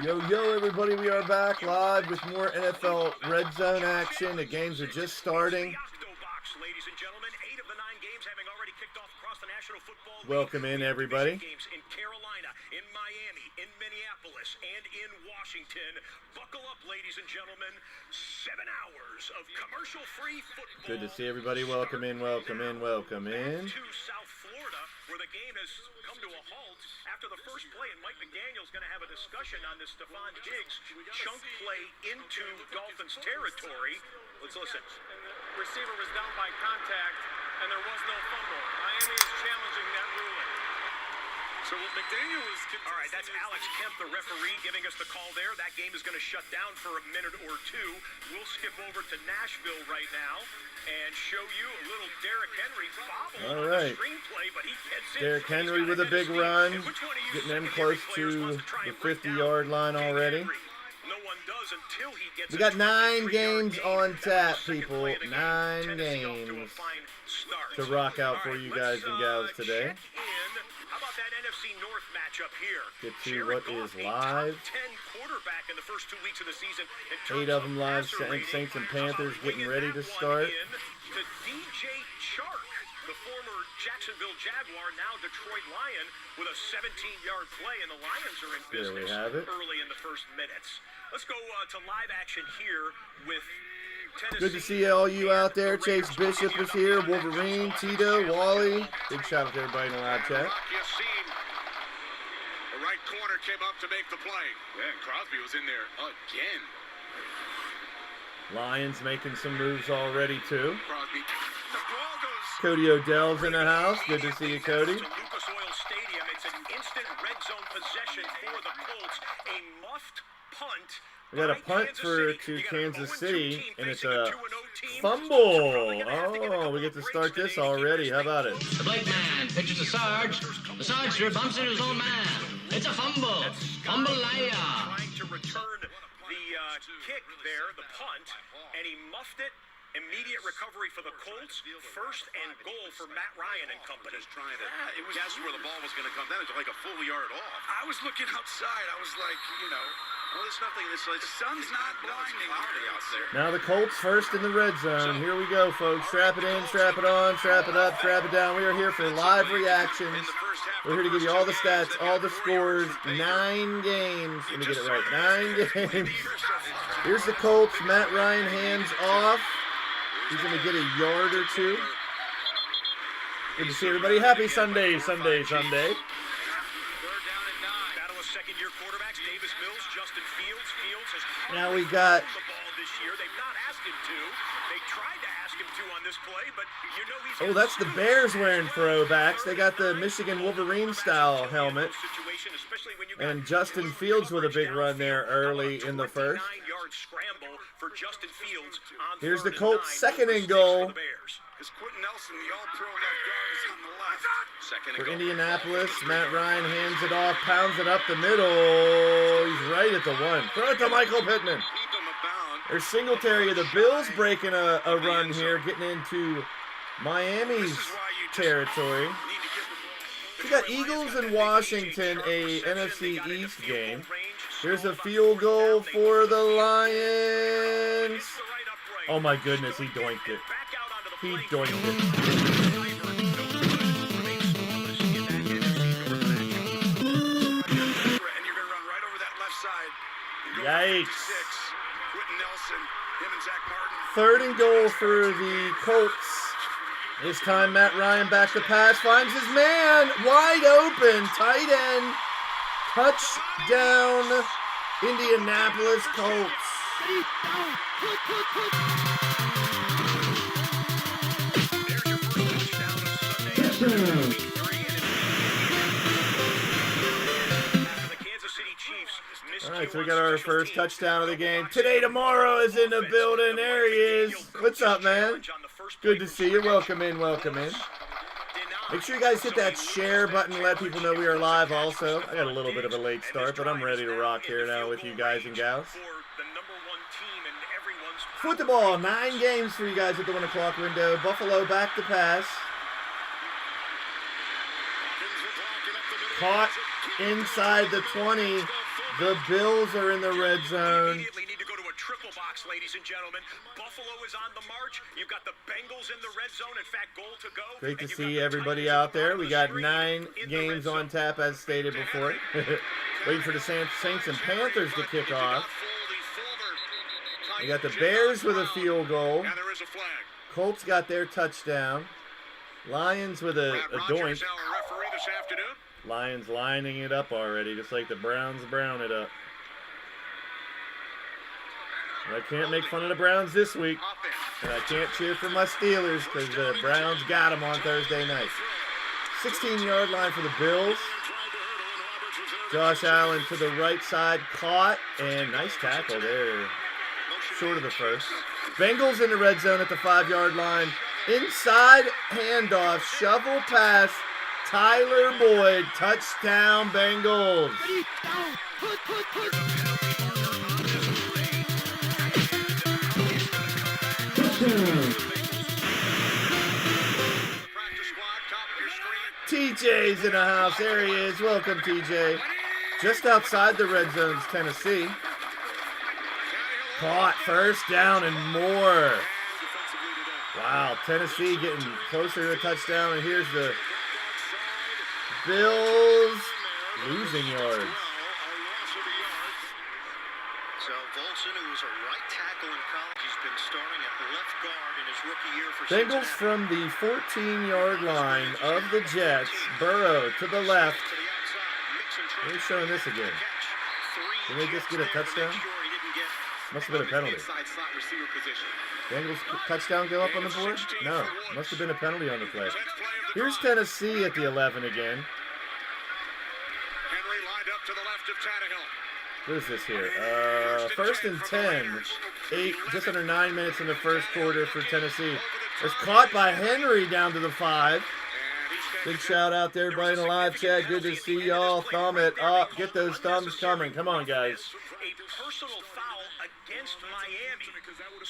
Yo, everybody, we are back live with more NFL Red Zone action. The games are just starting. Welcome in, everybody. Games in Carolina, in Miami, in Minneapolis, and in Washington. Buckle up, ladies and gentlemen. 7 hours of commercial-free football. Good to see everybody. Welcome in, welcome in, welcome in. To South Florida, where the game has come to a halt after the first play, and Mike McDaniel's going to have a discussion on this Stephon Diggs chunk play into Dolphins territory. Let's listen. And the receiver was down by contact, and there was no fumble. Miami is challenging that ruling. So what McDaniel is... All right, that's Alex Kemp, the referee, giving us the call there. That game is going to shut down for a minute or two. We'll skip over to Nashville right now and show you a little Derrick Henry bobble on the screenplay, but he gets it. Derrick Henry with a big run, getting them close to the 50-yard line already. No one does until he gets. We got 9 games on tap, people. 9 games to rock out for you guys and gals today. How about that NFC North matchup here? Get to what is live. 10 quarterback in the first 2 weeks of the season. 8 of them live. Saints and Panthers getting ready to start. To DJ Chark, the former Jacksonville Jaguar, now Detroit Lion, with a 17-yard play, and the Lions are in business early in the first minutes. Let's go to live action here with Tennessee. Good to see all you out there. Chase Bishop is here. Wolverine, Tito, Wally. Big shout out to everybody in the live chat. The right corner came up to make the play. Yeah, and Crosby was in there again. Lions making some moves already, too. Crosby. The ball goes. Cody Odell's in the house. Good to see you, Cody. Lucas Oil Stadium. It's an instant red zone possession for the Colts. A muffed punt. We got a punt to Kansas City, and it's a fumble. Oh, we get to start this already. How about it? The Blake man pitches to Sarge. The Sarge bumps into his own man. It's a fumble. Fumble-laya. Trying to return the kick there, the punt, and he muffed it. Immediate recovery for the Colts. First and goal for Matt Ryan and company. Just trying to guess where the ball was going to come down. It was like a full yard off. I was looking outside. I was like, well, there's nothing. The sun's not blinding out there. Now the Colts first in the red zone. Here we go, folks. Strap it in, strap it on, strap it up, strap it down. We are here for live reactions. We're here to give you all the stats, all the scores. 9 games. Let me get it right. 9 games. Here's the Colts. Matt Ryan hands off. He's going to get a yard or two. Good to see everybody. Happy Sunday, Sunday, Sunday. Battle of second-year quarterbacks. Davis Mills, Justin Fields. Fields has now we got the ball this year. They've not asked him to. They tried to ask him to on this play, but you know he's. Oh, that's the Bears wearing throwbacks. They got the Michigan Wolverine style helmet. And Justin Fields with a big run there early in the first. Here's the Colts' second and goal. For Indianapolis, Matt Ryan hands it off, pounds it up the middle. He's right at the 1. Throw it to Michael Pittman. There's Singletary of the Bills breaking a run here, getting into Miami's territory. We got Eagles and Washington, a NFC East game. Here's a field goal for the Lions. Oh my goodness, he doinked it. He doinked it. Yikes. 3rd and goal for the Colts. This time Matt Ryan back to pass, finds his man, wide open, tight end, touchdown, Indianapolis Colts. All right, so we got our first touchdown of the game. Today, tomorrow is in the building. There he is. What's up, man? Good to see you. Welcome in, welcome in. Make sure you guys hit that share button and let people know we are live also. I got a little bit of a late start, but I'm ready to rock here now with you guys and gals. Football, 9 games for you guys at the 1 o'clock window. Buffalo back to pass. Caught inside the 20 The Bills are in the red zone. Immediately need to go to a triple box, ladies and gentlemen. Buffalo is on the march. You've got the Bengals in the red zone. In fact, goal to go. Great to see everybody out there. We got 9 games on tap, as stated before. Waiting for the Saints and Panthers to kick off. We got the Bears with a field goal. Colts got their touchdown. Lions with a doink. Lions lining it up already, just like the Browns brown it up. I can't make fun of the Browns this week. And I can't cheer for my Steelers because the Browns got them on Thursday night. 16-yard line for the Bills. Josh Allen to the right side, caught, and nice tackle there. Short of the first. Bengals in the red zone at the 5-yard line. Inside handoff, shovel pass, Tyler Boyd, touchdown Bengals. TJ's in the house. There he is. Welcome, TJ. Just outside the red zone's Tennessee. Caught, first down and more. Wow, Tennessee getting closer to a touchdown, and here's the Bills losing yards. So Volson, who was a right tackle in college, he's been starting at left guard in his rookie year for Bengals from the 14-yard line of the Jets. Burrow to the left. They're showing this again. Did they just get a touchdown? Must have been a penalty. Bengals touchdown go up on the board? No. Must have been a penalty on the play. Here's Tennessee at the 11 again. Henry lined up to the left of Tannehill. What is this here? First and 10. 8, just under 9 minutes in the first quarter for Tennessee. It's caught by Henry down to the 5. Big shout out to everybody in the live chat. Good to see y'all. Thumb it up. Get those thumbs coming. Come on, guys. A personal foul against Miami.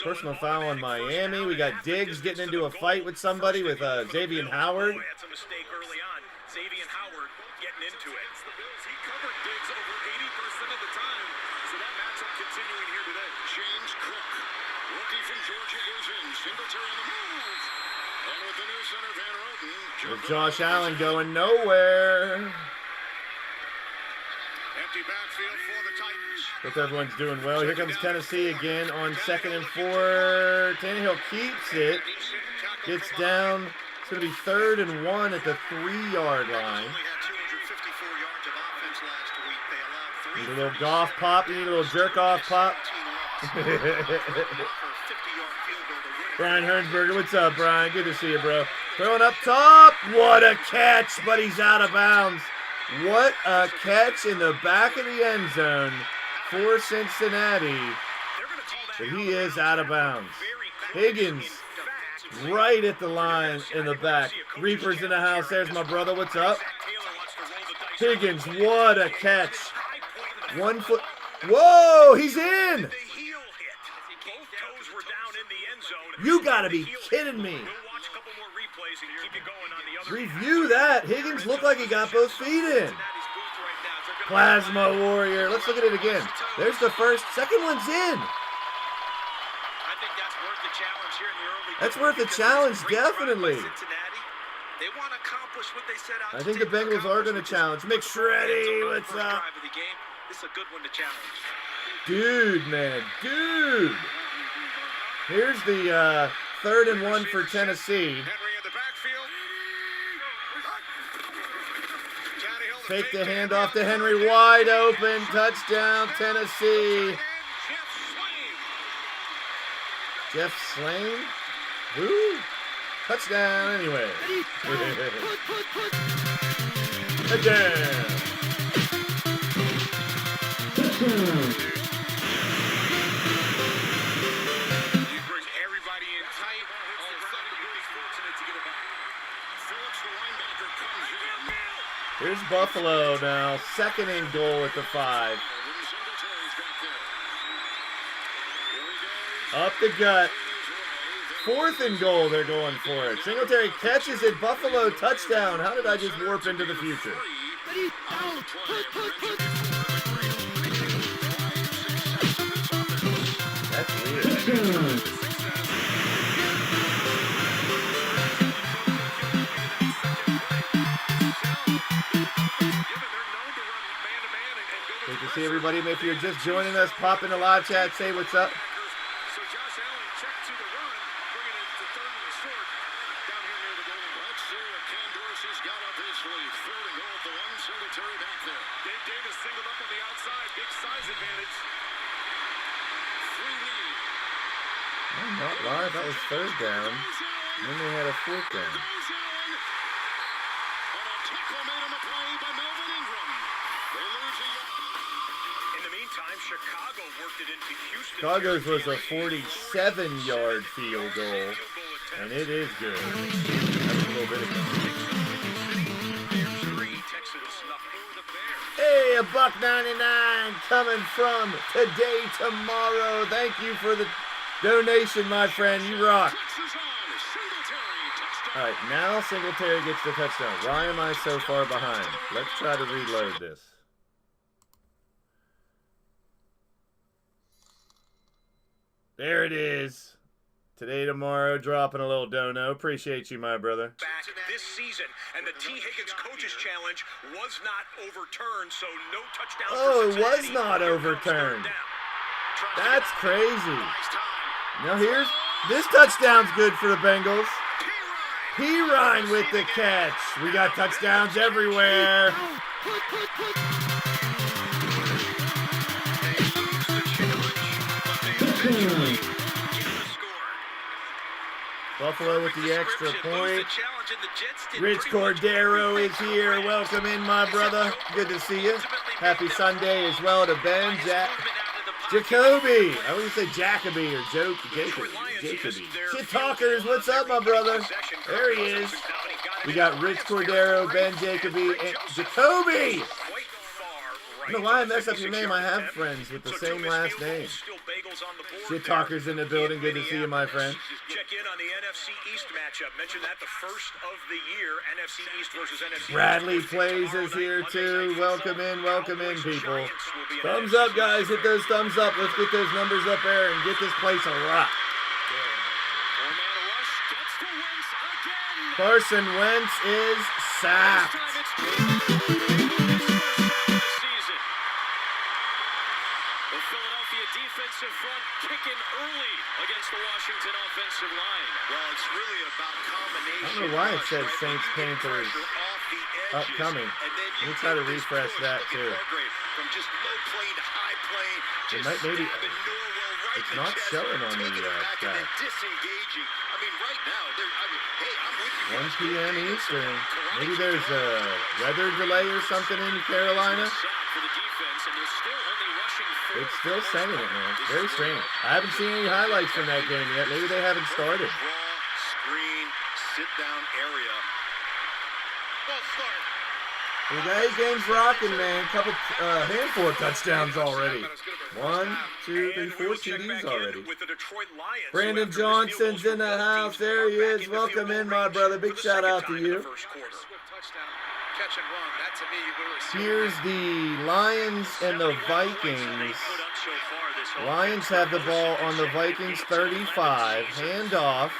Personal foul on Miami. We got Diggs getting into a fight with somebody with Xavier Howard. That's a mistake early on. Xavier Howard getting into it. He covered Diggs over 80% of the time, so that matchup continuing here today. James Cook, rookie from Georgia, is in. Singletary on the move. And with the new center, Van Roten. With Josh Allen going nowhere. Empty backfield for the Titans. Hope everyone's doing well. Here comes Tennessee again on 2nd and 4. Tannehill keeps it. Gets down. It's going to be 3rd and 1 at the 3-yard line. Need a little golf pop. You need a little jerk-off pop. Brian Hernsberger, what's up, Brian? Good to see you, bro. Throwing up top. What a catch, but he's out of bounds. What a catch in the back of the end zone for Cincinnati. But he is out of bounds. Higgins right at the line in the back. Reaper's in the house. There's my brother. What's up? Higgins, what a catch. 1 foot. Whoa, he's in. You gotta be kidding me. Review that. Higgins looked like he got both feet in. Plasma Warrior. Let's look at it again. There's the first. Second one's in. I think that's worth the challenge here in the early. That's worth the challenge, definitely. They want to accomplish what they set out. I think the Bengals are going to challenge. McShreddy, what's up? This is a good one to challenge. Dude, man, dude. Here's the 3rd and 1 for Tennessee. Henry in the backfield. Fake the handoff to Henry, wide open, touchdown, Tennessee. Jeff Slane? Woo! Touchdown anyway. Touchdown. Here's Buffalo now, 2nd and goal at the 5. Up the gut. 4th and goal, they're going for it. Singletary catches it. Buffalo touchdown. How did I just warp into the future? Great to see everybody. If you're just joining us, pop in the live chat, say what's up. So Josh Allen checked to the run, bringing it to third and short down here near the goal line. Let's see what Ken Dorsey's got up his sleeve. Third and goal at the one, Singletary back there. Dave Davis singled up on the outside, big size advantage. Free lead. I'm not live. That was third down. And then they had a fourth down. Goes Allen. And a tackle made on the play by Melvin Ingram. They lose a yard. In the meantime, Chicago worked it into Houston. Chicago's was a 47-yard field goal, and it is good. That's a little bit of fun. Hey, a $1.99 coming from Today Tomorrow. Thank you for the donation, my friend. You rock. All right, now Singletary gets the touchdown. Why am I so far behind? Let's try to reload this. There it is. Today, tomorrow, dropping a little dono. Appreciate you, my brother. Back this season, and the T. Higgins Coaches Challenge was not overturned, so no touchdown. Oh, it was not overturned. That's crazy. Now here's, this touchdown's good for the Bengals. P-Ryan with the catch. We got touchdowns everywhere. Buffalo with the extra point. Rich Cordero is here. Welcome in, my brother. Good to see you. Happy Sunday as well to Ben, Jacoby. I always say Jacoby or Jacoby. Shit talkers, what's up, my brother? There he is. We got Rich Cordero, Ben Jacoby, and Jacoby. I don't know why I mess up your name. I have friends with the same last name. Shit talkers in the building. Good to see you, my friend. Check in on the NFC East matchup. Mention that the first of the year, NFC East versus NFC. Bradley Plays is here too. Welcome in, people. Thumbs up, guys. Hit those thumbs up. Let's get those numbers up there and get this place a rock. Carson Wentz is sacked. Defensive front kicking early against the Washington offensive line. Well, it's really about combination. I don't know why it says Saints Panthers upcoming. Let me try to refresh that too. From just low plane to high plane. It might, maybe it's not showing on the stat. Disengaging. I mean, right now, hey, I'm with 1 you. p.m. Eastern. Maybe there's a weather delay or something in Carolina. It's still saying it, man. Very strange. I haven't seen any highlights from that game yet. Maybe they haven't started. Raw screen, sit down area. Well, start. We got 8 games rocking, man. Handful of touchdowns already. 1, 2, 3, 4 TDs already. Brandon Johnson's in the house. There he is. Welcome in, my brother. Big shout out to you. Catch and run. That to me, you really see. Here's the Lions and the Vikings. Lions have the ball on the Vikings 35. Handoff.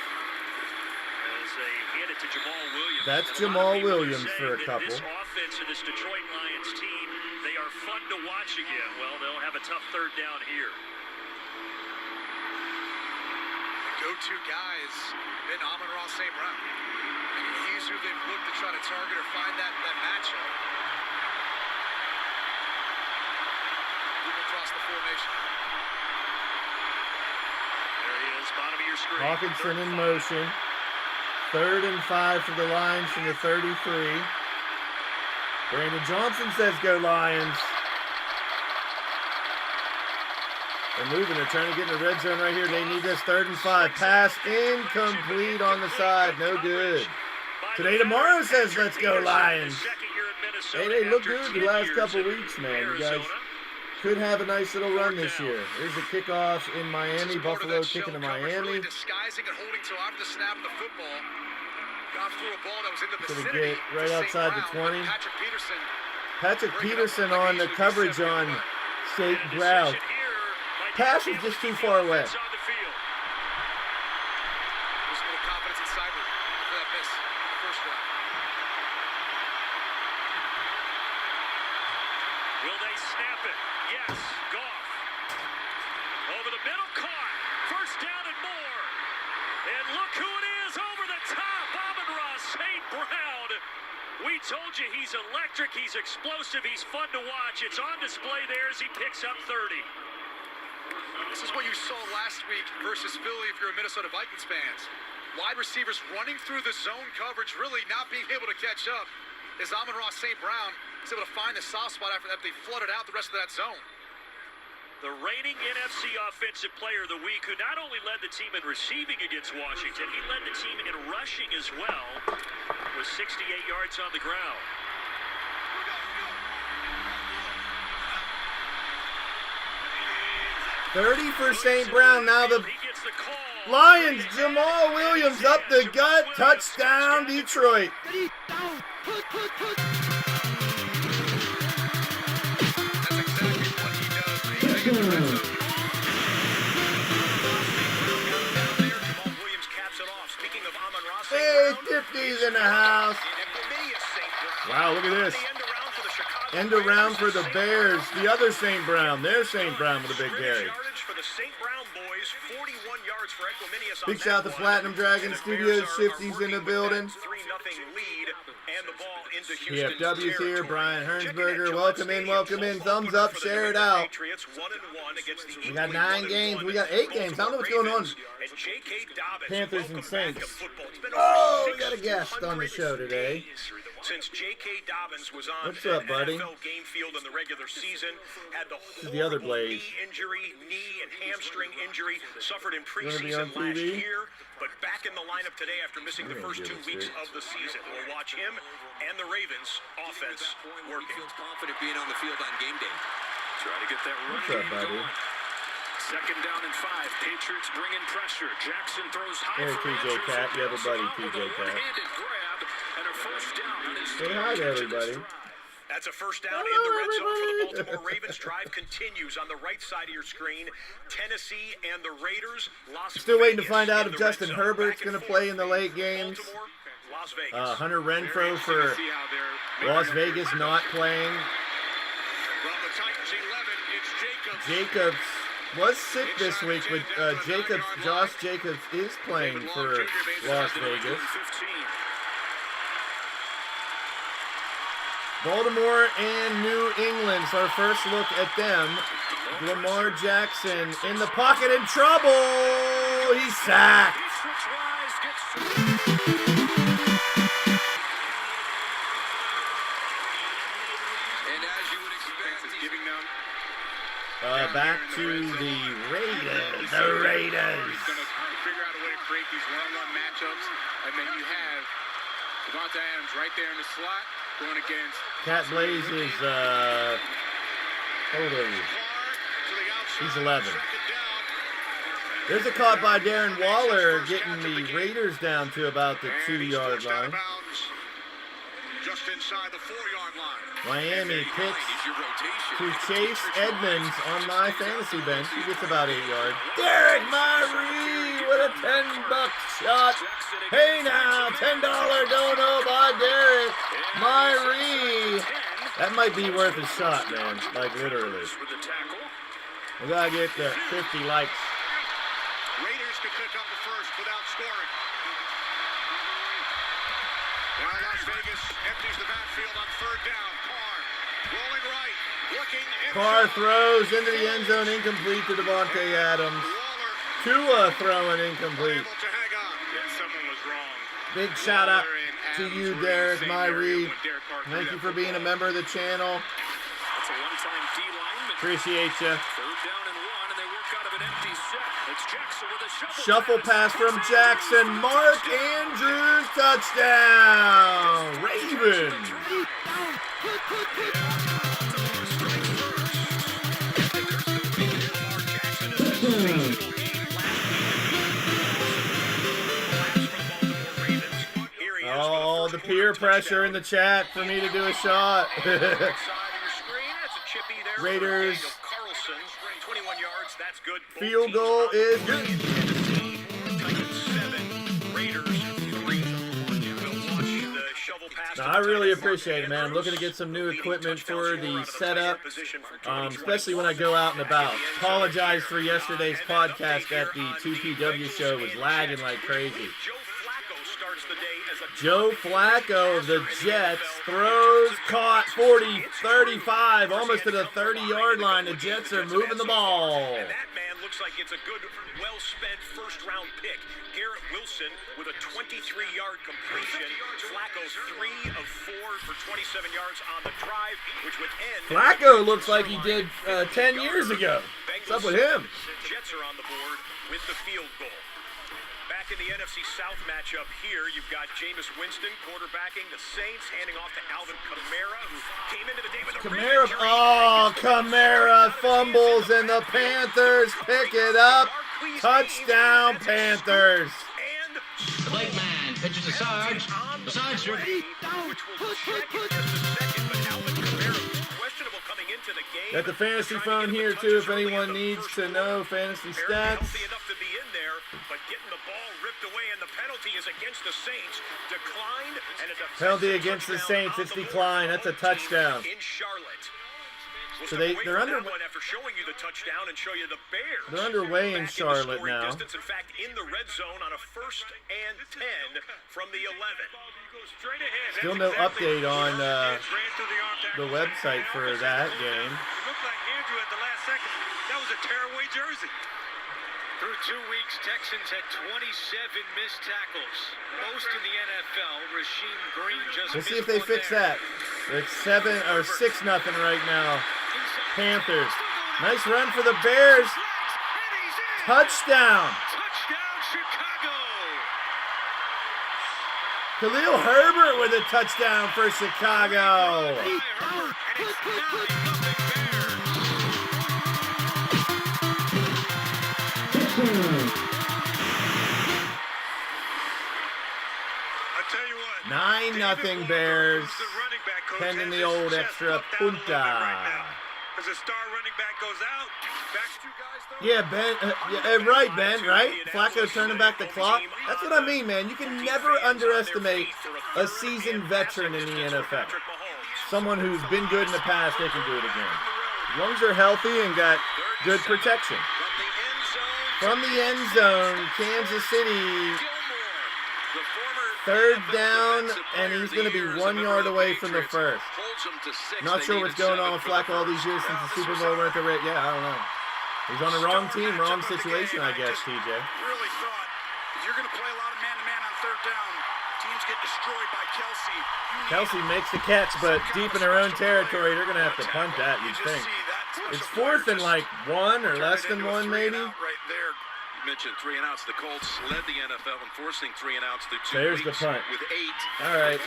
That's Jamal Williams for a couple. This offense of this Detroit Lions team, they are fun to watch again. Well, they'll have a tough third down here. The go-to guy has been Amon-Ra St. Brown. He's who they've looked to try to target or find that matchup. Move across the formation. There he is, bottom of your screen. Hawkinson in motion. 3rd and 5 for the Lions from the 33. Brandon Johnson says go Lions. They're moving. They're trying to get in the red zone right here. They need this 3rd and 5. Pass incomplete on the side. No good. Today Tomorrow says let's go Lions. Hey, they look good the last couple weeks, man. You guys could have a nice little run this year. Here's the kickoff in Miami. Buffalo kicking to Miami. Disguising and holding till after the snap of the football. Got through a ball that was in the Gonna vicinity. get right outside the 20. Patrick Peterson on the coverage on St. Brown. Pass is just too far away. Seibert for that miss in the first round. Will they snap it? Yes. Goff. Over the middle, caught. First down and more. And look who it is over the top. Amon-Ra St. Brown. We told you he's electric, he's explosive, he's fun to watch. It's on display there as he picks up 30. This is what you saw last week versus Philly if you're a Minnesota Vikings fans. Wide receivers running through the zone coverage, really not being able to catch up. As Amon-Ra St. Brown is able to find the soft spot after that. They flooded out the rest of that zone. The reigning NFC Offensive Player of the Week, who not only led the team in receiving against Washington, he led the team in rushing as well, with 68 yards on the ground. 30 for St. Brown. Now the Lions, Jamal Williams up the gut. Touchdown, Detroit. Hey, Tipsy's in the house. Wow, look at this. End around for the Bears. The other St. Brown. There's St. Brown with a big carry. Big shout out to Platinum Dragon Studios. Shifty's in the building. PFW's here. Brian Hernsberger. Welcome in, welcome in. Thumbs up, share it out. We got 9 games. We got 8 games. I don't know what's going on. Panthers and Saints. Oh, we got a guest on the show today. Since J.K. Dobbins was on What's up, buddy? NFL game field in the regular season, had the other Blaise. knee and hamstring injury, suffered in preseason last year, but back in the lineup today after missing the first 2 weeks of the season. We'll watch him and the Ravens offense working. Feels confident being on the field on game day. Try to get that What's up, buddy? Second down and 5. Patriots bring in pressure. Jackson throws high. Hey, TJ Cat. You have a buddy, TJ Cat. Say hi to everybody. That's a first down in the red zone for the Baltimore Ravens. Drive continues on the right side of your screen. Tennessee and the Raiders. Still waiting to find out if Justin Herbert's going to play in the late games. Hunter Renfrow for Las Vegas not playing. Jacobs was sick this week, but Josh Jacobs is playing for Las Vegas. Baltimore and New England. So our first look at them. Lamar Jackson in the pocket, in trouble. He's sacked. And as you would expect, it's giving them back to the Raiders. The Raiders. He's going to figure out a way to create these one-on-one matchups, and then you have Devonta Adams right there in the slot going against. Cat Blaise is how old are you? He's 11. There's a caught by Darren Waller getting the Raiders down to about the 2-yard line. Just inside the 4-yard line. Miami picks to Chase Edmonds on my fantasy bench. He gets about 8 yards. Derek Myrie with a $10 shot. Hey now, $10 dono by Derek Myrie. That might be worth a shot, man. Like literally. We gotta get the 50 likes. Raiders could pick up the first without scoring. Now Las Vegas empties the backfield on 3rd down. Carr rolling right, looking. Carr throws into the end zone, incomplete to Devontae Adams. Tua throwing incomplete. Someone was wrong. Big shout out to you, Derek Myrie. Thank you for being a member of the channel. That's a one-time D lineman. Appreciate you. 3rd down and 1, and they work out of an empty set. It's Jackson with a Shuffle pass from Jackson. Mark Andrews, touchdown. Ravens. Oh, the peer pressure in the chat for me to do a shot. Raiders. Field goal is good. Raiders No, I really appreciate it, man. I'm looking to get some new equipment for the setup, especially when I go out and about. Apologize for yesterday's podcast at the 2PW show. It was lagging like crazy. Joe Flacco of the Jets throws, caught 40, 35, almost to the 30-yard line. The Jets are moving the ball. And that man looks like it's a good, well-spent first-round pick. Garrett Wilson with a 23-yard completion. Flacco 3 of 4 for 27 yards on the drive, which would end. Flacco looks like he did 10 years ago. What's up with him? Jets are on the board with the field goal. Back in the NFC South matchup here, you've got Jameis Winston quarterbacking the Saints, handing off to Alvin Kamara, who came into the day with a Kamara, Kamara fumbles, and the Panthers pick it up. Touchdown, Panthers. Blake man pitches to Sarge. The Sarge through. Got the fantasy phone here, too, if anyone needs to know fantasy stats. Penalty against the Saints, it's declined. That's a touchdown. In Charlotte. So they're under. After showing you the touchdown and show you the Bears. They're underway in Charlotte now. Distance, in fact, in the red zone on a 1st and 10 from the 11. Still no update on the website for that game. It looked like Andrew at the last second. That was a tearaway jersey. Through 2 weeks, Texans had 27 missed tackles. Most in the NFL. Rasheem Green just We'll see if they fix that. It's 7 or 6-0 right now. Panthers. Nice run for the Bears. Touchdown. Touchdown, Chicago. Khalil Herbert with a touchdown for Chicago. I tell you what. 9-0 Bears. Pending the old extra punta. As a star running back goes out, back to guys though. Yeah, Ben. Right, Ben, right? Flacco turning back the clock. That's what I mean, man. You can never underestimate a seasoned veteran in the NFL. Someone who's been good in the past, they can do it again. Lungs are healthy and got good protection. From the end zone, Kansas City. 3rd down, and he's going to be 1 yard away from the first. Not sure what's going on with Flacco all these years since the Super Bowl went to Red. Yeah, I don't know. He's on the wrong team, wrong situation, I guess, TJ. Really thought if you're going to play a lot of man-to-man on 3rd down, teams get destroyed by Kelsey. Kelsey makes the catch, but deep in their own territory, they're going to have to punt that, you'd think. It's 4th and like 1 or less than 1, maybe. Right there. Mentioned 3 and outs. The Colts led the NFL in forcing 3 and outs through 2 There's weeks the punt. with 8. All right.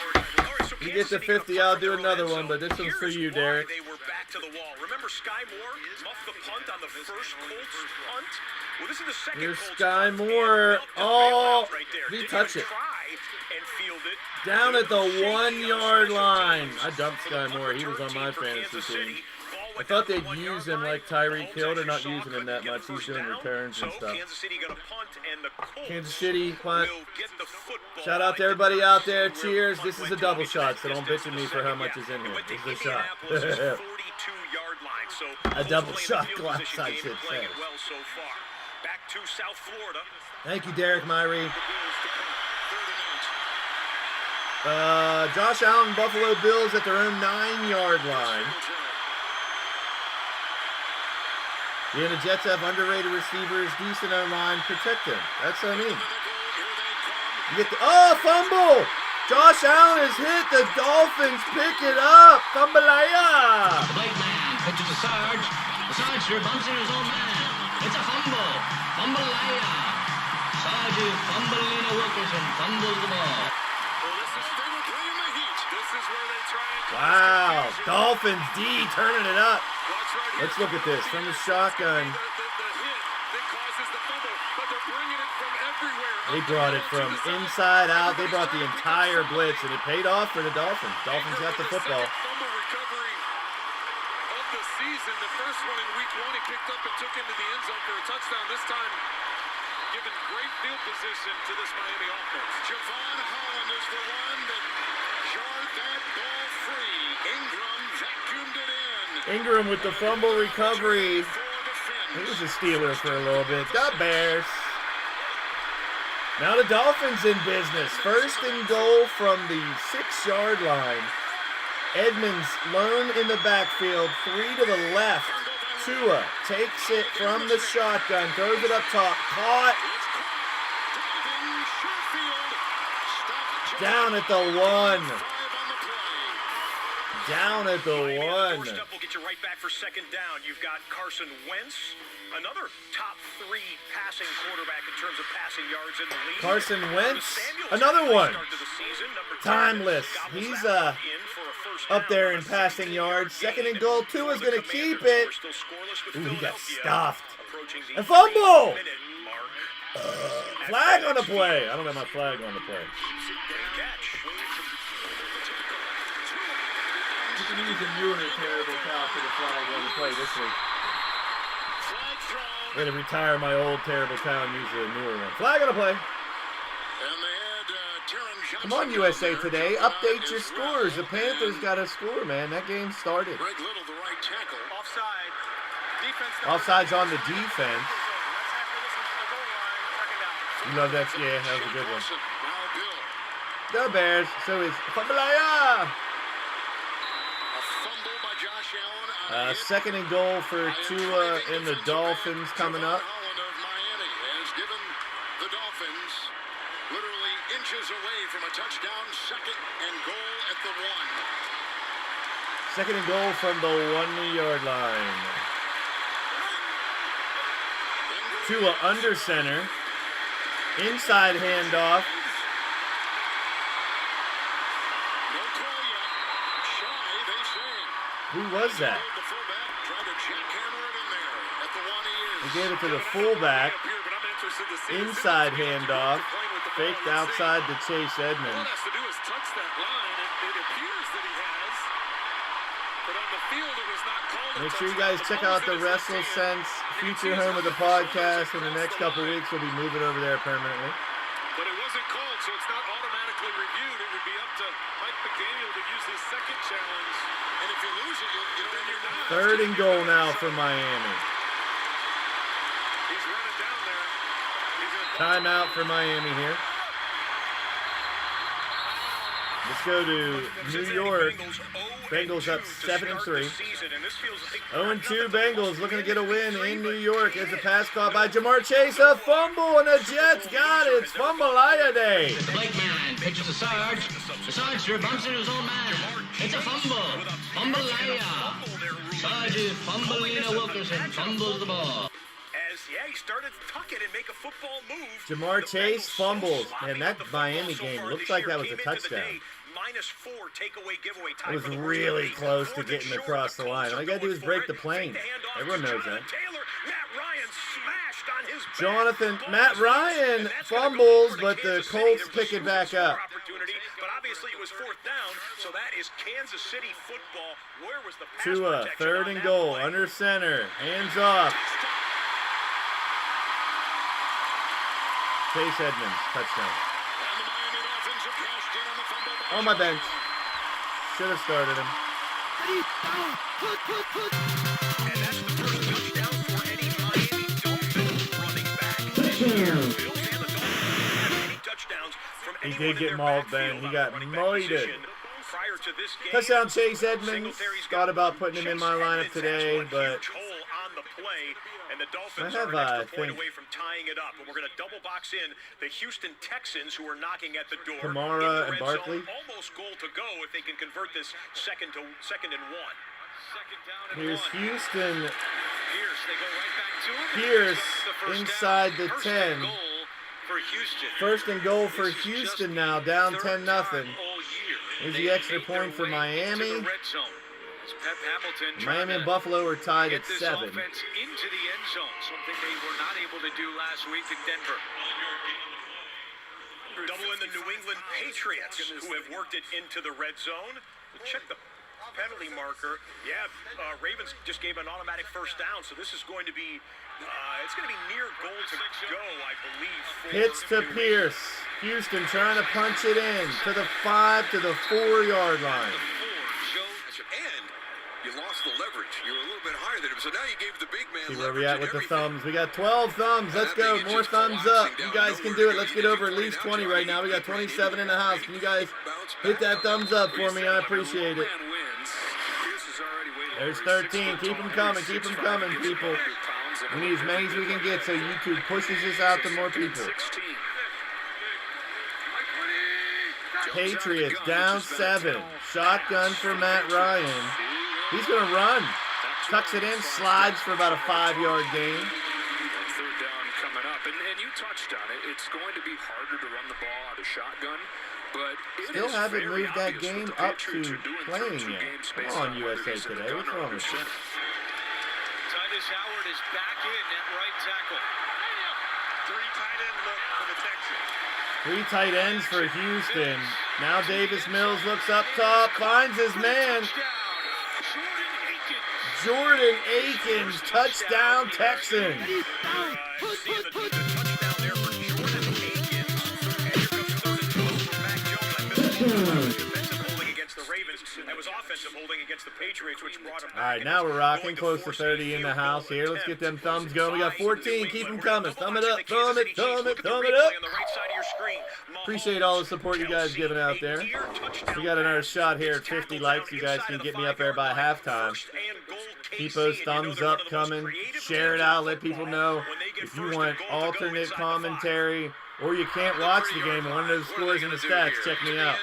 You get to 50, I'll do another one, but this one's for you, Derek. They were back to the wall. Remember Sky Moore muffed the punt on the first Colts punt? Well, this is the second Here's Colts Sky punt. Moore. Oh, Right there. he Didn't touched even it. try and field it. Down at the 1 yard line. I dumped Sky Moore. He was on my fantasy team. I thought they'd use him like Tyreek Hill. They're not using him that much. He's doing returns and stuff. Kansas City gonna punt, and the Colts Kansas City punt. will get the football. Shout out to everybody out there. Cheers. This is a double shot, so don't bitch at me for how much is in here. This is a shot. A double shot glass, I should say. Back to South Florida. Thank you, Derek Myrie. Josh Allen, Buffalo Bills at their own 9-yard line. Yeah, the Jets have underrated receivers, decent O-line, protect them. That's what I mean. You get the fumble! Josh Allen is hit. The Dolphins pick it up. Fumbalaya. Blake man pitches to Sarge. The Sarge through bumps in his own man. It's a fumble. Fumbalaya. Sarge is Fumbleina Wilkerson fumbles the ball. Wow, Dolphins D turning it up. Let's look at this from the shotgun. They brought it from inside out. They brought the entire blitz, and it paid off for the Dolphins. Dolphins got the football. Fumble recovery of the season. The first one in week 1, he picked up and took into the end zone for a touchdown. This time, given great field position to this Miami offense. Javon Holland is the one that Short that ball free. Ingram vacuumed it in. Ingram with the fumble recovery. For the He Finns. was a Steeler for a little bit. The Bears. Now the Dolphins in business. First and goal from the 6-yard line. Edmonds lone in the backfield. 3 to the left. Tua takes it from the shotgun. Throws it up top. Caught. Down at the 1. Down at the 1. First up will get you right back for second down. You've got Carson Wentz, another top 3 passing quarterback in terms of passing yards in the league. Carson Wentz, another one. Timeless. He's up there in passing yards. Second and goal. Tua's going to keep it. Ooh, he got stuffed. A fumble. Flag on the play. I don't have my flag on the play. You can use a newer terrible foul for the flag on the play this week. I'm going to retire my old terrible towel and use a newer one. Flag on the play. Come on, USA Today. Update your scores. The Panthers got a score, man. That game started. Greg Little, the right tackle. Offside. Defense. Offsides on the defense. You love that? Yeah, that was a good one. Now Bill. The Bears. So is Fambalaya. A fumble by Josh Allen. Second and goal for Tua and the Dolphins coming up. Holland of Miami has given the Dolphins literally inches away from a touchdown. Second and goal at the 1. Second and goal from the 1-yard line. Tua under center. Inside handoff. No call yet. Shy, they say. Who was that? The fullback tried to jackhammer it in there. At the 1 he is. He gave it to the fullback. Inside handoff. Faked outside to Chase All Edmonds. it has to do is touch that line. It appears that he has. But on the field, it was not called. Make sure you guys check out the WrestleSense future home of the podcast. In the next couple weeks, we'll be moving over there permanently. But it wasn't called, so it's not automatically reviewed. It would be up to Mike McDaniel to use his second challenge. And if you lose it, then you're not. Third and goal now for Miami. He's running down there. Timeout for Miami here. Let's go to New York. Bengals up 7-3. 0-2 Bengals looking to get a win in New York as a pass caught by Jamar Chase. A fumble and the Jets got it. It's Fambalaya Day. The Blake man pitches to Sarge. The Sarge bumps into his own man. It's a fumble. Fambalaya. Sarge Fumbleina Wilkerson fumbles the ball. He started to tuck it and make a football move. Jamar Chase fumbles. Man, that Miami game looks like that was a touchdown. -4 takeaway giveaway It was really close to getting across the line. All you got to do is break the plane. Everyone knows that. Jonathan, Matt Ryan fumbles, but the Colts pick it back up. But obviously it was 4th down, so that is Kansas City football. Where was the pass Tua, protection third on and that goal, play? under center, hands off. Chase Edmonds, touchdown. On my bench. Should have started him. And that's the first touchdown for any Miami Dolphins running back this year. The Bills and the Dolphins haven't had any touchdowns from He anyone did in get their mauled, backfield Ben. He out got of running back moided. position. Prior to this game, Touchdown Chase Edmonds. Thought about putting him in my lineup today, but huge hole on the play, and the Dolphins I have, are an I extra point think- away from tying it up. And we're going to double box in the Houston Texans, who are knocking at the door. Kamara in the and red Barkley. zone. Almost goal to go if they can convert this second and 1. Second down and here's 1. Houston. Pierce, they go right back to him. Pierce The first inside down. the First 10. and goal for Houston. First and goal for This is Houston just now, the down third 10-0. time all year Here's they the extra made their point for way Miami. into the red zone. It's Pep Hamilton trying Miami and to Buffalo are tied get at this 7. offense into the end zone, something they were not able to do last week in Denver. Double in the New England Patriots, who have worked it into the red zone. We'll check the penalty marker. Yeah, Ravens just gave an automatic first down, so this is going to be, it's going to be near goal to go, I believe. Hits to Pierce. Houston trying to punch it in to the 5 to the 4-yard line. And you lost the leverage. You were a little bit higher than him, so now you gave the big man See where we leverage at and with the everything. thumbs. We got 12 thumbs. Let's go. More thumbs up. You guys can do it. Let's get over at least 20 right now. We got 27 in the house. Can you guys hit that thumbs up for me? I appreciate it. There's 13. Keep them coming. Keep them coming, people. We need as many as we can get so YouTube pushes this out to more people. Patriots down 7. Shotgun for Matt Ryan. He's going to run. Tucks it in, slides for about a 5-yard gain. Third down coming up. And you touched on it. It's going to be harder to run the ball out of shotgun. But still haven't moved that game up to playing yet. Come on, USA Today. What's wrong with you? Titus Howard is back in at right tackle. 3 tight end look for the Texans. 3 tight ends for Houston. Now Davis Mills looks up top, finds his man. Jordan Akins, touchdown Texans. That was offensive holding against the Patriots, which brought him back. All right, now we're rocking close to 30 in the house here. Let's get them thumbs going. We got 14. Keep them coming. Thumb it up. Thumb it. Thumb it. Thumb it up. Appreciate all the support you guys giving out there. We got another shot here at 50 likes. You guys can get me up there by halftime. Keep those thumbs up coming. Share it out. Let people know if you want alternate commentary or you can't watch the game. One of those scores and the stats. Check me out.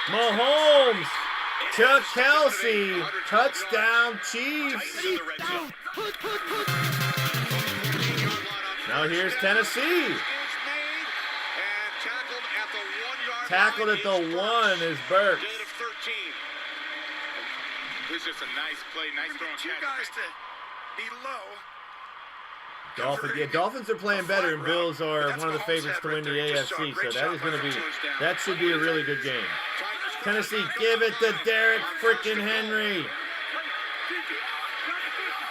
Mahomes to Kelsey. Touchdown Chiefs. Now here's Tennessee. Tackled at the 1 is Burks. This is just a nice play, nice throwing catch. You guys to be low. Dolphins are playing better, and Bills are one of the favorites to win the AFC. So that should be a really good game. Tennessee, give it to Derrick frickin' Henry.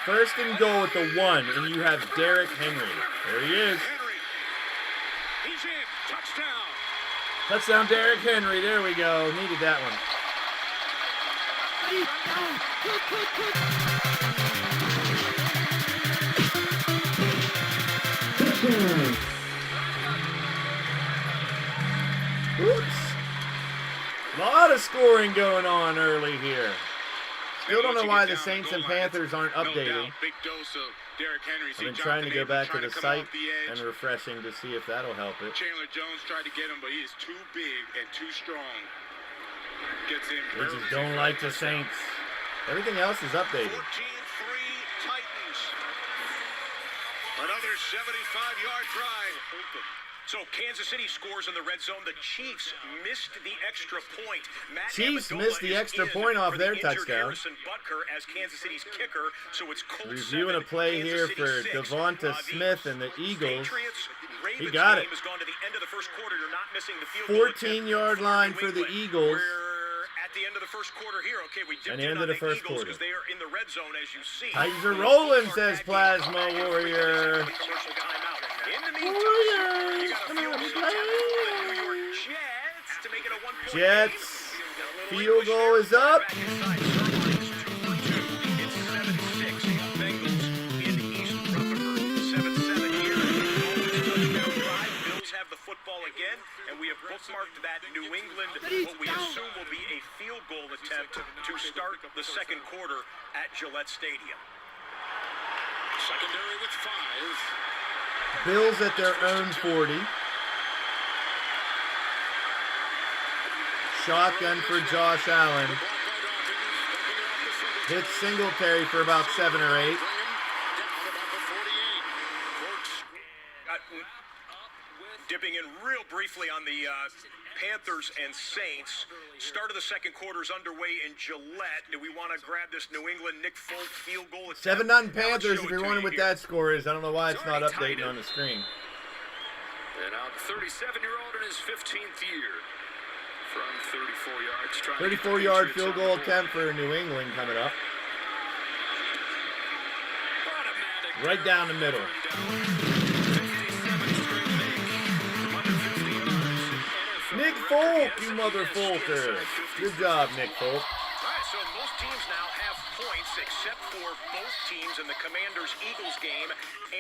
First and goal at the 1, and you have Derrick Henry. There he is. He's in. Touchdown. Touchdown, Derrick Henry. There we go. Needed that one. Oops. A lot of scoring going on early here. Still don't know why the Saints and Panthers aren't updating. I've been trying to go back to the site and refreshing to see if that'll help it. Chandler Jones tried to get him, but he is too big and too strong. Gets in. They just don't like the Saints. Everything else is updated. 14-3 Titans. Another 75-yard drive. So Kansas City scores in the red zone. The Chiefs missed the extra point. Chiefs missed the extra point off their touchdown. As Kansas City's kicker, so it's Colts reviewing a play here for Devonta Smith and the Eagles. He got it. 14-yard line for the Eagles. At the end of the first quarter here, okay, we dipped in on the first quarter. because they are in the red zone, as you see. Titans are rolling, says Plasma Warrior. Warriors, come on, Jets, field goal is up. Football again, and we have bookmarked that New England, what we assume will be a field goal attempt to start the second quarter at Gillette Stadium. Secondary with 5. Bills at their own 40. Shotgun for Josh Allen. Hits Singletary for about 7 or 8. Dipping in real briefly on the Panthers and Saints. Start of the second quarter is underway in Gillette. Do we want to grab this New England Nick Folk field goal? 7-0 Panthers, if you're wondering what that score is. I don't know why it's not updating on the screen. And now the 37-year-old in his 15th year from 35. 34 yards. 34-yard field goal attempt for New England coming up. Right down the middle. Nick Folk, you motherfucker. Good job, Nick Folk. All right, so most teams now have points except for both teams in the Commanders-Eagles game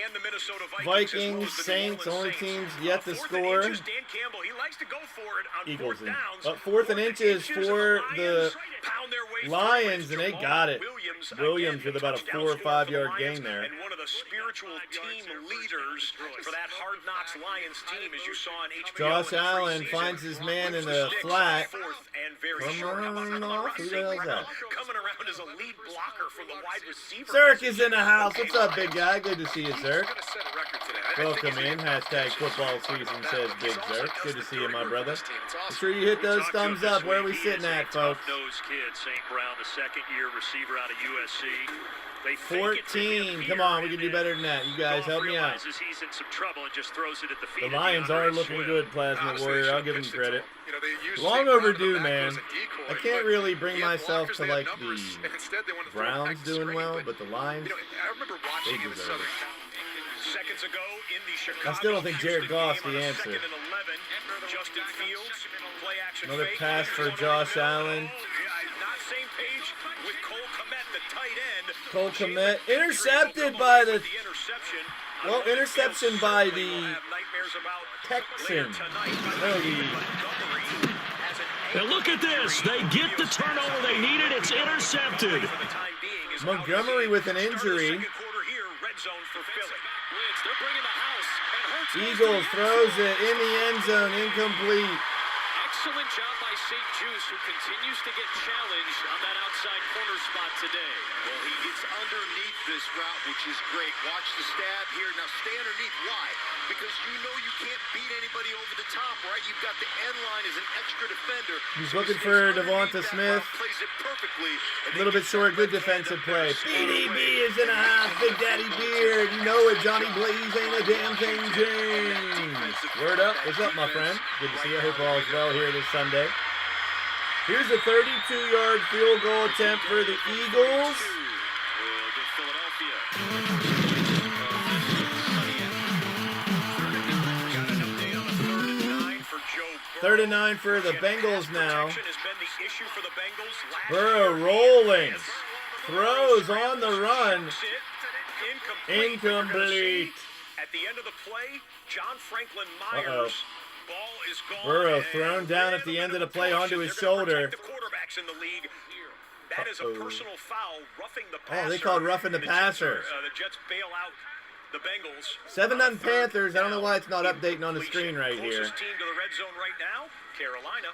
and the Minnesota Vikings, Saints, only teams yet to score. Dan Campbell, he likes to go for it on Eagles fourth downs. up 4th and inches for the Lions, and they got it. Williams with about a 4 or 5 yard gain there. And one of the spiritual team leaders for that Hard Knocks Lions team, as you saw on HBO. Josh Allen finds his man in the flat. Coming Coming off. Who the hell is that? Coming around as a lead blocker from the wide receiver. Zerk is in the house. What's up, big guy? Good to see you, Zerk. Welcome in. Hashtag football season, says Big Zerk. Good to see you, my brother. Make sure you hit those thumbs up. Where are we sitting at, folks? Nose kid, St. Brown, the second-year receiver out of USC. 14. Come on, we can do better than that. You guys help me out. He's in some trouble and just throws it at the feet. The Lions are looking good, Plasma Warrior. I'll give them credit. Long overdue, man. I can't really bring myself to like the Browns doing well, but the Lions, they deserve it. Seconds ago in the Chicago I still don't think Jared Goff's the game on answer. 2nd and 11. Justin Fields, play action Another fake. pass for Josh Allen. Not same page with Cole Kmet, the tight end. Cole Kmet intercepted by the interception. well, interception by the Texans. No, Now look at this. They get the turnover they needed. It's intercepted. Montgomery with an injury. Eagles throws it in the end zone, incomplete. Excellent job by St. Juice, who continues to get challenged on that outside corner spot today. Well, he gets underneath this route, which is great. Watch the stab here. Now stay underneath. Why? Because you know you can't beat anybody over the top, right? You've got the end line as an extra defender. He's looking for Devonta Smith. Plays it perfectly. A little bit short, good defensive play. BDB is in the house, Big Daddy Beard. You know it, Johnny Blaise ain't a damn thing changed. Word up. What's up, my friend? Good to see you. I hope all is well here this Sunday. Here's a 32-yard field goal attempt for the Eagles. 3rd and 9 for the Bengals now. Burrow rolling. Throws on the run. Incomplete. At the end of the play, John Franklin Myers. Ball is gone. Burrow thrown down at the end of the play onto his shoulder. The quarterbacks in the league. That is a personal foul, roughing the passer. Oh, they called roughing the passer. The Jets bail out the Bengals. 7-0 Panthers. I don't know why it's not updating on the screen right here. Closest team to the red zone right now, Carolina.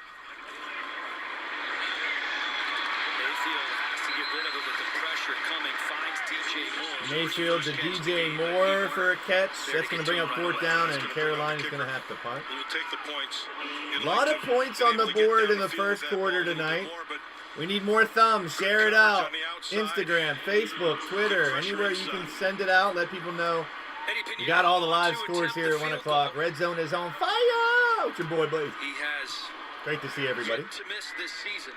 Mayfield has to get rid of it with the pressure coming. Finds DJ Moore. Mayfield to DJ Moore for a catch. That's going to bring up 4th down, and Carolina's going to have to punt. We'll take the points. A lot of points on the board in the first quarter tonight. We need more thumbs. Share it out. Instagram, Facebook, Twitter, anywhere you can send it out. Let people know. You got all the live scores here at 1 o'clock. Red Zone is on fire. It's your boy, Blaise. He has Great to see everybody. to miss this season.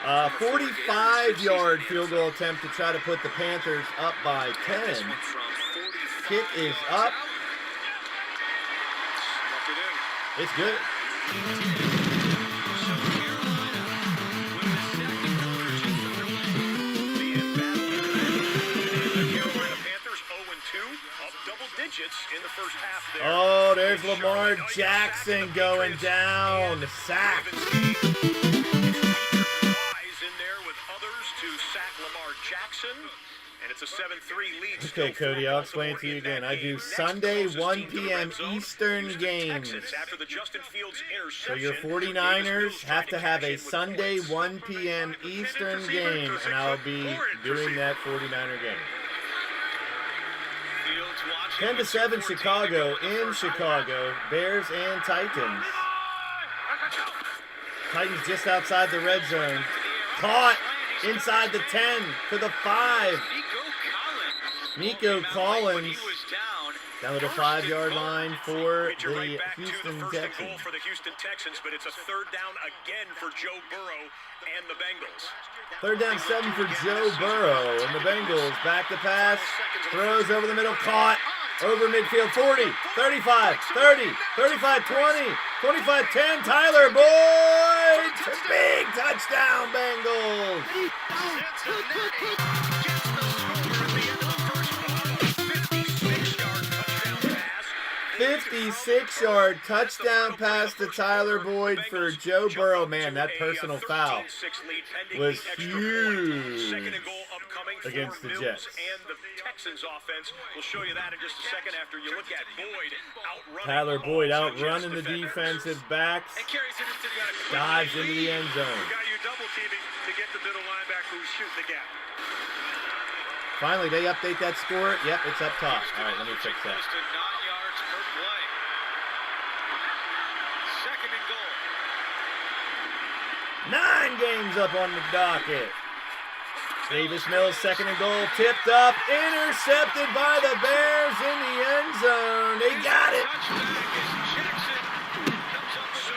45-yard field goal attempt to try to put the Panthers up by 10. Kick is up. It's good. In the first half there. Oh, there's Lamar Jackson going down. Sack. In there with others to sack Lamar Jackson. And it's a 7-3 lead. Okay, Cody, I'll explain it to you again. I do Sunday 1 p.m. Eastern games. So your 49ers have to have a Sunday 1 p.m. Eastern game, and I'll be doing that 49er game. 10-7 Chicago in Chicago. Bears and Titans. Titans just outside the red zone. Caught inside the 10 to the 5. Nico Collins Down to the 5-yard line for Get you the right back to the Houston first and Texans. goal for the Houston Texans, but it's a third down again for Joe Burrow and the Bengals. Third down 7 for Joe Burrow, and the Bengals back to pass, throws over the middle, caught, over midfield, 40, 35, 30, 35, 20, 25, 10, Tyler Boyd, big touchdown, Bengals. Cincinnati gets the score at the end of the first quarter. 56-yard touchdown pass to Tyler Boyd for Joe Burrow. Man, that personal foul was huge against the Jets. And the Texans offense will show you that in just a second after you look at Boyd outrunning. Tyler Boyd outrunning the defensive backs, dives into the end zone. You got your double teaming to get the middle linebacker who's shooting the gap. Finally, they update that score. Yep, it's up top. All right, let me fix that. 9 yards per play. Second and goal. 9 games up on the docket. Davis Mills, second and goal, tipped up, intercepted by the Bears in the end zone. They got it.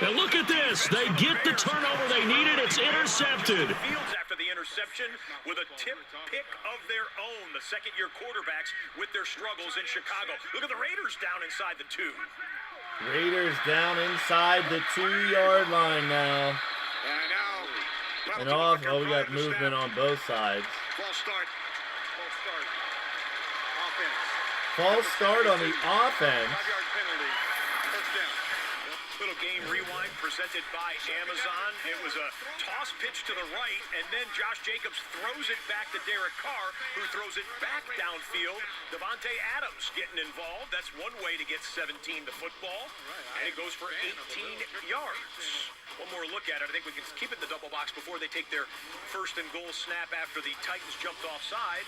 And look at this. They get the turnover they needed. It's intercepted. Fields after the interception with a tip pick of their own. The second-year quarterbacks with their struggles in Chicago. Look at the Raiders down inside the 2. Raiders down inside the 2-yard line now. And off, oh, we got movement on both sides. False start. False start on the offense. 5-yard penalty. First down. Little game rewind presented by Amazon. It was a toss pitch to the right, and then Josh Jacobs throws it back to Derek Carr, who throws it back downfield. Devontae Adams getting involved. That's one way to get 17 to football, and it goes for 18 yards. One more look at it. I think we can keep it in the double box before they take their first and goal snap after the Titans jumped offside.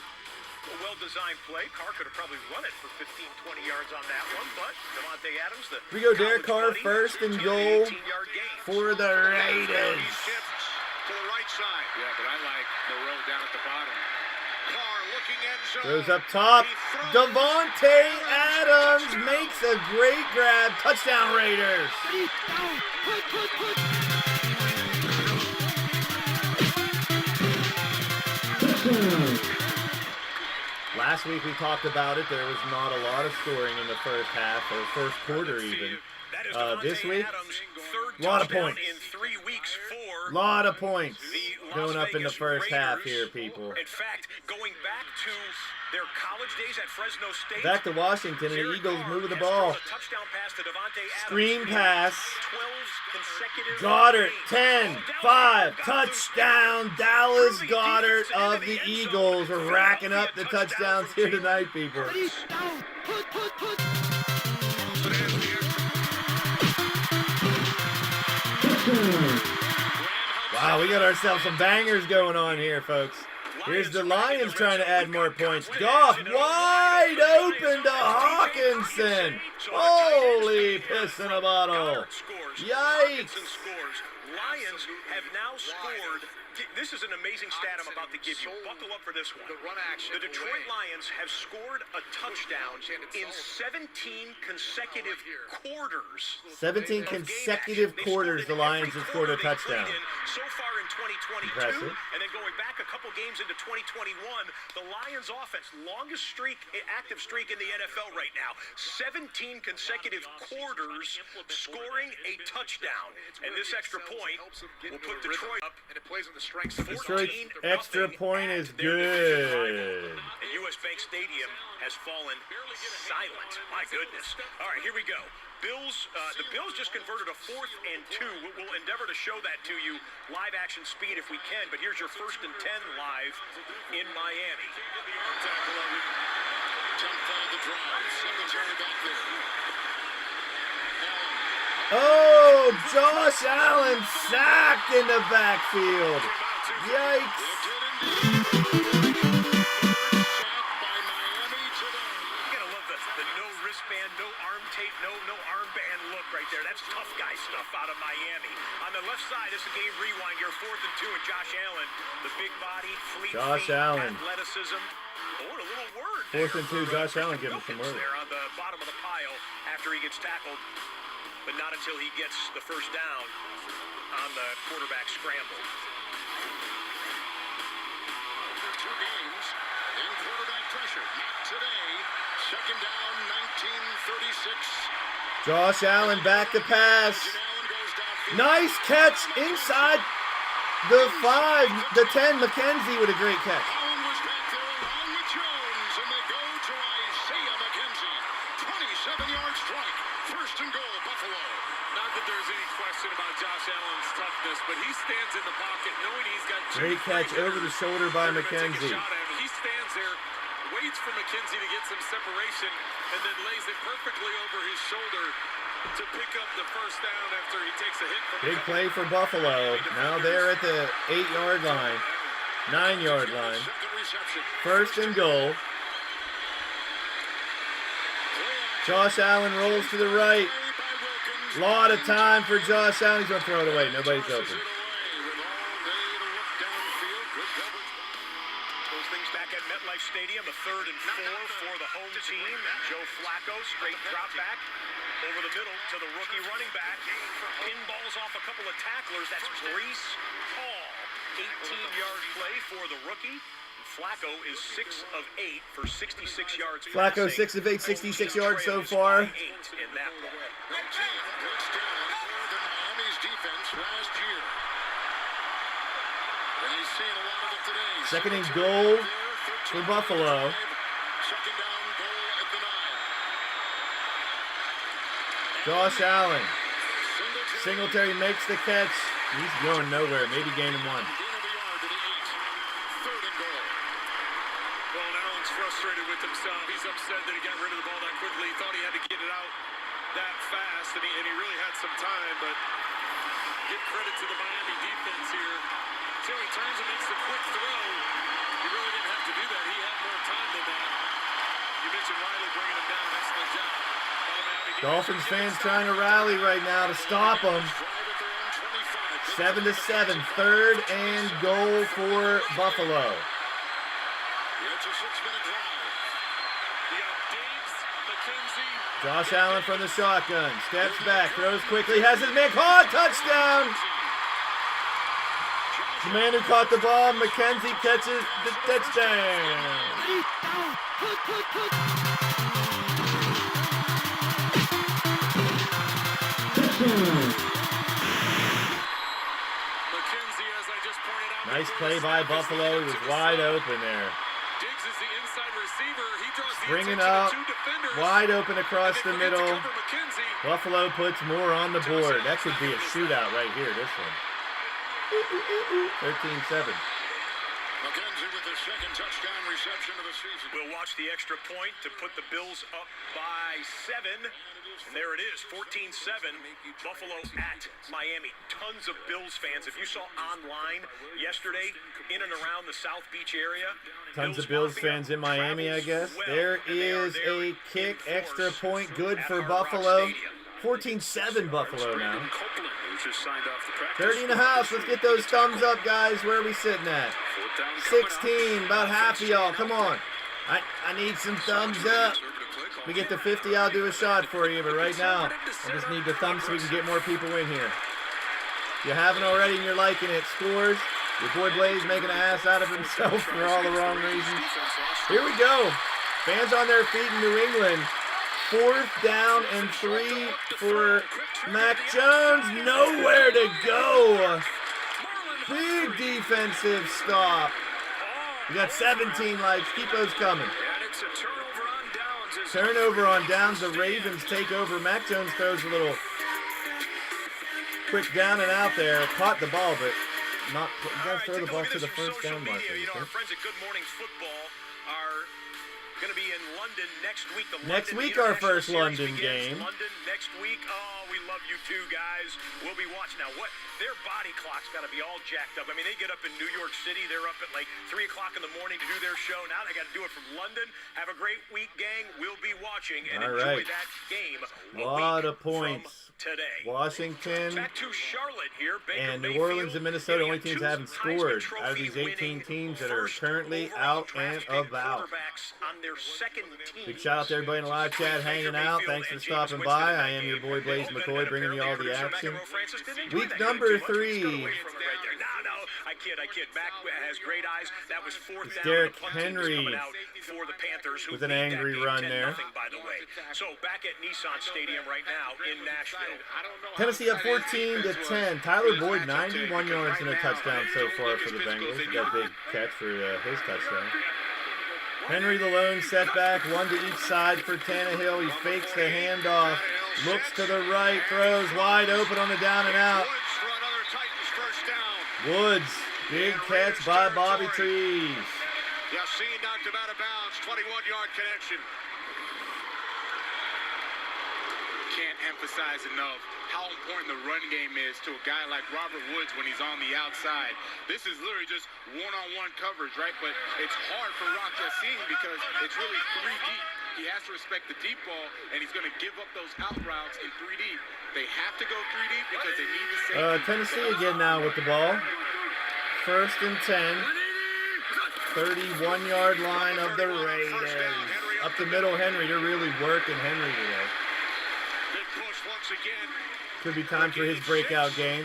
A well-designed play. Carr could have probably run it for 15, 20 yards on that one, but Devontae Adams, the We go Derek Carr, first and goal for the Raiders. To the right side. Yeah, but I like the row down at the bottom. Carr looking end zone. Throws up top. Devontae Adams makes a great grab. Touchdown, Raiders. Last week we talked about it. There was not a lot of scoring in the first half, or first quarter even. This week, a lot of points. In 3 weeks for A lot of points the going Las up in the Vegas first half Raiders. here, people. In fact, going back to their college days at Fresno State. Back to Washington, and the Derek Eagles Carr moving the has ball. thrown a touchdown pass to Devontae Adams. Screen pass. 12 consecutive Goddard, games. 10, 5, touchdown, Dallas Goddard of the Eagles. We're racking up the touchdowns here tonight, people. Wow, we got ourselves some bangers going on here, folks. Here's the Lions trying to add more points. Goff wide open to Hawkinson. Holy piss in a bottle. Yikes. Lions have now scored. This is an amazing stat I'm about to give you. Buckle up for this one. The run action. The Detroit Lions have scored a touchdown in 17 consecutive quarters. 17 consecutive quarters the Lions have scored a touchdown. So far in 2022, Impressive. and then going back a couple games into 2021, the Lions offense, longest streak, active streak in the NFL right now. 17 consecutive quarters scoring a touchdown. And this extra point will put Detroit up, And it plays on the strengths. Detroit's extra point is good. And US Bank Stadium has fallen silent. My goodness. All right, here we go. The Bills just converted a 4th and 2. We'll endeavor to show that to you live action speed if we can, but here's your 1st and 10 live in Miami. Oh, Josh Allen sacked in the backfield. Yikes. wristband, no arm tape, no armband look right there. That's tough guy stuff out of Miami. On the left side, this is a game rewind. You're 4th and 2, and Josh Allen, the big body, fleet Josh feet, Allen. athleticism. Oh, and a little word 4th and 2, Josh Allen giving some Wilkins word. there on the bottom of the pile after he gets tackled, but not until he gets the first down on the quarterback scramble. Two games in quarterback pressure. Not today. Second down, 1936. Josh Allen back to pass. Nice catch inside the 5, the 10. McKenzie with a great catch. Allen was back there along with Jones, and they go to Isaiah McKenzie. 27-yard strike. First and goal, Buffalo. Not that there's any question about Josh Allen's toughness, but he stands in the pocket knowing he's got Great catch over the shoulder by McKenzie. He stands there, waits for McKenzie to get some separation, and then lays it perfectly over his shoulder to pick up the first down after he takes a hit from Big play for Buffalo. Now they're at the 8-yard line, 9-yard line. First and goal. Josh Allen rolls to the right. Lot of time for Josh Allen. He's going to throw it away. Nobody's open. Those things back at MetLife Stadium, a 3rd and 4 for the home team. Joe Flacco, straight drop back over the middle to the rookie running back. Pinballs off a couple of tacklers. That's Breece Hall. 18-yard play for the rookie. Flacco is 6 of 8 for 66 yards. Flacco 6 of 8, 66 yards so far. In that one. Miami's defense last year. And he's seeing a lot of it today. Second and goal for Buffalo. Second down, goal at the 9. Josh Allen. Singletary makes the catch. He's going nowhere. Maybe gaining 1. Frustrated with himself. He's upset that he got rid of the ball that quickly. He thought he had to get it out that fast, and he really had some time, but give credit to the Miami defense here. So he turns and makes the quick throw. He really didn't have to do that. He had more time than that. You mentioned Riley bringing him down. Excellent job. Dolphins fans trying to rally right now to stop them. 7-7. 3rd and goal for Buffalo. It's a 6-minute drive. Josh Allen from the shotgun. Steps back, throws quickly, has his man caught. Touchdown! The man who caught the ball, McKenzie, catches the touchdown. Nice play by Buffalo. He was wide open there. Bringing up, wide open across the middle. Buffalo puts more on the board. That could be a shootout right here, this one. 13-7. McKenzie with the second touchdown reception of the season. We'll watch the extra point to put the Bills up by 7. And there it is, 14-7. Buffalo at Miami. Tons of Bills fans. If you saw online yesterday, in and around the South Beach area. Tons of Bills fans in Miami, I guess. There is a kick, extra point, good for Buffalo. 14-7 Buffalo now. 30 in the house. Let's get those thumbs up, guys. Where are we sitting at? 16, about half of y'all. Come on. I need some thumbs up. We get to 50, I'll do a shot for you, but right now, I just need the thumbs so we can get more people in here. If you haven't already and you're liking it, scores. Your boy Blaise making an ass out of himself for all the wrong reasons. Here we go. Fans on their feet in New England. 4th down and 3 for Mac Jones. Nowhere to go. Big defensive stop. We got 17 likes. Keep those coming. Turnover on downs. The Ravens take over. Mac Jones throws a little quick down and out there. Caught the ball, but not. You got to throw the ball to the first down marker. Our friends at Good Morning Football are Going to be in London next week. Next week, our first London game. London next week. Oh, we love you too, guys. We'll be watching. Now, what? Their body clock's got to be all jacked up. I mean, they get up in New York City. They're up at like 3 o'clock in the morning to do their show. Now they got to do it from London. Have a great week, gang. We'll be watching and enjoy that game. A lot of points. Today. Washington Back to Charlotte here. and New Orleans and Minnesota, only teams that haven't scored out of these 18 teams that are currently out and about. Big shout out to everybody in the live chat hanging out. Thanks for stopping by. I am your boy Blaise McCoy, bringing you all the action. Week number 3. I kid. Mac has great eyes. That was fourth down. Derrick Henry coming out for the Panthers, with an angry run there. By the way. So back at Nissan Stadium right now in Nashville. Tennessee up 14-10. Tyler Boyd, 91 yards and a touchdown so far for the Bengals. He got a big catch for his touchdown. Henry the lone setback, one to each side for Tannehill. He fakes the handoff, looks to the right, throws wide open on the down and out. Woods, big catch by Bobby Trees. Yassine knocked him out of bounds, 21-yard connection. Can't emphasize enough how important the run game is to a guy like Robert Woods when he's on the outside. This is literally just one-on-one coverage, right? But it's hard for Rock Yassine because it's really 3 deep. He has to respect the deep ball, and he's going to give up those out routes in 3 deep. They have to go 3 deep because they need to save. Tennessee again now with the ball. 1st and 10. 31-yard line of the Raiders. Up the middle, Henry. They're really working Henry today. Could be time for his breakout game.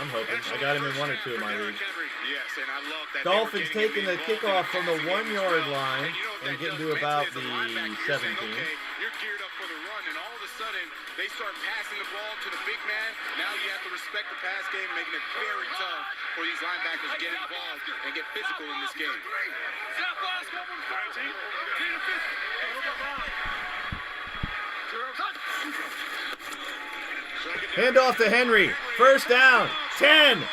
I'm hoping. I got him in 1 or 2 of my leagues. Yes, and I love that. Dolphins taking the kickoff from the 1-yard line and getting to about the 17. You're geared up for the run, and all of a sudden they start passing the ball to the big man. Now you have to respect the pass game, making it very tough for these linebackers to get involved and get physical in this game. Hand off to Henry. 1st down. 10.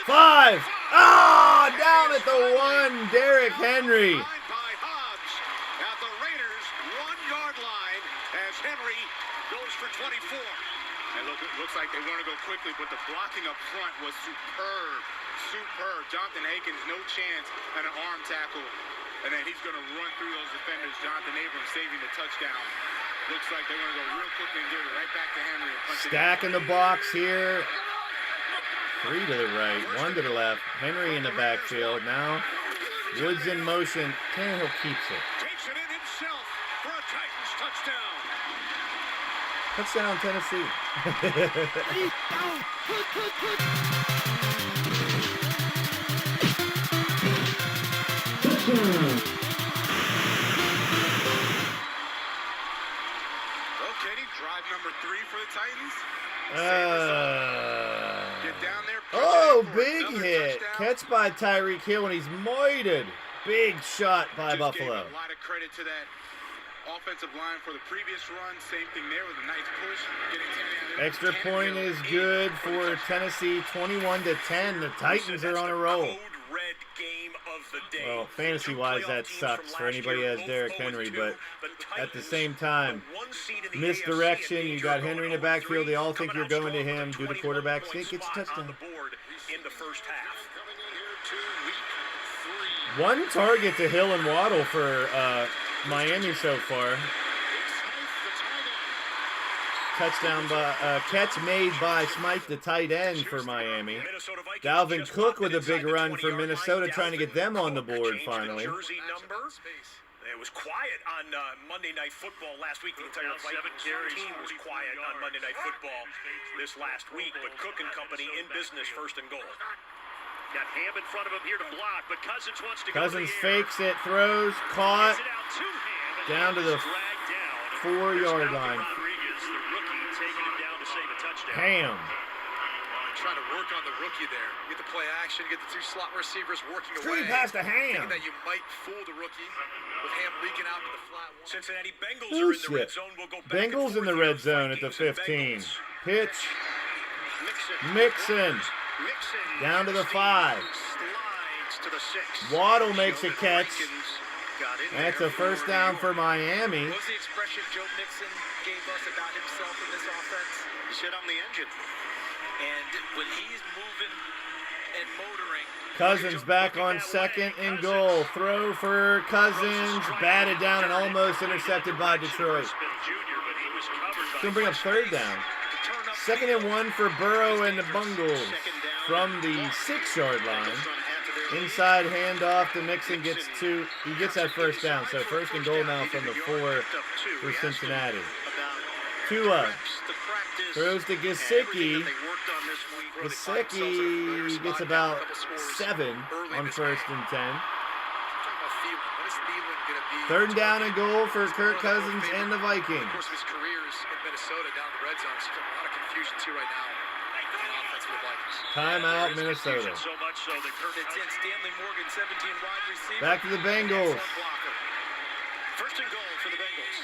5. Ah, down at the 1. Derrick Henry. At the Raiders' 1-yard line as Henry goes for 24. And look, it looks like they want to go quickly, but the blocking up front was superb. Superb. Jonathan Hankins, no chance at an arm tackle. And then he's going to run through those defenders. Jonathan Abrams saving the touchdown. Looks like they want to go real quickly and give it right back to Henry. Stack in the box here. 3 to the right, 1 to the left. Henry in the backfield. Now, Woods in motion. Tannehill keeps it. Takes it in himself for a Titans touchdown. Touchdown, Tennessee. Drive number 3 for the Titans. Get down there. Oh, big hit. Catch by Tyreek Hill, and he's moited. Big shot by Buffalo. A lot of credit to that offensive line for the previous run. Same thing there with a nice push. Extra point is good for Tennessee, 21-10. The Titans are on a roll. Well, fantasy-wise, that sucks for anybody who has Derrick Henry, but at the same time, misdirection. You got Henry in the backfield. They all think you're going to him. Do the quarterback sneak, gets a touchdown. 1 target to Hill and Waddle for Miami so far. Touchdown by catch made by Smythe, the tight end for Miami. Dalvin Cook with a big run for Minnesota, trying to get them on the board finally. It was quiet on Monday Night Football last week. The entire Vikings team was quiet on Monday Night Football this last week, but Cook and company in business, 1st and goal. Got Ham in front of him here to block, but Cousins wants to go. Cousins fakes it, throws, caught, down to the 4-yard line. Ham. Trying to work on the rookie there. Get the play action, get the 2 slot receivers working away. Screen pass to Ham. Thinking that you might fool the rookie with Ham leaking out to the flat one. Cincinnati Bengals are in the red zone. We'll go back Bengals in the red zone at the 15. Pitch. Mixon. Down to the 5. To the 6. Waddle makes a catch. That's a first down for Miami. What was the expression Joe Mixon gave us about himself in this offense? He said, I'm the engine. And when he's moving and motoring, Cousins back on second and goal. Throw for Cousins. Batted down and almost intercepted by Detroit. Going to bring up third down. 2nd and 1 for Burrow and the Bengals from the 6-yard line. Inside handoff to Mixon gets two. He gets that first down. So first and goal now from the 4 for Cincinnati. Tua throws to Gesicki. Gesicki gets about 7 on 1st and 10. 3rd down and goal for Kirk Cousins and the Vikings. Of course, his careers in Minnesota down the red zone. So a lot of confusion too right now on offense for the Vikings. Timeout, Minnesota. So much so that Kirk it's in Stanley Morgan, 17 wide receiver. Back to the Bengals. First and goal for the Bengals.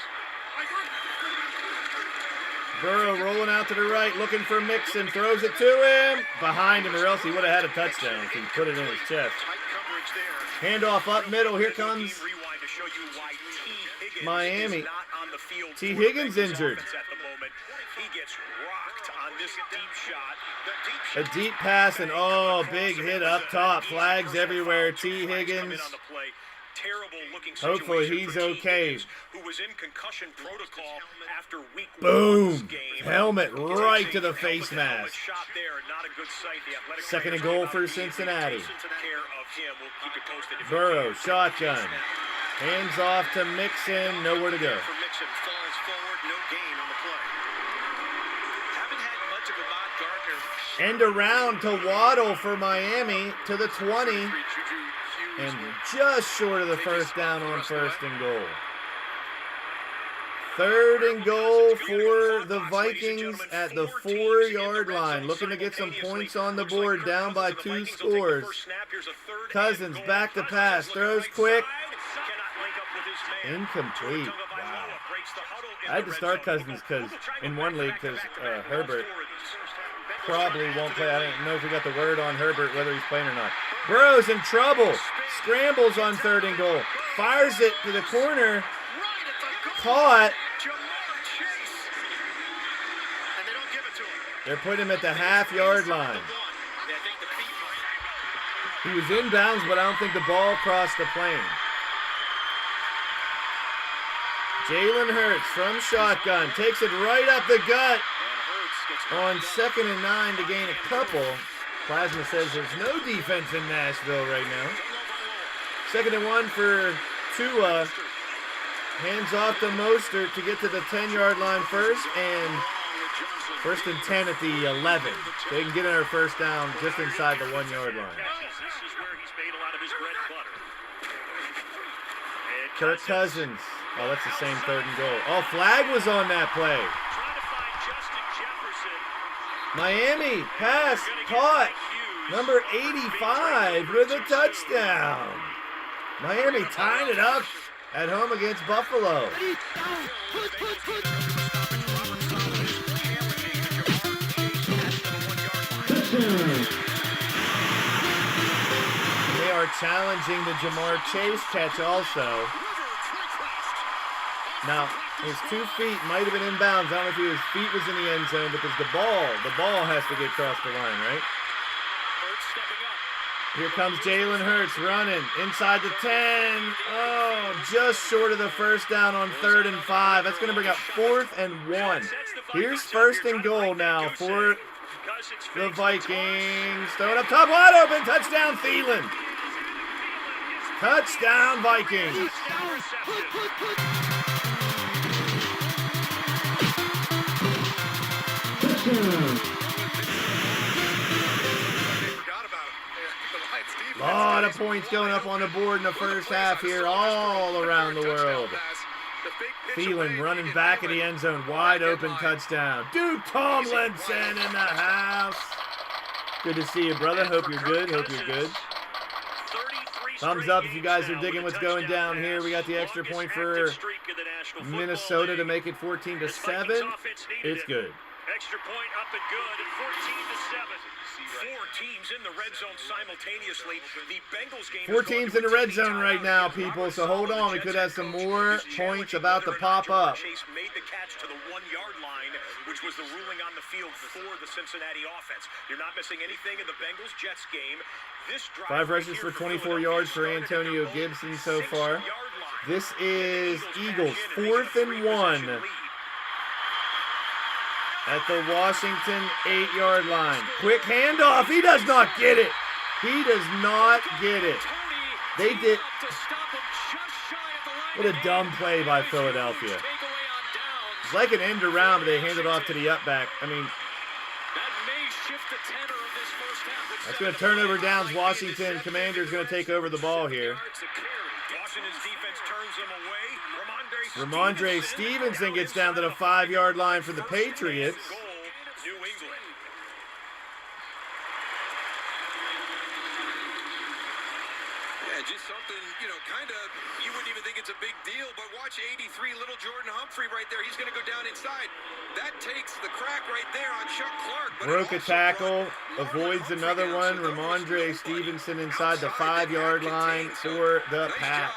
Burrow rolling out to the right, looking for Mixon, throws it to him. Behind him, or else he would have had a touchdown if he put it in his chest. Handoff up middle. Here comes Miami. T. Higgins injured. A deep pass and big hit up top. Flags everywhere. T. Higgins. Hopefully he's okay. Boom! Helmet right to the face mask. 2nd and goal for Cincinnati. Burrow, shotgun. Hands off to Mixon. Nowhere to go. End around to Waddle for Miami to the 20. And just short of the first down on 1st and goal. 3rd and goal for the Vikings at the 4-yard line. Looking to get some points on the board, down by 2 scores. Cousins back to pass, throws quick. Incomplete. Wow. I had to start Cousins in one league because Herbert probably won't play. I don't know if we got the word on Herbert, whether he's playing or not. Burrow's in trouble. Scrambles on 3rd and goal. Fires it to the corner. Caught. They're putting him at the half-yard line. He was inbounds, but I don't think the ball crossed the plane. Jalen Hurts from shotgun. Takes it right up the gut on 2nd and 9 to gain a couple. Plasma says there's no defense in Nashville right now. 2nd and 1 for Tua. Hands off to Mostert to get to the 10-yard line first, and 1st and 10 at the 11. They can get our first down just inside the 1-yard line. This is where he's made a lot of his bread and butter. Kirk Cousins. Oh, that's the same 3rd and goal. Oh, flag was on that play. Miami, pass, caught. Number 85 with a touchdown. Miami tying it up at home against Buffalo. They are challenging the Jamar Chase catch also. Now, his 2 feet might have been inbounds. I don't know if his feet was in the end zone because the ball has to get across the line, right? Here comes Jalen Hurts running inside the 10. Oh, just short of the first down on 3rd and 5. That's going to bring up 4th and 1. Here's 1st and goal now for the Vikings. Throw it up top, wide open. Touchdown, Thielen. Touchdown, Vikings. A lot of points going up on the board in the first half here all around the world. Thielen running back at the end zone, wide open touchdown. Duke Tomlinson in the house. Good to see you, brother. Hope you're good. Thumbs up if you guys are digging what's going down here. We got the extra point for Minnesota to make it 14-7. It's good. Extra point up and good at 14-7. 4 teams in the red zone simultaneously. The Bengals game. 4 teams in the red zone right now, people. So hold on. We could have some more points about to pop up. Chase made the catch to the 1-yard line, which was the ruling on the field for the Cincinnati offense. You're not missing anything in the Bengals-Jets game. This drive 5 rushes for 24 yards for Antonio Gibson so far. This is Eagles 4th and 1 at the Washington 8-yard line. Quick handoff. He does not get it. He does not get it. They did. What a dumb play by Philadelphia. It's like an end around, but they hand it off to the up back. I mean, that's going to turn over downs. Washington Commanders going to take over the ball here. Ramondre Stevenson gets down to the 5-yard line for the Patriots. New England. Yeah, just something, kind of, you wouldn't even think it's a big deal, but watch 83, little Jordan Humphrey right there. He's going to go down inside. That takes the crack right there on Chuck Clark. Broke a tackle, avoids another one. Ramondre Stevenson inside the 5-yard line for the Pats.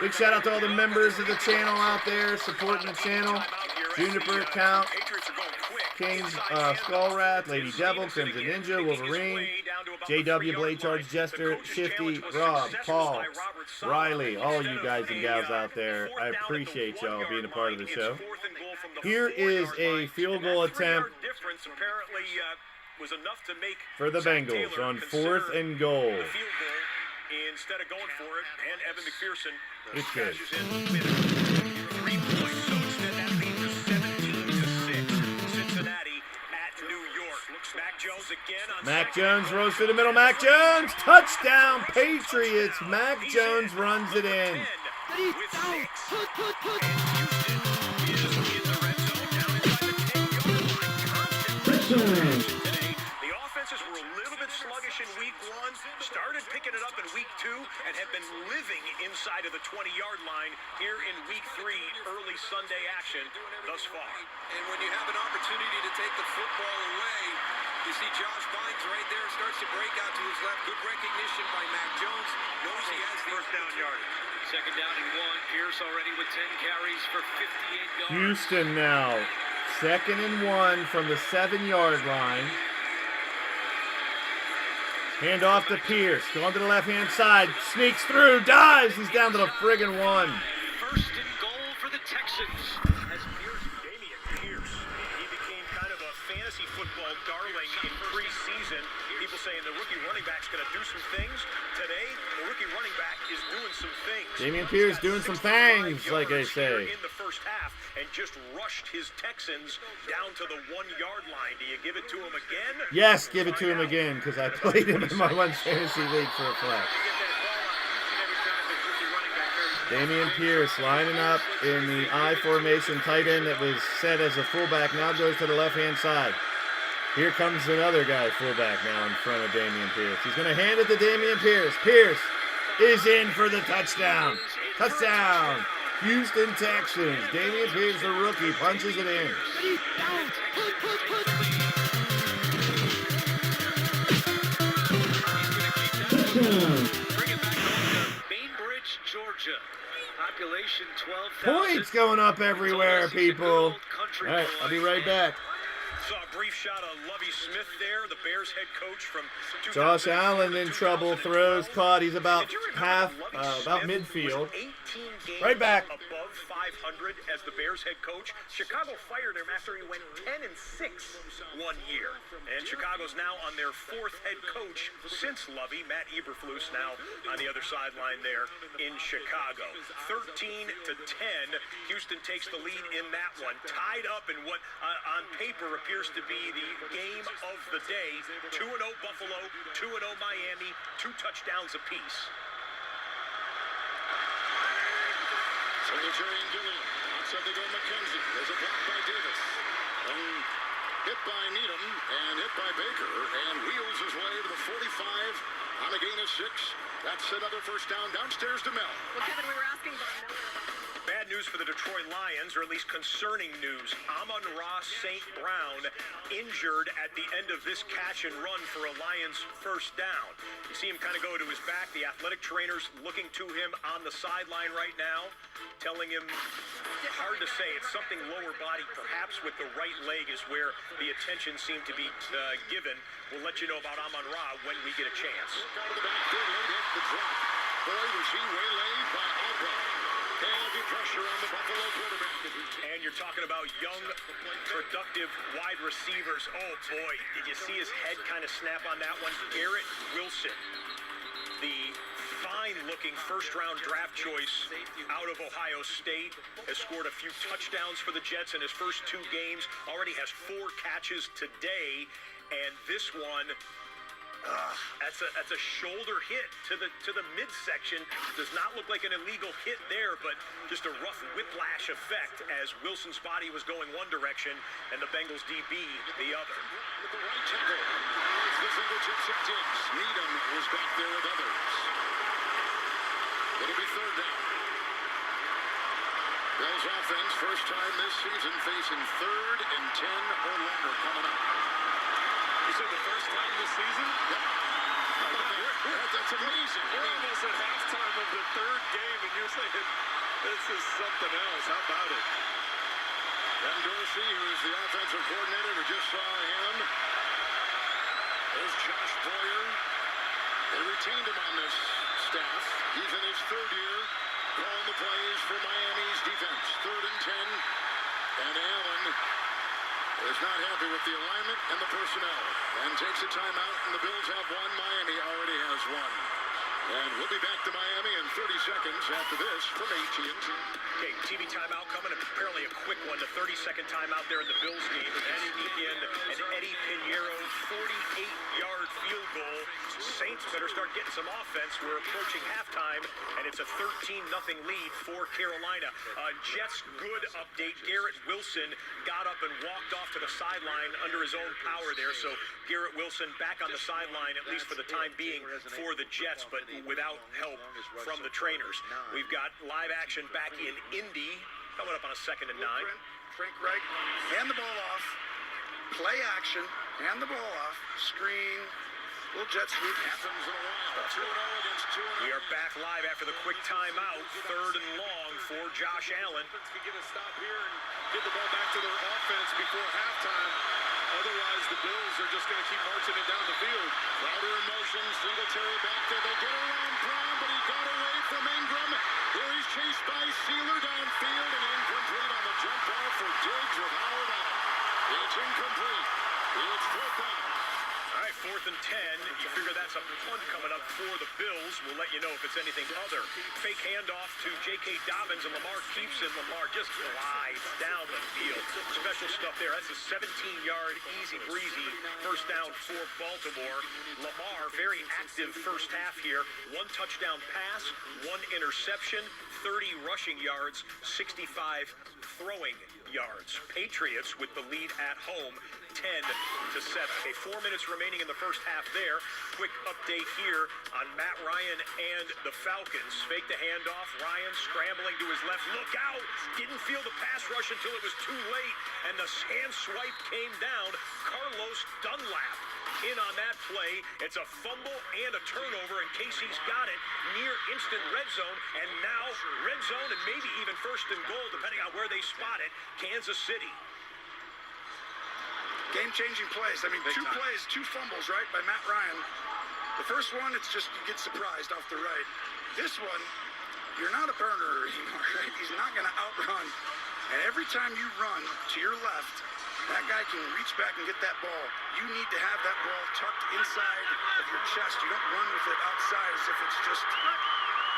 Big shout out to all the members of the channel out there supporting the channel. Juniper Account, King's Skullwrath, Lady Devil, Crimson Ninja, Wolverine, JW, Blade Charge, Jester, Shifty, Rob, Paul, Riley, all you guys and gals out there. I appreciate y'all being a part of the show. Here is a field goal attempt for the Bengals on 4th and goal. Instead of going for it, and Evan McPherson. It's good. 3 points, so instead that leads to 17-6. Cincinnati at New York. Mac Jones again on Mac Jones rolls through the middle. Mac Jones, touchdown Patriots. Mac Jones runs it in. The offenses were a little bit sluggish in week 1, started picking it up in week 2, and have been living inside of the 20-yard line here in week 3, early Sunday action thus far. And when you have an opportunity to take the football away, you see Josh Bynes right there, starts to break out to his left. Good recognition by Mac Jones. Knows he has the first down yardage. Second down and 1. Pierce already with 10 carries for 58 yards. Houston now. 2nd and 1 from the 7-yard line. Hand off to Pierce. Going to the left-hand side. Sneaks through. Dives. He's down to the friggin' 1. First and goal for the Texans. As Damian Pierce, he became kind of a fantasy football darling in preseason. People saying the rookie running back's going to do some things. Today, the rookie running back is doing some things. Damian Pierce doing some things, like I say. In the first half, and just rushed his Texans down to the 1-yard line. Do you give it to him again? Yes, give it to him again, because I played him in my one fantasy league for a flex. Damian Pierce lining up in the I formation, tight end that was set as a fullback, now goes to the left-hand side. Here comes another guy, fullback now in front of Damian Pierce. He's going to hand it to Damian Pierce. Pierce is in for the touchdown. Touchdown. Houston Texans. Damian Pierce, the rookie, punches it in. Bainbridge, Georgia. Population 12,000. Points going up everywhere, people. All right, I'll be right back. Saw a brief shot of Lovie Smith there, the Bears head coach from Josh Allen in trouble, throws caught. He's about midfield. Right back. Above 500 as the Bears head coach. Chicago fired him after he went 10-6 one year. And Chicago's now on their 4th head coach since Lovie. Matt Eberflus now on the other sideline there in Chicago. 13-10. Houston takes the lead in that one. Tied up in what on paper appears to be the game of the day. 2-0 Buffalo, 2-0 Miami, 2 touchdowns apiece. Singletary and Gilliam. Outside they go McKenzie. There's a block by Davis. Hit by Needham and hit by Baker. And wheels his way to the 45 on a gain of 6. That's another first down downstairs to Mel. Well, Kevin, we were asking about Miller. Bad news news for the Detroit Lions, or at least concerning news. Amon-Ra St. Brown injured at the end of this catch and run for a Lions first down. You see him kind of go to his back. The athletic trainers looking to him on the sideline right now, telling him, hard to say, it's something lower body, perhaps with the right leg is where the attention seemed to be given. We'll let you know about Amon-Ra when we get a chance. Out of the backfield, late hit the drop. Boy, was he waylaid by Alba. Heavy pressure on the Buffalo quarterback. And you're talking about young, productive wide receivers. Oh, boy, did you see his head kind of snap on that one? Garrett Wilson, the fine-looking first-round draft choice out of Ohio State, has scored a few touchdowns for the Jets in his first 2 games, already has 4 catches today, and this one, that's a shoulder hit to the midsection. Does not look like an illegal hit there, but just a rough whiplash effect as Wilson's body was going one direction and the Bengals DB the other. With the right tackle, it's the fingertips of Diggs. Needham was back there with others. It'll be third down. Bills offense, first time this season, facing 3rd and 10 or longer coming up. You said the first time this season? Yep. That's amazing. We're almost at halftime of the 3rd game, and you're saying this is something else. How about it? Ben Dorsey, who's the offensive coordinator, we just saw him. There's Josh Boyer. They retained him on this staff. He's in his 3rd year, calling the plays for Miami's defense. 3rd and 10, and Allen is not happy with the alignment and the personnel and takes a timeout, and the Bills have one. Miami already has one. And we'll be back to Miami in 30 seconds after this from AT&T. Okay, TV timeout coming, apparently a quick one. The 30-second timeout there in the Bills game. And sneak in an Eddie Pinheiro 48-yard field goal. Saints better start getting some offense. We're approaching halftime, and it's a 13-0 lead for Carolina. Jets good update. Garrett Wilson got up and walked off to the sideline under his own power there. So Garrett Wilson back on the sideline, at least for the time being, for the Jets, but without help from the trainers. We've got live action back in Indy, coming up on a 2nd and 9. Frank Reich, hand the ball off, play action, hand the ball off, screen, little jet sweep. Happens in a while. 2-0 against 2-0. We are back live after the quick timeout, 3rd and long for Josh Allen. Can get a stop here and get the ball back to their offense before halftime. Otherwise, the Bills are just going to keep marching it down the field. Crowder in motion, Singletary back there. They get around Brown, but he got away from Ingram. Here he's chased by Sealer downfield, and incomplete on the jump ball for Diggs with Howard on it. It's incomplete. It's 4th down. All right, 4th and 10. You figure that's a punt coming up for the Bills. We'll let you know if it's anything other. Fake handoff to J.K. Dobbins, and Lamar keeps it. Lamar just glides down the field. Special stuff there. That's a 17-yard, easy-breezy first down for Baltimore. Lamar, very active first half here. 1 touchdown pass, 1 interception, 30 rushing yards, 65 throwing yards. Patriots with the lead at home, 10-7. Okay, 4 minutes remaining in the first half there. Quick update here on Matt Ryan and the Falcons. Fake the handoff. Ryan scrambling to his left. Look out! Didn't feel the pass rush until it was too late, and the hand swipe came down. Carlos Dunlap in on that play. It's a fumble and a turnover, and Casey's got it near instant red zone, and now red zone and maybe even 1st and goal, depending on where they spot it. Kansas City. Game-changing plays. I mean, 2 plays, 2 fumbles, right, by Matt Ryan. The first one, it's just you get surprised off the right. This one, you're not a burner anymore, right? He's not going to outrun. And every time you run to your left, that guy can reach back and get that ball. You need to have that ball tucked inside of your chest. You don't run with it outside as if it's just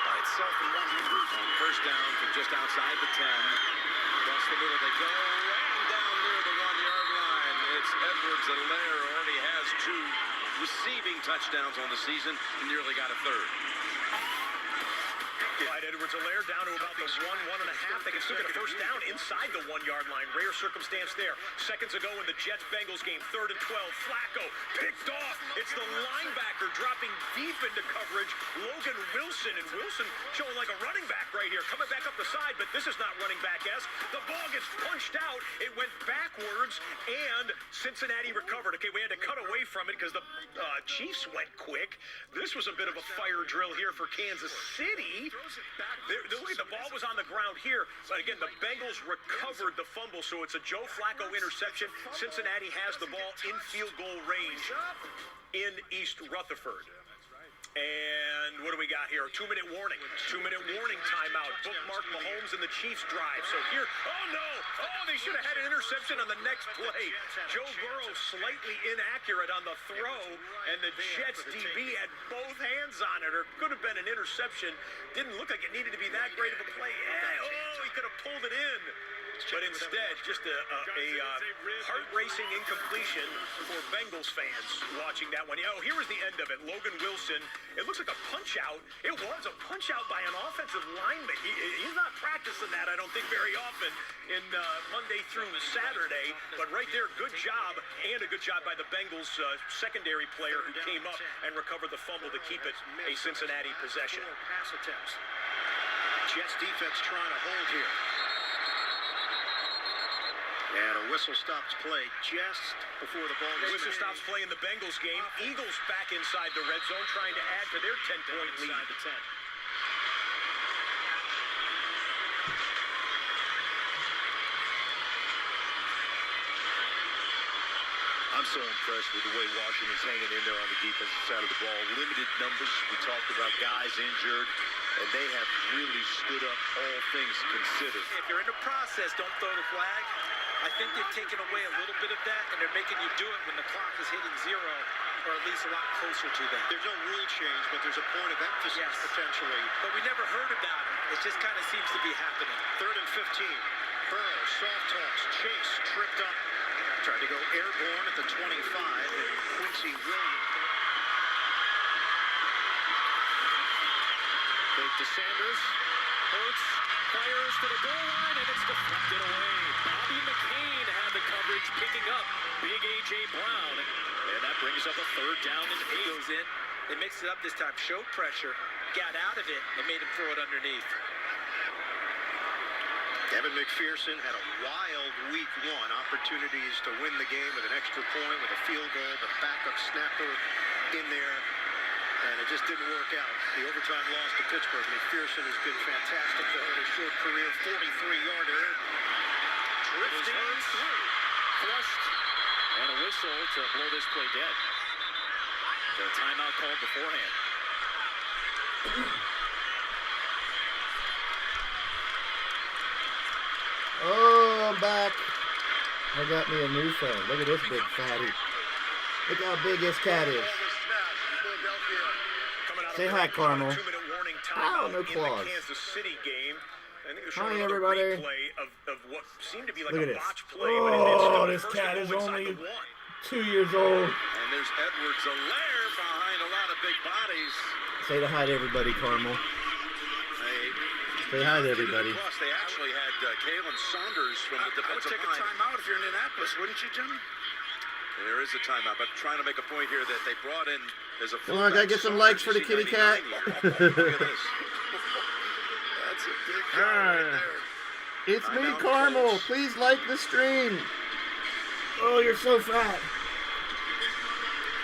by itself in one hand. First down from just outside the 10. Across the middle they go, and down near the 1-yard line. It's Edwards-Helaire, already has 2 receiving touchdowns on the season and nearly got a 3rd. Clyde Edwards-Helaire down to about the 1.5. They can still get a first down inside the 1-yard line. Rare circumstance there. Seconds ago in the Jets-Bengals game, 3rd and 12. Flacco picked off. It's the linebacker dropping deep into coverage. Logan Wilson, and Wilson showing like a running back right here. Coming back up the side, but this is not running back-esque. The ball gets punched out. It went backwards, and Cincinnati recovered. Okay, we had to cut away from it because the Chiefs went quick. This was a bit of a fire drill here for Kansas City. Look at the ball was on the ground here, but again, the Bengals recovered the fumble, so it's a Joe Flacco interception. Cincinnati has the ball in field goal range in East Rutherford. And what do we got here? 2-minute warning. 2-minute warning timeout. Bookmark Mahomes and the Chiefs drive. So here, oh no! Oh, they should have had an interception on the next play. Joe Burrow slightly inaccurate on the throw, and the Jets DB had both hands on it, or could have been an interception. Didn't look like it needed to be that great of a play. Oh, he could have pulled it in. But instead, just a heart-racing incompletion for Bengals fans watching that one. Oh, here was the end of it. Logan Wilson. It looks like a punch-out. It was a punch-out by an offensive lineman. He's not practicing that, I don't think, very often in Monday through Saturday. But right there, good job, and a good job by the Bengals secondary player who came up and recovered the fumble to keep it a Cincinnati possession. Jets defense trying to hold here. And a whistle stops play just before the ball gets whistle stops play in the Bengals game. Eagles back inside the red zone, trying to add to their 10-point lead. I'm so impressed with the way Washington's hanging in there on the defensive side of the ball. Limited numbers. We talked about guys injured, and they have really stood up, all things considered. If you're in the process, don't throw the flag. I think they've taken away a little bit of that, and they're making you do it when the clock is hitting 0, or at least a lot closer to that. There's no rule change, but there's a point of emphasis potentially. But we never heard about it. It just kind of seems to be happening. 3rd and 15. Burrow, soft toss, Chase tripped up. Tried to go airborne at the 25, and Quincy Williams. Fake to Sanders. Hurts fires to the goal line, and it's deflected away. Bobby McCain had the coverage, picking up big A.J. Brown. And that brings up a 3rd down and 8. Goes in. They mixed it up this time. Showed pressure, got out of it, and made him throw it underneath. Evan McPherson had a wild week 1. Opportunities to win the game with an extra point, with a field goal, the backup snapper in there, and it just didn't work out. The overtime loss to Pittsburgh. McPherson has been fantastic for his short career, 43-yarder. Drifting through. Flushed. And a whistle to blow this play dead. The timeout called beforehand. Oh, I'm back. I got me a new phone. Look at this big fatty. Look how big this cat is. Say hi, Carmel. Oh, no claws. Hi, everybody. Look at this. Oh, this cat is only 2 years old. And there's Edwards-Helaire behind a lot of big bodies. Say hi to everybody, Carmel. Say hi to everybody. Plus, they actually had Kalen Saunders from the defensive line. I would take a timeout if you're in Indianapolis, wouldn't you, Jimmy? There is a timeout, but trying to make a point here that they brought in as a come on, gotta get some likes for the kitty cat. Look at this. That's a big guy right there. It's me, Carmel. Please like the stream. Oh, you're so fat.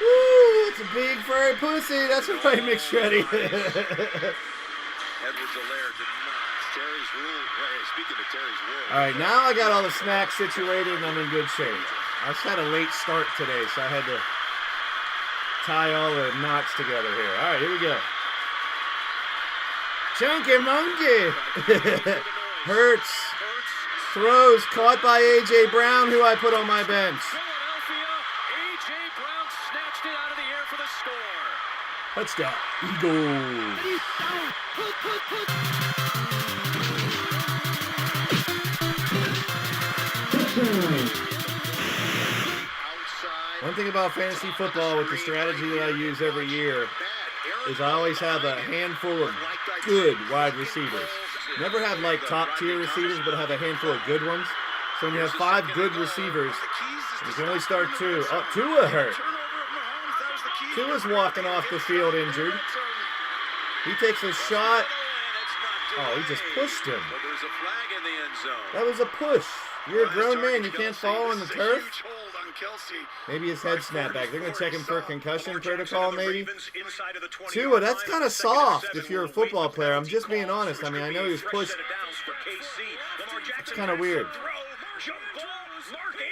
Woo, it's a big furry pussy. That's right, McShreddy. Edwards-Helaire did not. Terry's rule. Speaking of Terry's rule. All right, now I got all the snacks situated and I'm in good shape. I just had a late start today, so I had to tie all the knots together here. All right, here we go. Chunky Monkey. Hurts. Throws caught by A.J. Brown, who I put on my bench. Philadelphia, A.J. Brown snatched it out of the air for the score. Touchdown, Eagles. One thing about fantasy football with the strategy that I use every year is I always have a handful of good wide receivers. Never have like top tier receivers, but have a handful of good ones. So when you have 5 good receivers, you can only start 2. Oh, Tua hurt. Tua's walking off the field injured. He takes a shot. Oh, he just pushed him. That was a push. You're a grown man. You can't fall on the turf. Maybe his head snapped back. They're going to check him for a concussion protocol, maybe. Tua, that's kind of soft if you're a football player. I'm just being honest. I mean, I know he was pushed. It's kind of weird.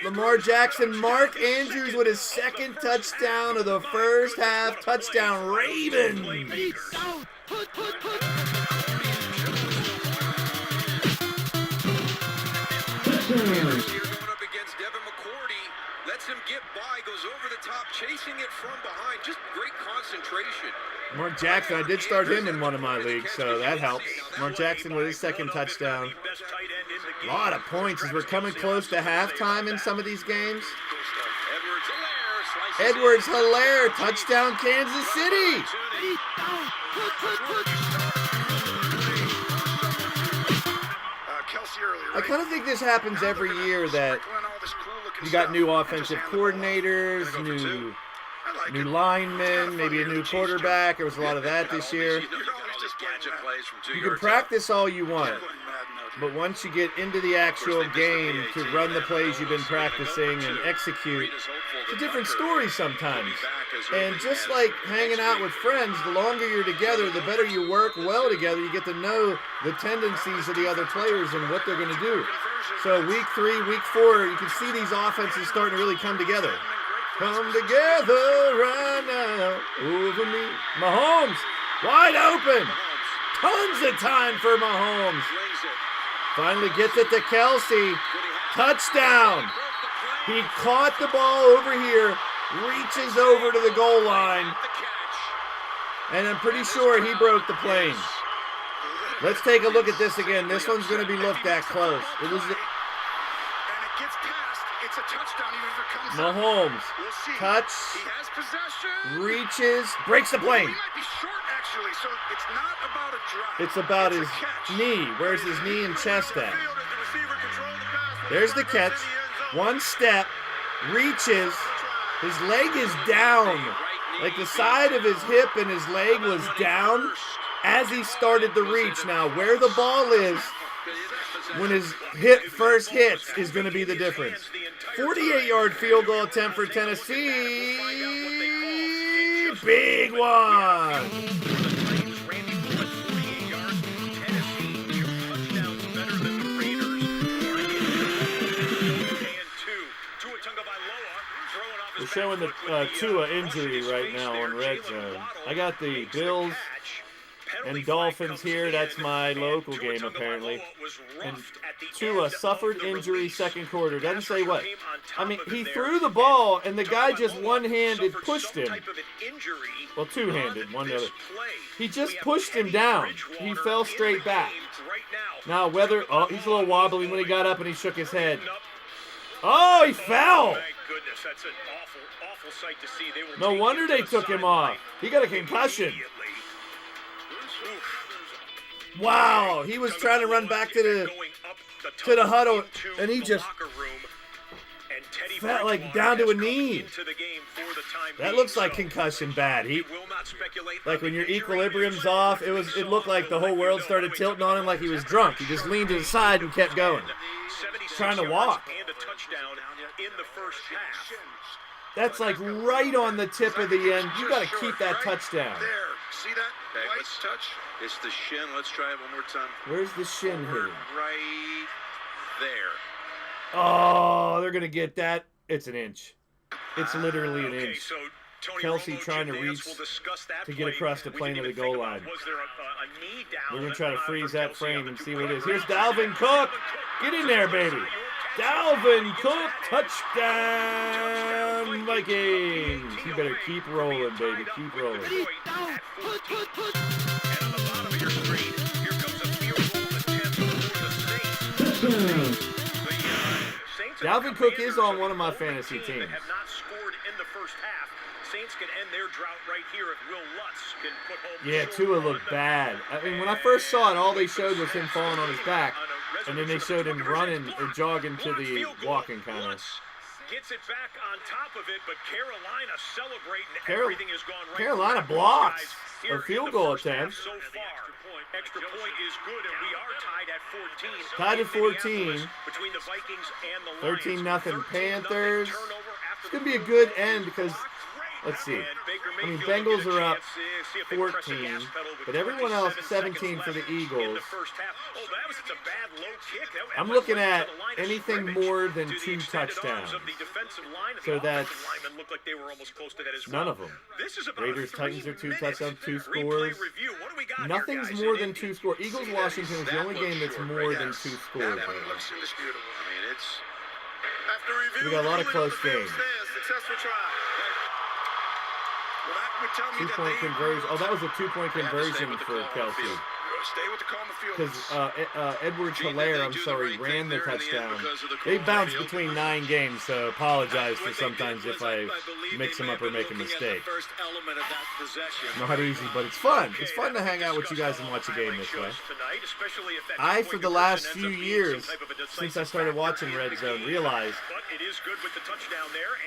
Lamar Jackson, Mark Andrews with his 2nd touchdown of the first half. Touchdown, Ravens. Going up against Devin McCourty, lets him get by, goes over the top, chasing it from behind. Just great concentration. Mark Jackson, I did start him in one of my leagues, so that helps. Mark Jackson with his 2nd touchdown. A lot of points as we're coming close to halftime in some of these games. Edwards-Helaire, touchdown Kansas City. I kind of think this happens every year that you got new offensive coordinators, new linemen, maybe a new quarterback. There was a lot of that this year. You can practice all you want, but once you get into the actual game to run the plays you've been practicing and execute, it's a different story sometimes. And just like hanging out with friends, the longer you're together, the better you work well together. You get to know the tendencies of the other players and what they're going to do. So week 3, week 4, you can see these offenses starting to really come together. Come together right now over me. Mahomes, wide open. Tons of time for Mahomes. Finally gets it to Kelsey. Touchdown. He caught the ball over here, reaches over to the goal line, and I'm pretty sure he broke the plane. Let's take a look at this again. This one's going to be looked at close. It was Mahomes. Touch. Reaches. Breaks the plane. It's about his knee. Where's his knee and chest at? There's the catch. One step. Reaches. His leg is down. Like the side of his hip and his leg was down as he started the reach. Now, where the ball is when his hip first hits is going to be the difference. 48-yard field goal attempt for Tennessee. Big one. We're showing the Tua injury right now on RedZone. I got the Bills and Dolphins here. That's my local game, apparently. And Tua suffered injury second quarter. Doesn't say what. I mean, he threw the ball, and the guy just one-handed pushed him. Well, two-handed, one the other. He just pushed him down. He fell straight back. Now, whether... Oh, he's a little wobbly when he got up and he shook his head. Oh, he fell! Goodness, that's an awful sight to see. No wonder they took him off. He got a concussion. Wow, he was trying to run back to the huddle, and he just felt like down to a knee. That looks like concussion bad. Like when your equilibrium's off, it looked like the whole world started tilting on him like he was drunk. He just leaned to the side and kept going, trying to walk. That's like right on the tip of the end. You got to keep that touchdown. There, see that? Okay, let's touch. It's the shin. Let's try it one more time. Where's the shin hitting? Right there. Oh, they're gonna get that. It's an inch. It's literally an inch. So Kelsey trying to reach to get across the plane of the goal line. We're gonna try to freeze that frame and see what it is. Here's Dalvin Cook. Get in there, baby. Dalvin Cook, touchdown, Vikings. You better keep rolling, baby. Keep rolling. Dalvin Cook is on one of my fantasy teams. Saints can end their drought right here if Will Lutz can put home. Yeah, Tua looked bad. I mean, when I first saw it, all they showed was him falling on his back, and then they showed him running or jogging to the walking kind of. Gets it back on top of it, but Carolina celebrating. Everything has gone right. Carolina blocks a field goal attempt. So far, extra point is good, and we are tied at 14. Tied at 14. Between the Vikings and the Lions. 13-0 Panthers. It's going to be a good end because, let's see. I mean, Bengals are up 14, but everyone else 17 for the Eagles. I'm looking at anything more than 2 touchdowns. So that's none of them. Raiders, Titans are 2 touchdowns, 2 scores. Nothing's more than 2 scores. Eagles, Washington is the only game that's more than 2 scores. We got a lot of close games. 2-point conversion. Oh, that was a 2-point conversion for Kelsey. Because Edwards-Helaire, ran the touchdown. They bounce between 9 games, so apologize for sometimes if I mix them up or make a mistake. Not easy, but it's fun. It's fun to hang out with you guys and watch a game this way. I, for the last few years, since I started watching RedZone, realized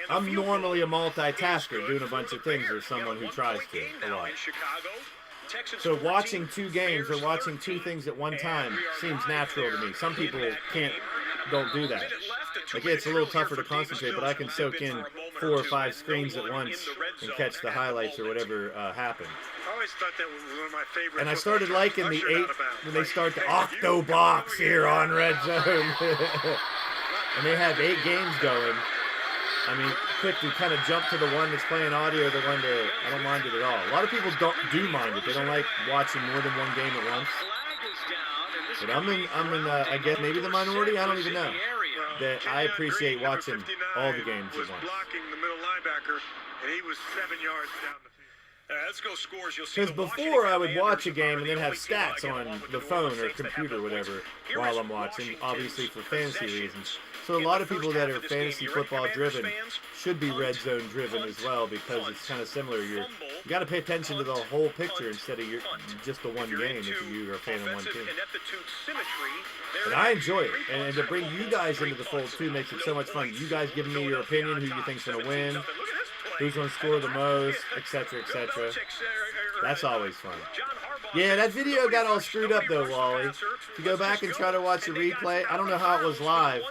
I'm normally a multitasker, doing a bunch of things, or someone who tries to a lot. So watching 2 games or watching 2 things at one time seems natural to me. Some people don't do that. Like, it's a little tougher to concentrate, but I can soak in 4 or 5 screens at once and catch the highlights or whatever happened. I always thought that was one of my favorite. And I started liking the 8 when they start the Octo Box here on RedZone. And they have 8 games going. I mean, quick to kind of jump to the one that's playing audio, the one that I don't mind it at all. A lot of people do mind it. They don't like watching more than 1 game at once. But I'm in I guess maybe the minority. I don't even know. That I appreciate watching all the games at once. Blocking the middle linebacker, and he was 7 yards down the field. Let's go scores. Because before I would watch a game and then have stats on the phone or computer or whatever while I'm watching, obviously for fantasy reasons. So a lot of people that are fantasy football driven should be RedZone driven as well, because it's kind of similar. You got to pay attention to the whole picture instead of just the one game if you are a fan of one team. But I enjoy it, and to bring you guys into the fold too makes it so much fun. You guys giving me your opinion, who you think's going to win, who's going to score the most, etc., etc. That's always fun. Yeah, that video got all screwed up though, Wally. If you go back and try to watch the replay, I don't know how it was live.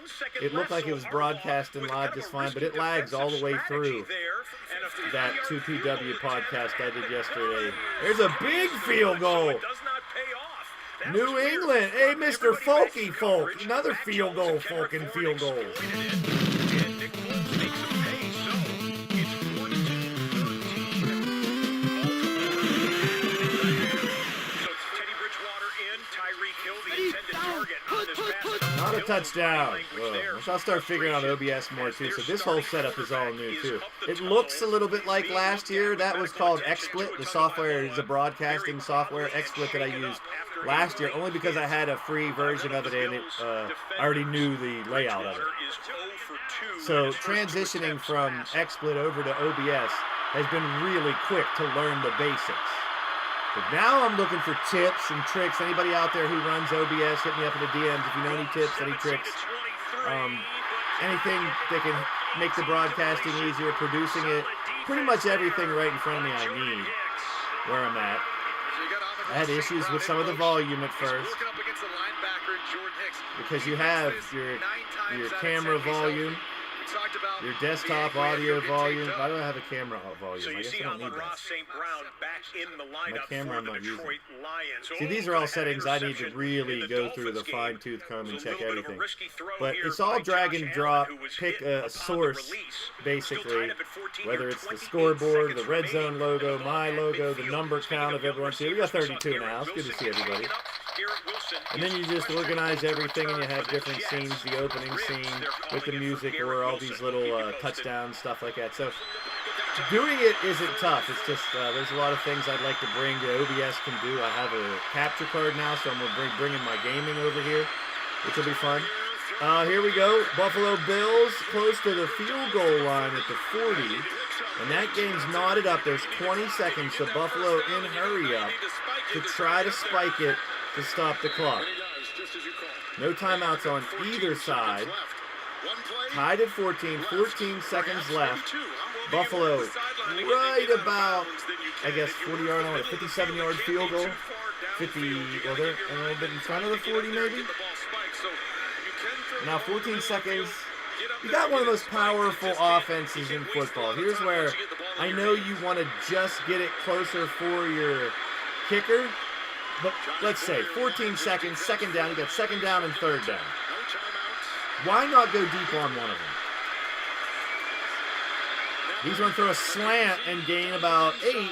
It looked like it was broadcasting live just fine, but it lags all the way through that 2PW podcast I did yesterday. There's a big field goal. New England. Hey, Mr. Folky Folk. Another field goal, Folkin' field goal. Not a touchdown. I'll start figuring out OBS more too. So this whole setup is all new too. It looks a little bit like last year. That was called XSplit. The software is a broadcasting software. XSplit that I used last year only because I had a free version of it and I already knew the layout of it. So transitioning from XSplit over to OBS has been really quick to learn the basics. But now I'm looking for tips and tricks. Anybody out there who runs OBS, hit me up in the DMs if you know any tips, any tricks. Anything that can make the broadcasting easier, producing it. Pretty much everything right in front of me I need where I'm at. I had issues with some of the volume at first. Because you have your camera volume, your desktop audio volume. I don't have a camera volume. I guess I don't need that. My camera I'm not using. See, these are all settings I need to really go through the fine-tooth comb and check everything. But it's all drag and drop. Pick a source, basically. Whether it's the scoreboard, the RedZone logo, my logo, the number count of everyone's here. We got 32 now. It's good to see everybody. And then you just organize everything and you have different scenes, the opening scene with the music or all these little touchdowns, stuff like that. So doing it isn't tough. It's just there's a lot of things I'd like to bring that OBS can do. I have a capture card now, so I'm going to bring my gaming over here, which will be fun. Here we go. Buffalo Bills close to the field goal line at the 40. And that game's knotted up. There's 20 seconds, so Buffalo in hurry up to try to spike it to stop the clock. No timeouts on either side. Tied at 14 seconds left. Buffalo right about, I guess, 40-yard line, a 57-yard field goal. 50, well, they're a little bit in front of the 40 maybe. Now 14 seconds. You got one of those powerful offenses in football. Here's where I know you want to just get it closer for your kicker. But let's say 14 seconds, second down. You got second down and third down. Why not go deep on one of them? He's going to throw a slant and gain about 8.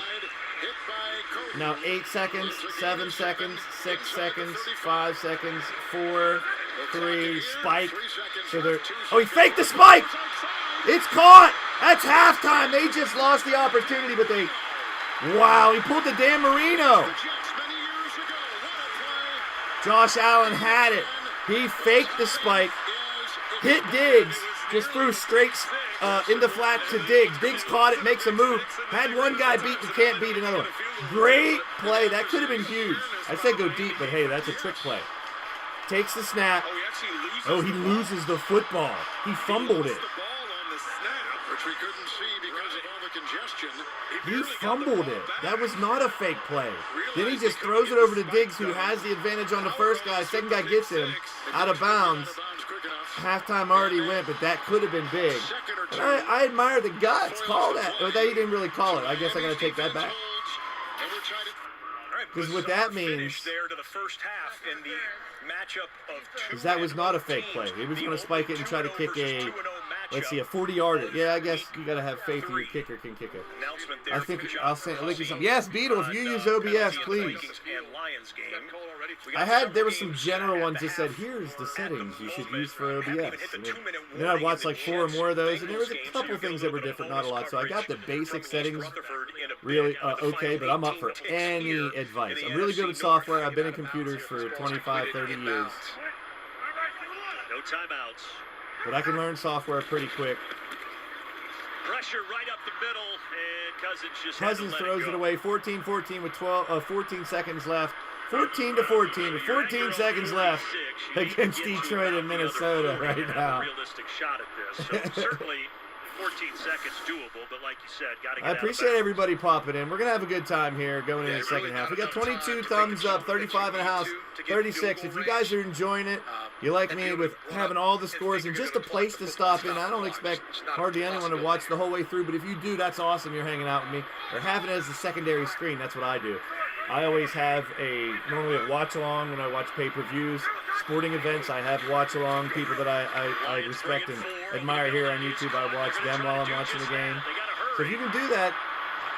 Now 8 seconds, 7 seconds, 6 seconds, 5 seconds, 4, 3, spike. So they're, oh, he faked the spike! It's caught! That's halftime. They just lost the opportunity, but they, wow, he pulled the Dan Marino. Josh Allen had it. He faked the spike, hit Diggs, just threw straight in the flat to Diggs. Diggs caught it, makes a move. Had one guy beat and can't beat another one. Great play. That could have been huge. I said go deep, but hey, that's a trick play. Takes the snap. Oh, he loses the football. He fumbled it. He fumbled it. That was not a fake play. Then he just throws it over to Diggs, who has the advantage on the first guy. Second guy gets him out of bounds. Halftime already went, but that could have been big. And I admire the guts. Call that. Or he didn't really call it. I guess I got to take that back. Because what that means is that was not a fake play. He was going to spike it and try to kick a, let's see, a 40-yarder. Yeah, I guess you got to have faith in your kicker can kick it. I think I'll say something. Yes, Beetle, if you use OBS, please. There were some general ones that said, here's the settings you should use for OBS. And then I watched like 4 or more of those, and there was a couple things that were different, not a lot. So I got the basic settings really okay, but I'm up for any advice. I'm really good at software. I've been in computers for 25, 30 years. No timeouts. But I can learn software pretty quick. Pressure right up the middle, and Cousins throws it away. 14-14 with 14 seconds left. 14-14 with 14 seconds left against Detroit and Minnesota right now. Realistic shot at this. So certainly 14 seconds doable, but like you said, got to get I appreciate everybody popping in. We're going to have a good time here going into the second half. We got 22 thumbs up, 35 in the house, 36. If you guys are enjoying it, you like me with having all the scores and just a place to stop in. I don't expect hardly anyone to watch the whole way through, but if you do, that's awesome. You're hanging out with me. Or having it as a secondary screen. That's what I do. I always have normally a watch-along when I watch pay-per-views, sporting events. I have watch-along people that I respect and admire here on YouTube. I watch them while I'm watching the game. So if you can do that,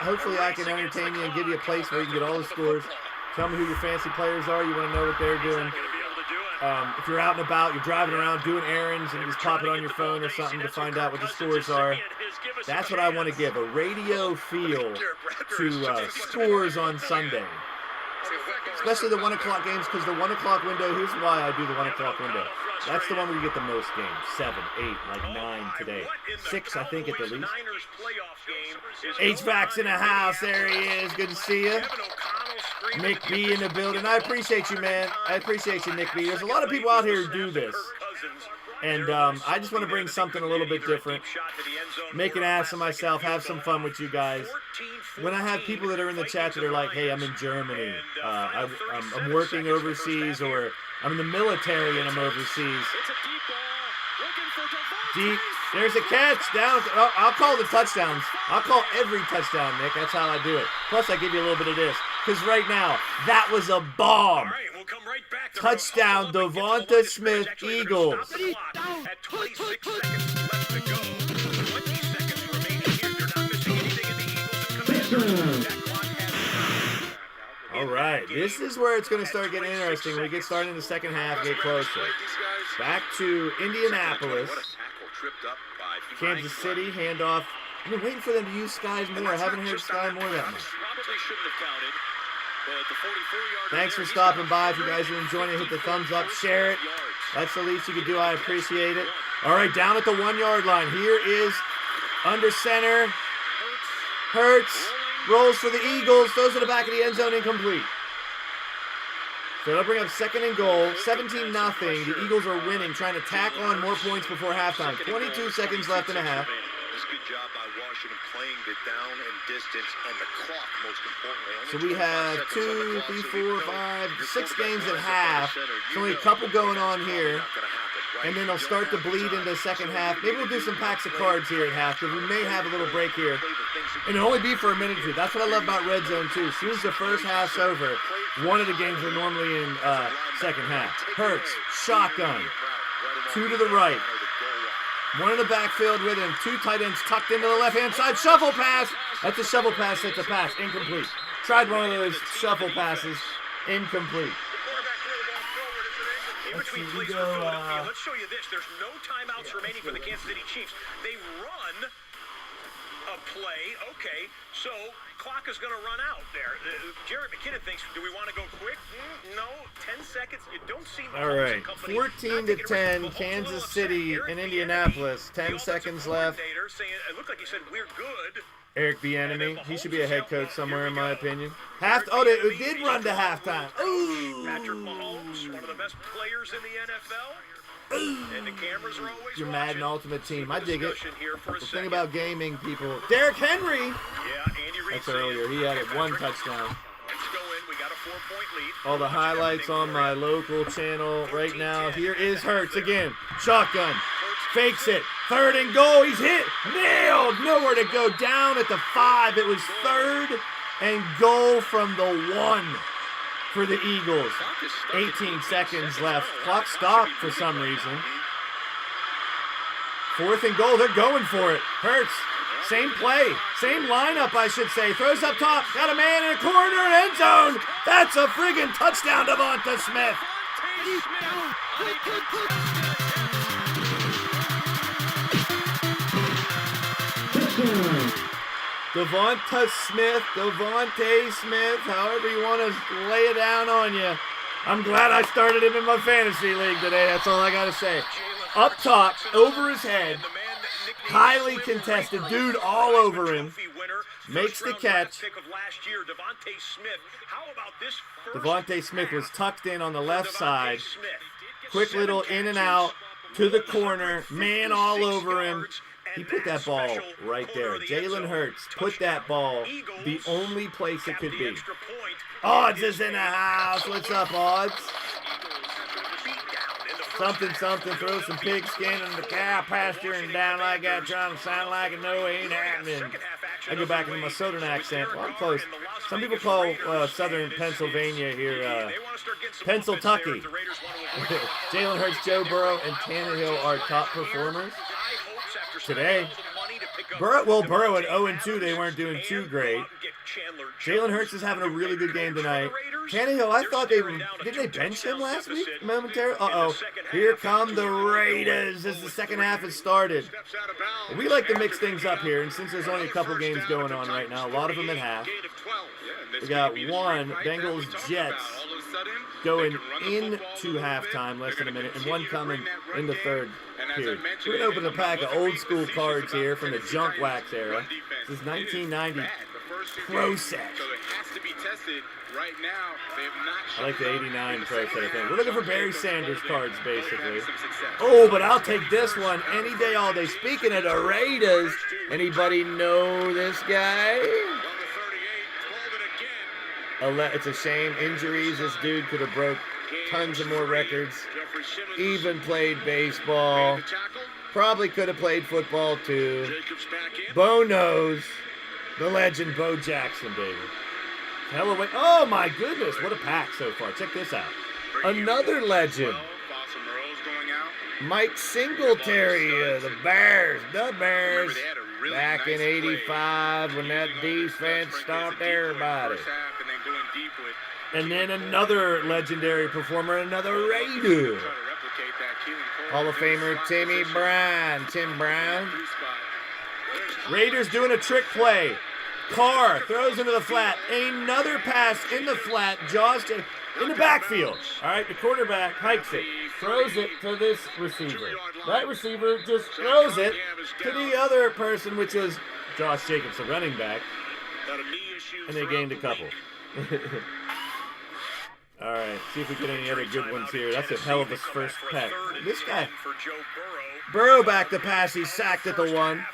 hopefully I can entertain you and give you a place where you can get all the scores. Tell me who your fancy players are. You want to know what they're doing. If you're out and about, you're driving around doing errands, and you just pop it on your phone or something to find out what the scores are. That's what I want to give, a radio feel to scores on Sunday. Especially the 1 o'clock games, because the 1 o'clock window, here's why I do the 1 o'clock window. That's the one where you get the most games. 7, 8, like 9 today. 6, I think, at the least. HVAC's in the house. There he is. Good to see you. Nick B in the building. I appreciate you, man. I appreciate you, Nick B. There's a lot of people out here who do this. And I just want to bring something a little bit different. Make an ass of myself. Have some fun with you guys. When I have people that are in the chat that are like, hey, I'm in Germany. I'm working overseas, or I'm in the military and I'm overseas. Deep. There's a catch. Down. Oh, I'll call the touchdowns. I'll call every touchdown, Nick. That's how I do it. Plus, I give you a little bit of this. Because right now, that was a bomb. Touchdown, Devonta Smith, Eagles. At 26 seconds left to go. 20 seconds remaining here. You're not missing anything in the Eagles' command. That clock has... All right, this is where it's going to start getting interesting. When we get started in the second half, get closer. Back to Indianapolis. Kansas City, handoff. I've been waiting for them to use skies more. I haven't heard sky more that much. Thanks for stopping by. If you guys are enjoying it, hit the thumbs up, share it. That's the least you can do. I appreciate it. All right, down at the 1 yard line. Here is under center. Hurts rolls for the Eagles, throws to the back of the end zone, incomplete. So they'll bring up 2nd and goal, 17-0. The Eagles are winning, trying to tack on more points before halftime. 22 seconds left in a half. It's a good job by Washington playing the down and distance and the clock, most importantly. So we have 2, 3, 4, 5, 6 games at half. There's only a couple going on here. And then they'll start to bleed into the second half. Maybe we'll do some packs of cards here at half, because we may have a little break here. And it'll only be for a minute or two. That's what I love about Red Zone, too. As soon as the first half's over, one of the games are normally in second half. Hurts, shotgun, 2 to the right. 1 in the backfield with him. 2 tight ends tucked into the left-hand side. Shuffle pass. That's a shovel pass. That's a pass. Incomplete. Tried one of those shuffle passes. Incomplete. Let's see, we go, let's show you this. There's no timeouts remaining for the Kansas City Chiefs. They run a play. Okay, so clock is going to run out there. Jared McKinnon thinks, do we want to go quick? No, 10 seconds. You don't see all right, 14-10, Kansas City and Indianapolis. 10 seconds left. It looked like he said, we're good. Eric Bieniemy, he should be a head coach somewhere, in my opinion. They did run to halftime. Ooh. Patrick Mahomes, one of the best players in the NFL. Ooh. And the cameras are always your Madden Ultimate Team. I dig it. The thing about about gaming, people. Derrick Henry. Yeah, Andy Reid. That's earlier. He had 1 touchdown. Let's go in. We got a 4-point lead. All the highlights on my local channel right now. Here is Hurts again. Shotgun. Fakes it. 3rd and goal. He's hit. Nailed. Nowhere to go. Down at the 5. It was 3rd and goal from the 1 for the Eagles. 18 seconds left. Clock stopped for some reason. 4th and goal. They're going for it. Hurts. Same play. Same lineup, I should say. Throws up top. Got a man in a corner. End zone. That's a friggin' touchdown, Devonta Smith. Devontae Smith, however you want to lay it down on you. I'm glad I started him in my fantasy league today. That's all I got to say. Up top, over his head, highly contested, dude all over him. Makes the catch. Devontae Smith was tucked in on the left side. Quick little in and out to the corner. Man all over him. He put that ball right there. Jalen Hurts put that ball the only place it could be. Odds is in the house. What's up, Odds? Something, throw some pigskin in the cow pasture and down like that, trying to sound like it. No, it ain't happening. I go back into my southern accent. Well, I'm close. Some people call southern Pennsylvania here Pennsyltucky. Jalen Hurts, Joe Burrow, and Tannehill are top performers today. Burrow at 0-2, they weren't doing too great. Jalen Hurts is having a really good game tonight. Tannehill, I thought didn't they bench him last week momentarily? Uh-oh. Here come the Raiders as the second half has started. We like to mix things up here, and since there's only a couple games going on right now, a lot of them at half. We got 1, Bengals, Jets, going into halftime, less than a minute, and 1 coming in the third period. We're going to open a pack of old school cards here from the junk wax era. This is 1990 Pro Set. I like the 89 Pro Set thing. We're looking for Barry Sanders cards, basically. Oh, but I'll take this one any day, all day. Speaking of the Raiders, anybody know this guy? It's a shame. Injuries. This dude could have broke tons of more records. Even played baseball. Probably could have played football, too. Bo knows. The legend, Bo Jackson, baby. Oh, my goodness. What a pack so far. Check this out. Another legend. Mike Singletary, the Bears. Back in 85 when that defense stopped everybody. And then another legendary performer, another Raider. Hall of Famer Tim Brown. Raiders doing a trick play. Carr throws into the flat. Another pass in the flat. Jaws in the backfield. All right, the quarterback hikes it. Throws it to this receiver. That receiver just throws it to the other person, which was Josh Jacobs, the running back. Got a knee issue And they gained a couple. All right, see if we get any other good ones here. That's a hell of a first pack. This guy, Burrow back to pass. He's sacked at the 1.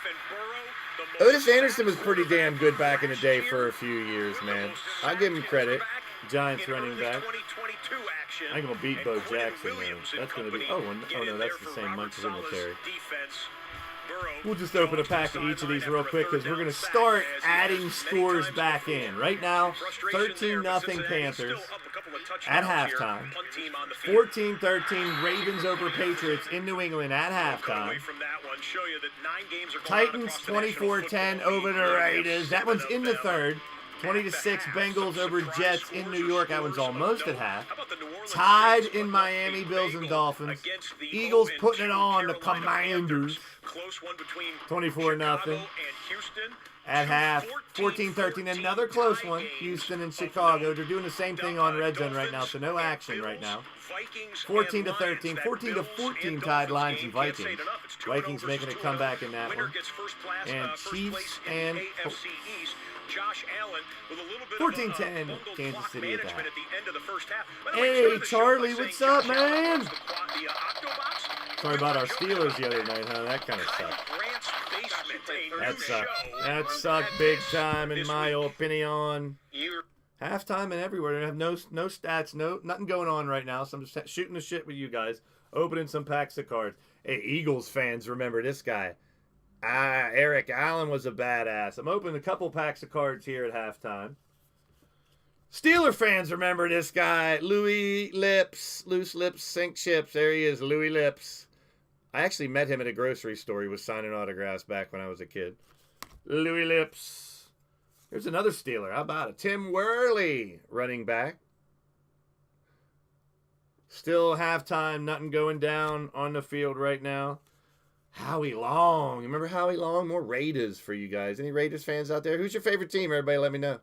Otis Anderson was pretty damn good back in the day for a few years, man. I give him credit. Giants running back. I'm going to beat Bo Jackson, though. That's going to be... Oh, no, that's the same Monk Singletary. We'll just open a pack of each of these real quick because we're going to start adding scores back in. Right now, 13-0 Panthers at halftime. 14-13 Ravens over Patriots in New England at halftime. Titans 24-10 over the Raiders. That one's in the third. 20-6 Bengals over Jets in New York. That one's almost at half. Tied in Miami, Bills and Dolphins. Eagles putting it on the Commanders. 24-0. At half, 14-13, another close one. Houston and Chicago. They're doing the same thing on RedZone right now, so no action right now. 14-13, 14-14 tied Lions and Vikings. Vikings making a comeback in that one. And Chiefs and 14-10 Kansas City at that. Hey, Charlie, what's up, man? Sorry about our Steelers the other night, huh? That kind of sucked. That sucked. That sucked big time, in my opinion. Halftime and everywhere. I have no stats, nothing going on right now, so I'm just shooting the shit with you guys, opening some packs of cards. Hey, Eagles fans, remember this guy. Eric Allen was a badass. I'm opening a couple packs of cards here at halftime. Steeler fans, remember this guy. Louis Lips. Loose Lips, Sink Chips. There he is, Louis Lips. I actually met him at a grocery store. He was signing autographs back when I was a kid. Louis Lips. Here's another Steeler. How about it? Tim Worley, running back. Still halftime. Nothing going down on the field right now. Howie Long. Remember Howie Long? More Raiders for you guys. Any Raiders fans out there? Who's your favorite team? Everybody let me know.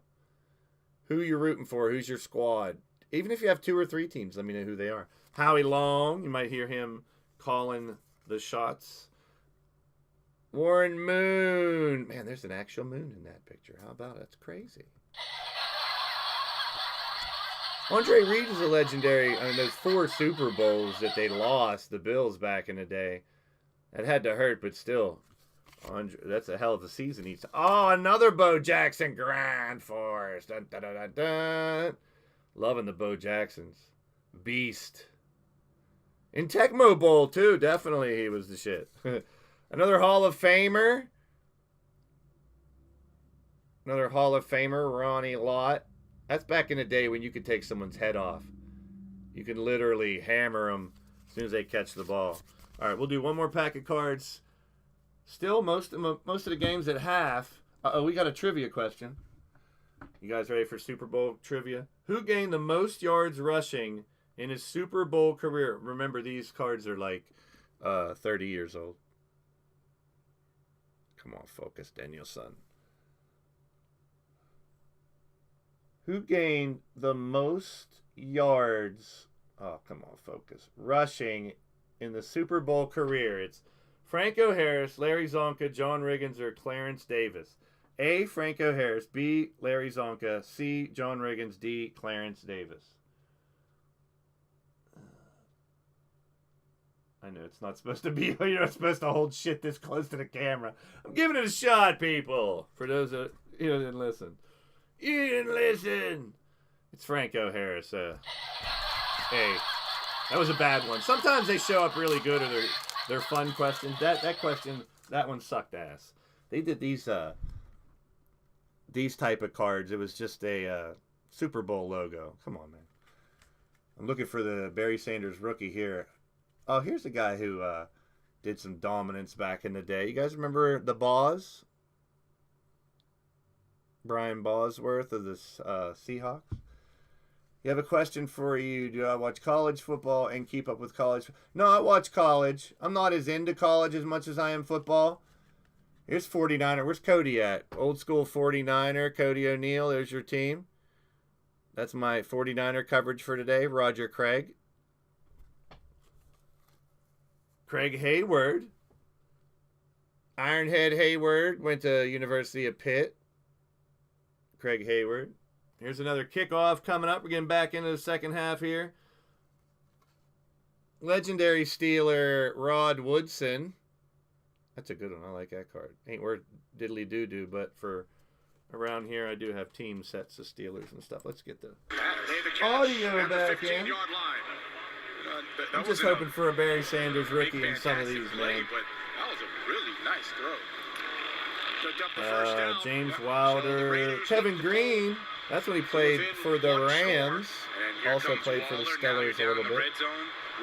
Who you're rooting for? Who's your squad? Even if you have 2 or 3 teams, let me know who they are. Howie Long. You might hear him calling the shots. Warren Moon. Man, there's an actual moon in that picture. How about it? That's crazy. Andre Reed is a legendary. I mean, those 4 Super Bowls that they lost, the Bills back in the day. It had to hurt, but still. That's a hell of a season. Oh, another Bo Jackson Grand Force. Dun, dun, dun, dun, dun. Loving the Bo Jacksons. Beast. In Tecmo Bowl, too. Definitely he was the shit. Another Hall of Famer. Another Hall of Famer, Ronnie Lott. That's back in the day when you could take someone's head off. You can literally hammer them as soon as they catch the ball. All right, we'll do one more pack of cards. Still, most of the games at half. We got a trivia question. You guys ready for Super Bowl trivia? Who gained the most yards rushing in his Super Bowl career? Remember, these cards are like 30 years old. Come on, focus, Danielson. Who gained the most yards? Oh, come on, focus. Rushing in the Super Bowl career. It's Franco Harris, Larry Zonka, John Riggins, or Clarence Davis. A, Franco Harris. B, Larry Zonka. C, John Riggins. D, Clarence Davis. I know it's not supposed to be, you're not supposed to hold shit this close to the camera. I'm giving it a shot, people. For those that didn't listen. You didn't listen. It's Franco Harris. Hey, that was a bad one. Sometimes they show up really good, or they're fun questions. That question, that one sucked ass. They did these type of cards. It was just a Super Bowl logo. Come on, man. I'm looking for the Barry Sanders rookie here. Oh, here's a guy who did some dominance back in the day. You guys remember the Boz? Brian Bosworth of the Seahawks. You have a question for you. Do I watch college football and keep up with college? No, I watch college. I'm not as into college as much as I am football. Here's 49er. Where's Cody at? Old school 49er. Cody O'Neill. There's your team. That's my 49er coverage for today. Roger Craig. Craig Hayward. Ironhead Hayward went to University of Pitt. Craig Hayward. Here's another kickoff coming up. We're getting back into the second half here. Legendary Steeler Rod Woodson. That's a good one. I like that card. Ain't worth diddly doo-doo, but for around here, I do have team sets of Steelers and stuff. Let's get the audio back in. I'm just hoping for a Barry Sanders rookie in some of these, man. But that was a really nice throw. James Wilder. Kevin Green. That's when he played for the Rams. Also played for the Steelers a little bit.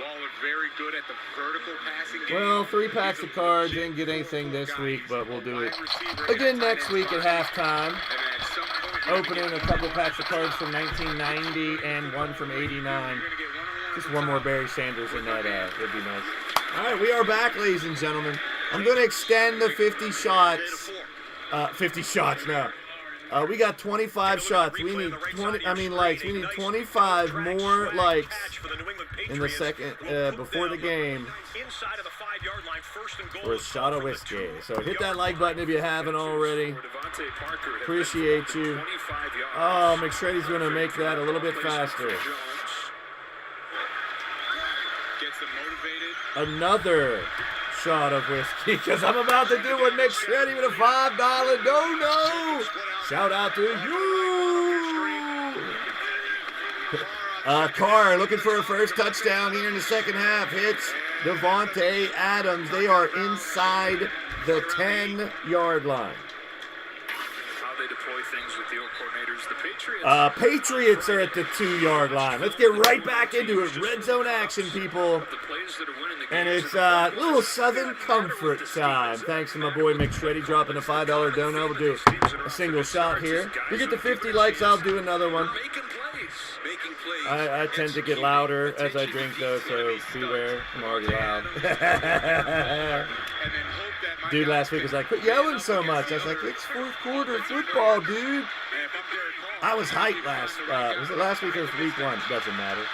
Waller very good at the vertical passing game. Well, 3 packs of cards. Didn't get anything this week, but we'll do it again next week at halftime. Opening a couple packs of cards from 1990 and one from 89. Just one more Barry Sanders in that. Would be nice. All right, we are back, ladies and gentlemen. I'm going to extend the 50 shots. 50 shots now. We got 25 shots. We need 20. I mean likes. We need 25 more likes in the second before the game for a shot of whiskey. So hit that like button if you haven't already. Appreciate you. Oh, McShreddy's going to make that a little bit faster. Another shot of whiskey because I'm about to do what McShreddy with a $5 no. Shout out to you. Carr looking for a first touchdown here in the second half. Hits Devontae Adams. They are inside the 10-yard line. How they deploy things with the old coordinators. The Patriots are at the 2-yard line. Let's get right back into it. Red zone action, people. And it's little Southern Comfort time. Thanks to my boy McShreddy dropping a $5 dono. We'll do a single shot here. We get to 50 likes, I'll do another one. I tend to get louder as I drink, though, so beware. I'm already loud. Dude last week was like, quit yelling so much. I was like, it's fourth quarter football, dude. I was hyped was it last week or week 1? Doesn't matter.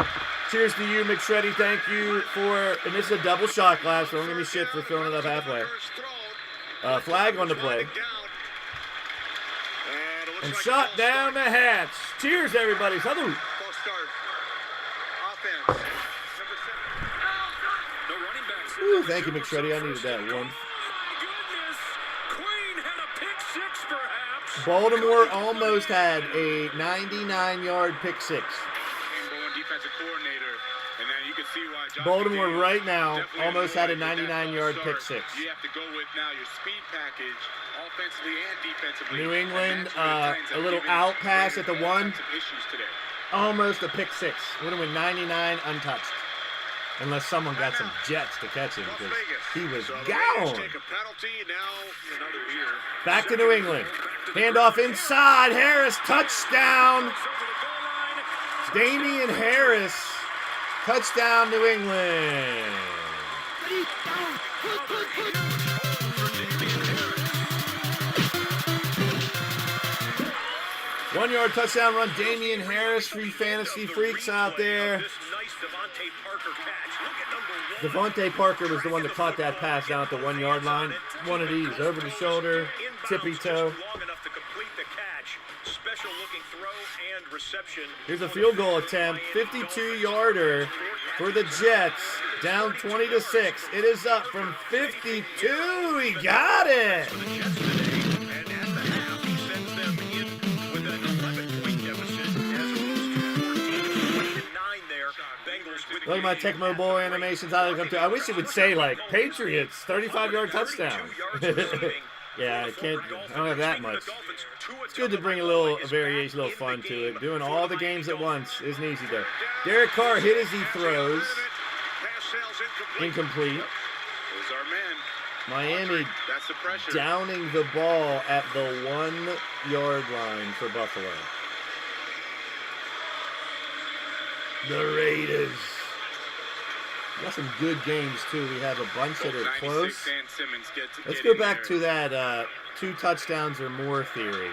Cheers to you, McShreddy. Thank you for, and this is a double shot glass, so don't give me shit for throwing it up halfway. Flag on the play. And shot down the hatch. Cheers, everybody. Salute. Ooh, thank you, McShreddy. I needed that one. Baltimore almost had a 99-yard pick six. Baltimore right now almost had a 99-yard pick six. You have to go with now your speed package, offensively and defensively. New England, a little out pass at the 1. Almost a pick six. Would have been 99 untouched. Unless someone got some jets to catch him because he was gone. Back to New England. Handoff inside. Harris, touchdown. Damian Harris, touchdown New England. 1-yard touchdown run. Damian Harris for you fantasy freaks out there. Devontae Parker was the one that caught that pass down at the 1-yard line. One of these, over the shoulder, tippy toe. Here's a field goal attempt, 52-yarder for the Jets, down 20-6. It is up from 52. He got it. Look at my Tecmo Bowl animations. I wish it would say, like, Patriots, 35-yard touchdown. Yeah, I don't have that much. It's good to bring a variation, a little fun to it. Doing all the games at once isn't easy, though. Derek Carr hit as he throws. Incomplete. Miami downing the ball at the 1-yard line for Buffalo. The Raiders. Got some good games, too. We have a bunch that are close. Let's go back to that 2 touchdowns or more theory.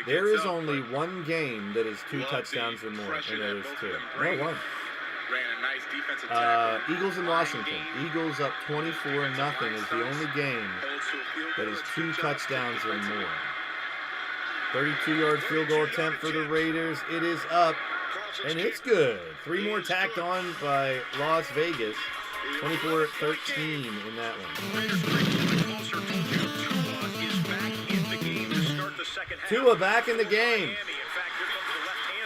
There is only one game that is 2 touchdowns or more, and that is 2. No, 1. Eagles in Washington. Eagles up 24-0 is the only game that is 2 touchdowns or more. 32-yard field goal attempt for the Raiders. It is up, and it's good. 3 more tacked on by Las Vegas. 24-13 in that one. Tua back in the game.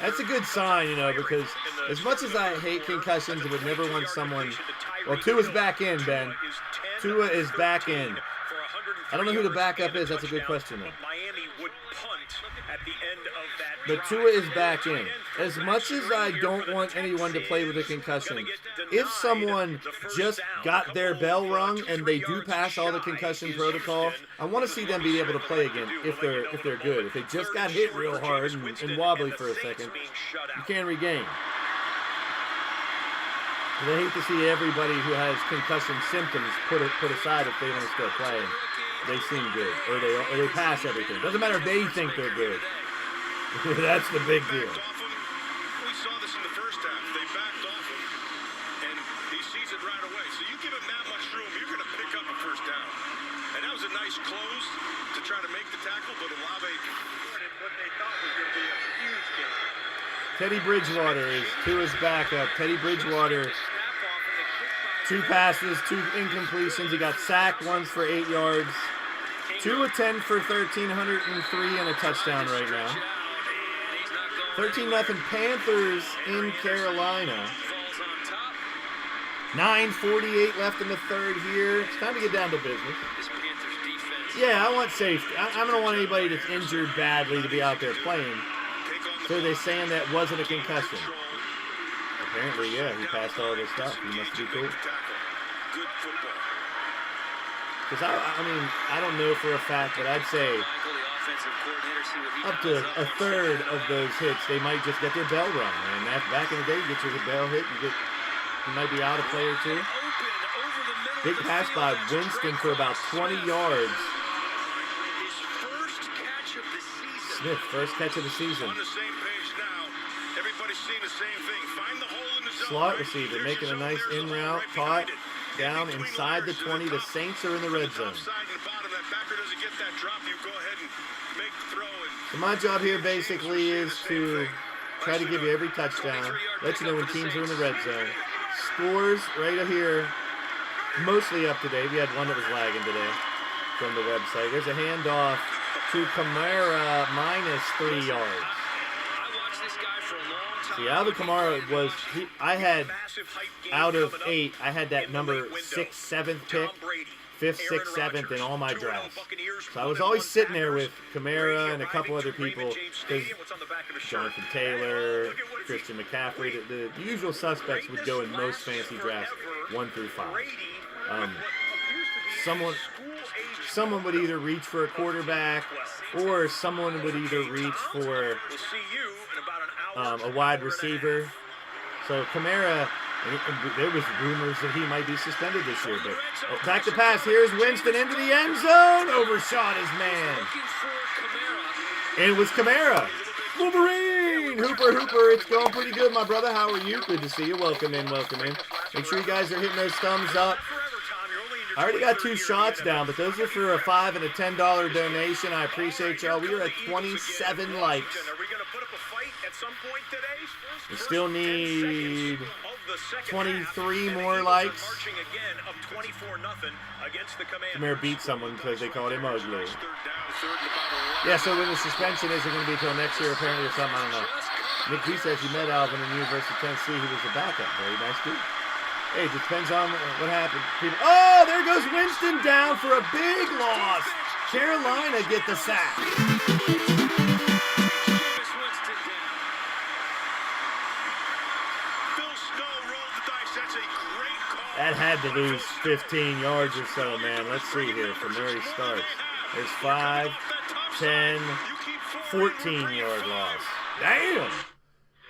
That's a good sign, you know, because as much as I hate concussions, I would never want someone... Well, Tua's back in, Ben. Tua is back in. I don't know who the backup is. That's a good question, though. But Tua is back in. As much as I don't want anyone to play with a concussion, if someone just got their bell rung and they do pass all the concussion protocol, I want to see them be able to play again if they're good. If they just got hit real hard and wobbly for a second, you can't regain. I hate to see everybody who has concussion symptoms put aside if they want to still play. They seem good, or they pass everything. Doesn't matter if they think they're good. That's the big deal. We saw this in the first half. They backed off him, and he sees it right away. So you give him that much room, you're going to pick up a first down. And that was a nice close to try to make the tackle, but Olave what they thought was going to be a huge game. Teddy Bridgewater is Tua's backup. Teddy Bridgewater, 2 passes, 2 incompletions. He got sacked once for 8 yards. 2 of 10 for 1,303 and a touchdown right now. 13-0 Panthers in Carolina. 9:48 left in the third here. It's time to get down to business. Yeah, I want safety. I don't want anybody that's injured badly to be out there playing. So they're saying that wasn't a concussion. Apparently, yeah, he passed all this stuff. He must be cool. Because, I mean, I don't know for a fact, but I'd say up to a third of those hits, they might just get their bell rung. And back in the day, you get your bell hit, you might be out a play or two. Big pass by Winston for about 20 yards. Smith, first catch of the season. Slot receiver making a nice in route, caught down inside the 20. The Saints are in the red zone. So my job here basically is to try to give you every touchdown, let you know when teams are in the red zone. Scores right here, mostly up to date. We had one that was lagging today from the website. There's a handoff to Kamara, -3 yards. See, Alvin Kamara was, I had, out of 8, I had that number 6th, 7th pick, 5th, 6th, 7th in all my drafts. So I was always sitting there with Kamara and a couple other people, because Jonathan Taylor, Christian McCaffrey, the usual suspects would go in most fantasy drafts 1 through 5. Someone would either reach for a quarterback, or someone would either reach for a wide receiver. So Kamara, there was rumors that he might be suspended this year. But back to pass. Here's Winston into the end zone. Overshot his man. And it was Kamara. Wolverine! Hooper, it's going pretty good, my brother. How are you? Good to see you. Welcome in. Make sure you guys are hitting those thumbs up. I already got 2 shots down, but those are for a $5 and a $10 donation. I appreciate y'all. We are at 27 likes. We still need 23 more likes. Kamara beat someone because they called him ugly. Yeah, so when the suspension isn't going to be until next year, apparently, or something, I don't know. Nick G says he met Alvin in the University of Tennessee. He was a backup. Very nice dude. Hey, it depends on what happened. Oh, there goes Winston down for a big loss. Carolina get the sack. That had to lose 15 yards or so, man. Let's see here from where he starts. There's 5, 10, 14-yard loss. Damn!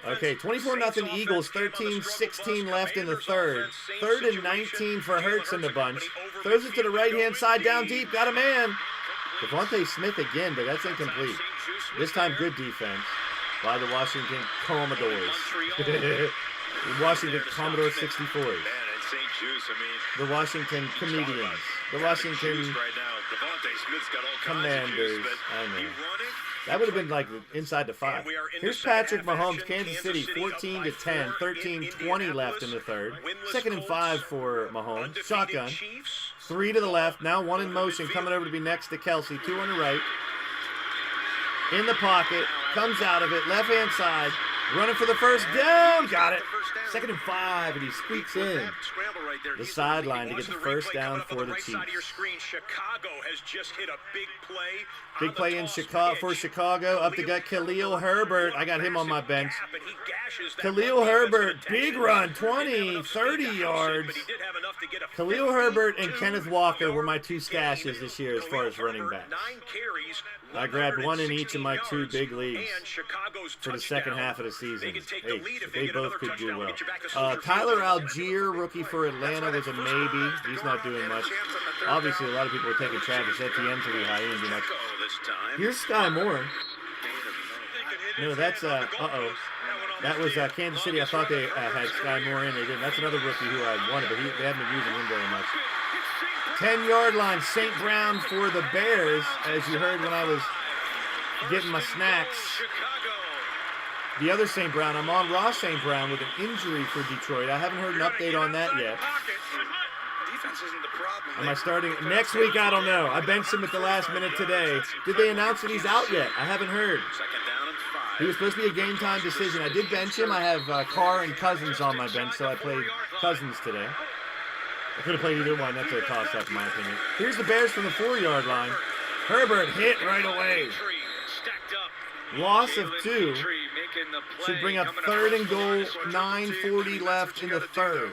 Okay, 24-0 Eagles, 13-16 left in the third. 3rd and 19 for Hurts in the bunch. Throws it to the right-hand side, down deep, got a man. Devontae Smith again, but that's incomplete. This time, good defense by the Washington Commodores. The Washington Commodore 64s. The Washington Comedians. The Washington Commanders. I know. That would have been like inside the 5. Here's Patrick Mahomes, Kansas City, 14-10, 13-20 left in the third. 2nd and 5 for Mahomes. Shotgun. 3 to the left. Now 1 in motion, coming over to be next to Kelsey. 2 on the right. In the pocket. Comes out of it. Left-hand side. Running for the first down. Got it. 2nd and 5, and he squeaks in the sideline to get the first down for the Chiefs. Chicago has just hit a big play. Big play in Chicago for Chicago. Up the gut, Khalil Herbert. I got him on my bench. Khalil Herbert, big run, 20, 30 yards. Khalil Herbert and Kenneth Walker were my 2 stashes this year as far as running backs. I grabbed 1 in each of my 2 big leagues for the second half of the season. Hey, they both could do well. Tyler Algier, rookie for Atlanta, was a maybe. He's not doing much. Obviously, a lot of people are taking Travis Etienne to be high. He didn't do much. Here's Sky Moore. No, that's, uh-oh. That was Kansas City. I thought they had Sky Moore in. They didn't. That's another rookie who I wanted, but they haven't been using him very much. 10-yard line, St. Brown for the Bears, as you heard when I was getting my snacks. The other St. Brown, I'm on Ross St. Brown with an injury for Detroit. I haven't heard an update on that yet. Am I starting next week? I don't know. I benched him at the last minute today. Did they announce that he's out yet? I haven't heard. He was supposed to be a game time decision. I did bench him. I have Carr and Cousins on my bench, so I played Cousins today. I could have played either one. That's a toss-up in my opinion. Here's the Bears from the 4-yard line. Herbert hit right away. Loss of 2. Should bring up 3rd and goal, 9:40 left in the 3rd.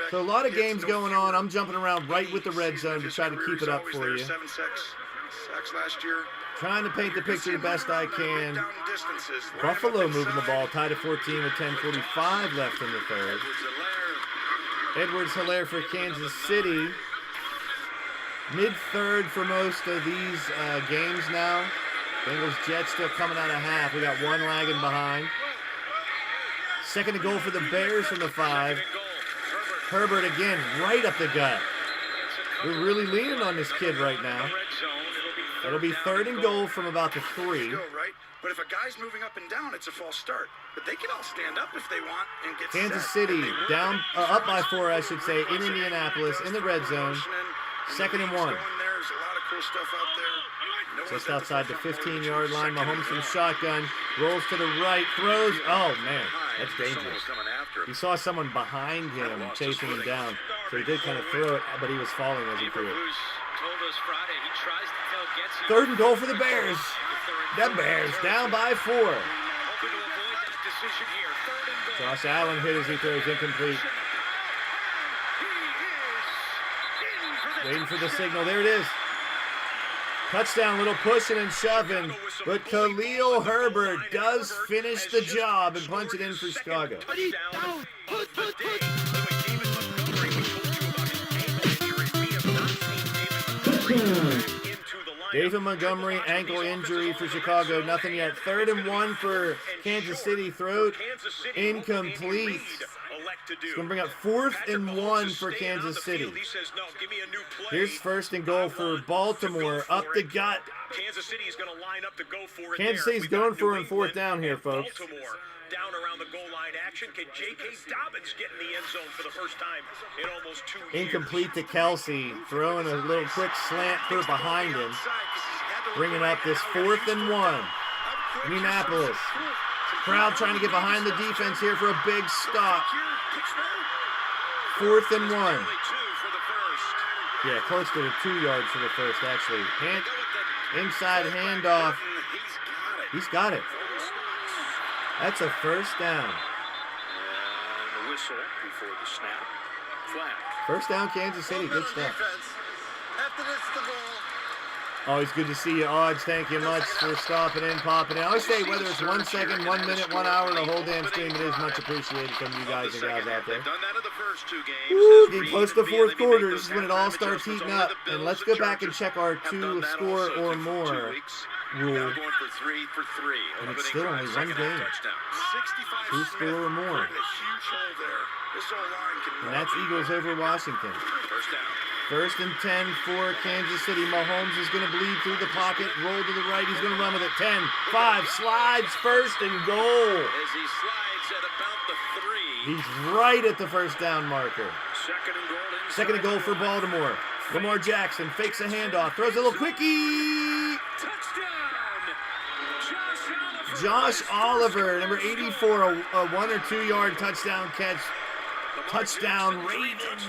So a lot of games going on. I'm jumping around right with the red zone to try to keep it up for you. Trying to paint the picture the best I can. Buffalo moving the ball, tied at 14 with 10:45 left in the 3rd. Edwards-Helaire for Kansas City. Mid-3rd for most of these games now. Bengals-Jets still coming out of half. We got 1 lagging behind. 2nd and goal for the Bears from the 5. Herbert again, right up the gut. We're really leaning on this kid right now. It'll be 3rd and goal from about the 3. But if a guy's moving up and down, it's a false start. But they can all stand up if they want and get Kansas City down, up by 4, I should say, in Indianapolis, in the red zone. 2nd and 1. There's a lot of cool stuff out there. Just outside the 15-yard line, Mahomes from shotgun, rolls to the right, throws. Oh, man, that's dangerous. He saw someone behind him chasing him down, so he did kind of throw it, but he was falling as he threw it. 3rd and goal for the Bears. The Bears down by 4. Josh Allen hit as he throws incomplete. Waiting for the signal. There it is. Touchdown, little pushing and shoving, but Khalil Herbert does finish the job and punch it in for Chicago. David Montgomery, ankle injury for Chicago, nothing yet. 3rd and 1 for Kansas City, throw incomplete. It's going to bring up 4th and 1 for Kansas City. Here's 1st and goal for Baltimore, up the gut. Kansas City is going to line up to go for it. Kansas City's going for it in 4th down here, folks. Baltimore down around the goal line action. Can J.K. Dobbins get in the end zone for the first time in almost 2 years? Incomplete to Kelsey, throwing a little quick slant through behind him. Bringing up this 4th and 1. Indianapolis. Crowd trying to get behind the defense here for a big stop. 4th and 1. Yeah, close to the 2 yards for the first, actually. Inside handoff. He's got it. That's a 1st down. And the whistle before the snap. Flag. 1st down, Kansas City. Good stuff. After this, the goal. Always good to see you, Odds. Thank you much for stopping in, popping in. I always say whether it's 1 second, 1 minute, 1 hour, the whole damn stream, it is much appreciated from you guys and gals out there. Woo, getting close to 4th quarter. This is when it all starts heating up. And let's go back and check our 2 score or more rule. Going for 3 for 3. And it's still only one game. 65 2-score or more. A huge hole there. This O-line can And that's Eagles over Washington. First down. 1st and 10 for Kansas City. Mahomes is going to bleed through the pocket, roll to the right. He's going to run with it. 10, 5, slides, 1st and goal. As he slides at about the 3. He's right at the 1st down marker. Second 2nd and goal. and goal for Baltimore. Lamar Jackson fakes a handoff, throws a little quickie. Josh Oliver, number 84, a 1 or 2 yard touchdown catch. Touchdown, Ravens.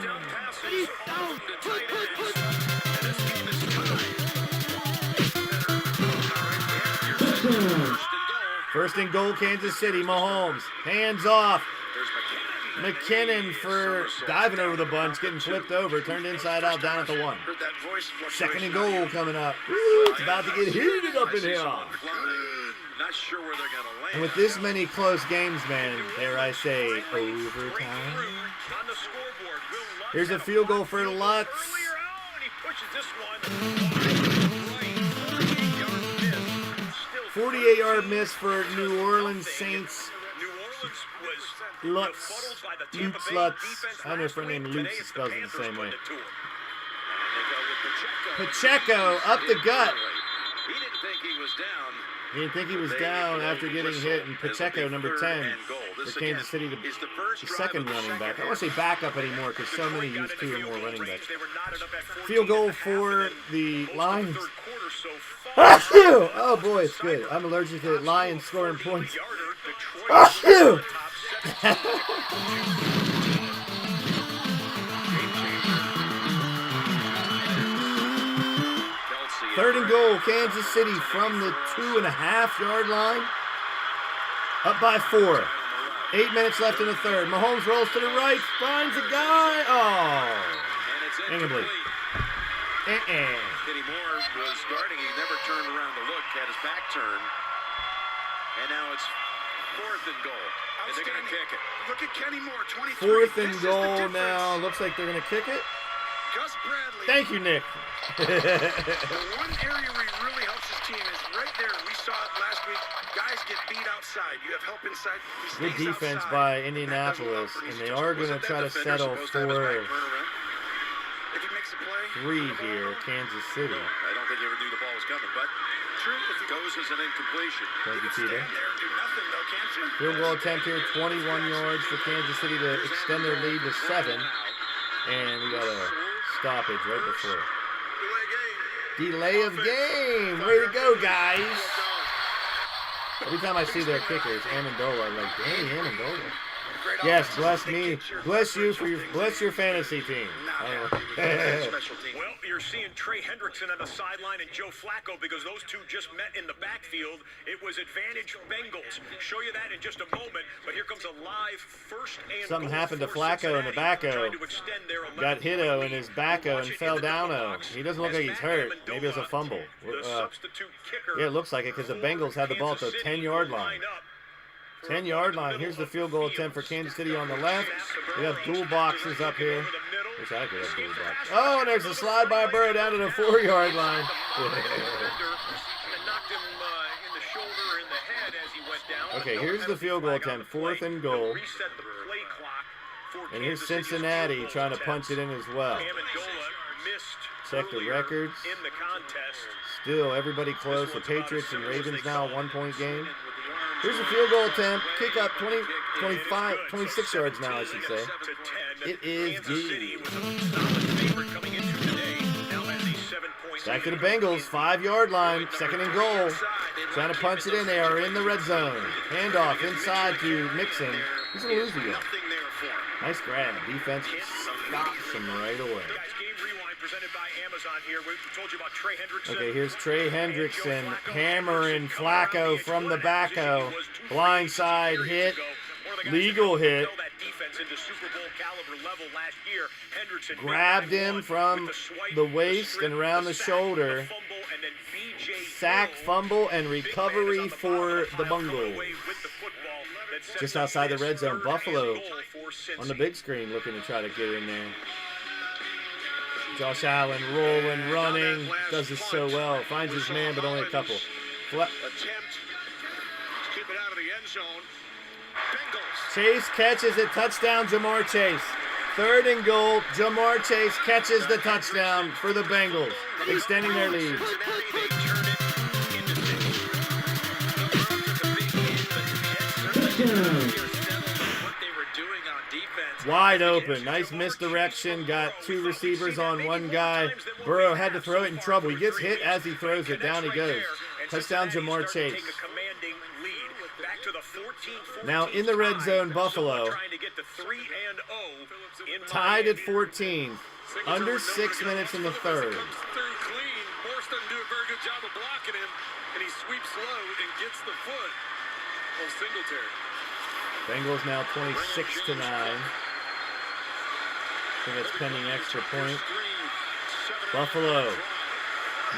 First and goal, Kansas City. Mahomes, hands off. McKinnon for diving over the bunch, getting flipped over, turned inside out, down at the 1. 2nd and goal coming up. Woo, it's about to get heated up in here. Not sure where they're going to land. And with this many close games, man, dare I say, overtime. Here's a field goal for Lutz. 48-yard miss for New Orleans Saints. Lutz. I know a friend named Lutz that spells it the same way. Pacheco up the gut. He didn't think he was down. He didn't think he was down after getting hit, and Pacheco, number 10, for Kansas City, the second running back. I don't want to say backup anymore because so many use 2 or more running backs. Field goal for the Lions. Oh boy, it's good. I'm allergic to Lions scoring points. 3rd and goal, Kansas City from the 2.5-yard line. Up by 4. 8 minutes left in the 3rd. Mahomes rolls to the right, finds a guy. Oh, incomplete. Kenny Moore was guarding. He never turned around to look. Had his back turned. And now it's 4th and goal. And they're going to kick it. Look at Kenny Moore, 23. 4th and goal now. Looks like they're going to kick it. Gus Bradley. Thank you, Nick. The one area where he really helps his team is right there. We saw it last week. Guys get beat outside. You have help inside. Good defense by Indianapolis, and they are going to try to settle for 3 here, Kansas City. I don't think he ever knew the ball was coming, but true, if it goes as an incompletion. Thank you, Peter. Stand there and do nothing, though, can't you? Field goal attempt here, 21 yards for Kansas City to extend their lead to 7. And we got a stoppage right before. Delay of game. Way to go, guys. Every time I see their kickers, Amendola, I'm like, Danny Amendola. Yes, bless me. Bless you for your fantasy team. Well, you're seeing Trey Hendrickson on the sideline and Joe Flacco because those two just met in the backfield. It was advantage Bengals. Show you that in just a moment, but here comes a live 1st and Something goal happened to for Flacco in the backo. Cincinnati. Got hit-o in his backo and fell down-o. He doesn't look like he's hurt. Maybe it's a fumble. Yeah, it looks like it because the Bengals had the ball at the 10-yard line. 10-yard line. Here's the field goal attempt for Kansas City on the left. We have dual boxes up here. Wish I could have dual boxes. Oh, and there's a slide by Burrow down to the 4-yard line. Okay, here's the field goal attempt. 4th and goal. And here's Cincinnati trying to punch it in as well. Check the records. Still, everybody close. The Patriots and Ravens now a 1-point game. Here's a field goal attempt. Kick up 26 yards now, I should say. It is good. Back to the Bengals, 5-yard line, 2nd and goal. Trying to punch it in. They are in the red zone. Handoff inside to Mixon. He's going to lose again. Nice grab. Defense stops him right away. Okay, here's Trey Hendrickson hammering Flacco from the back-o. Blindside hit. Legal hit. Grabbed him from the waist and around the shoulder. Sack, fumble, and recovery for the Bengals. Just outside the red zone. Buffalo on the big screen looking to try to get in there. Josh Allen rolling, running, does this so well. Finds his man, but only a couple. attempt to keep it out of the end zone. Bengals. Chase catches it. Touchdown, Jamar Chase. 3rd and goal. Jamar Chase catches the touchdown for the Bengals, extending their lead. Wide open. Nice misdirection. Got 2 receivers on 1 guy. Burrow had to throw it in trouble. He gets hit as he throws it. Down he goes. Touchdown, Jamar Chase. Now in the red zone, Buffalo. Tied at 14. Under 6 minutes in the 3rd. Morse doesn't do a very good job of blocking him, and he sweeps low and gets the foot on Singletary. Bengals now 26-9. I think that's pending extra point. Buffalo,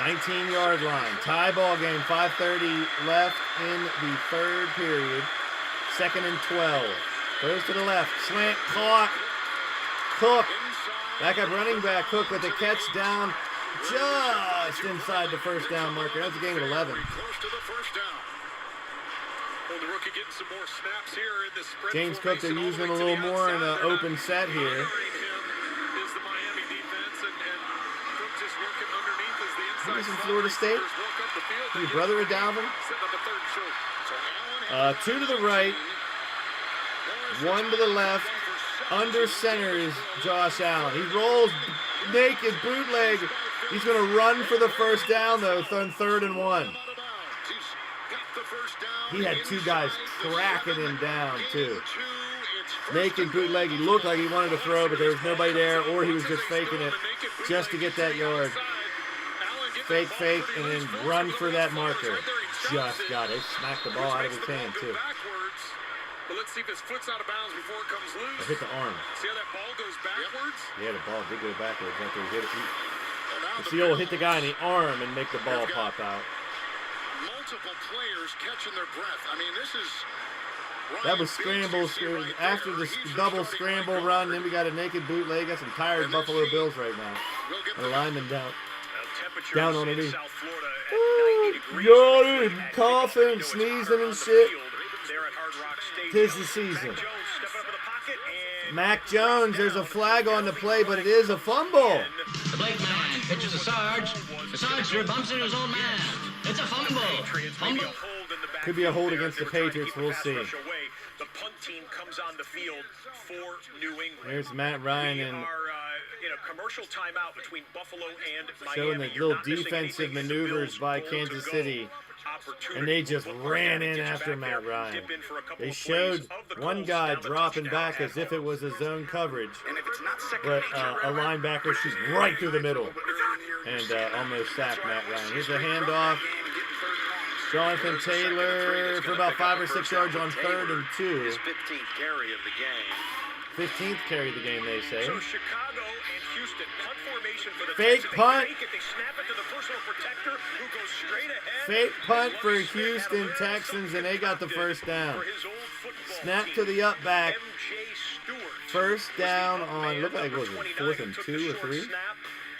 19-yard line. Tie ball game, 5:30 left in the 3rd period. 2nd and 12. Goes to the left. Slant, caught. Cook. Backup running back, Cook with the catch down just inside the 1st down marker. That's a gain of 11. James Cook, they're using him a little more in an open set here. He's in Florida State. Your brother of Dalvin? 2 to the right. 1 to the left. Under center is Josh Allen. He rolls naked, bootleg. He's going to run for the 1st down, though, on 3rd and 1. He had 2 guys tracking him down, too. Naked, bootleg. He looked like he wanted to throw, but there was nobody there, or he was just faking it just to get that yard. Fake, and then run for that marker. Just got it. Smacked the ball out of his hand, too. But let's see if his foot's out of bounds before it comes loose. It hit the arm. See how that ball goes backwards? Yeah, the ball did go backwards after he hit it. See, he'll hit the guy in the arm and make the ball pop out. Multiple players catching their breath. I mean, this is... That was scramble. After the double scramble run, then we got a naked bootleg. Got some tired Buffalo Bills right now. And a lineman down on the knee. Yawning, coughing, sneezing and shit. 'Tis the season. Mac Jones, there's a flag on the play, but it is a fumble. The Blake man pitches to Sarge. The Sarge bumps into his own man. It's a fumble. Could be a hold against the Patriots. We'll see. The punt team comes on the field for New England. There's Matt Ryan and in a commercial timeout between Buffalo and Miami. Showing the little defensive maneuvers by Kansas City. And they just ran in after Matt Ryan. They showed one guy dropping back as if it was a zone coverage. But a linebacker shoots right through the middle and almost sacked Matt Ryan. Here's a handoff. Jonathan Taylor for about 5 or 6 yards on 3rd and 2. His 15th carry of the game. 15th carry of the game, they say. So Chicago and Houston, punt formation for the fake Texans. punt. They snap it to the personal protector who goes straight ahead. Fake punt for Houston Texans, and they got the 1st down. Snap to the up back. 1st down on, look like it was 4th and 2 or 3.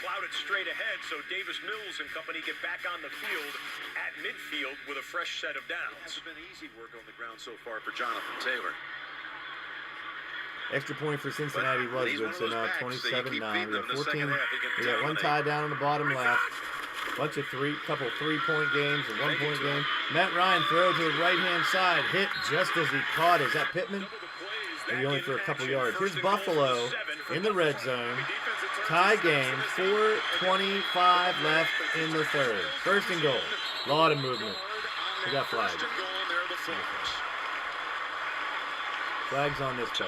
Plowed it straight ahead, so Davis Mills and company get back on the field at midfield with a fresh set of downs. It's been easy work on the ground so far for Jonathan Taylor. Extra point for Cincinnati was good, so now 27-9. We got 14. We got 1 tie down on the bottom left. Bunch of couple 3-point games, a 1-point game. Matt Ryan throws to the right-hand side, hit just as he caught. Is that Pittman? Maybe only for a couple yards. Here's Buffalo in the red zone. Tie game, 4:25 left in the 3rd. 1st and goal. A lot of movement. We got flags. Flags on this play.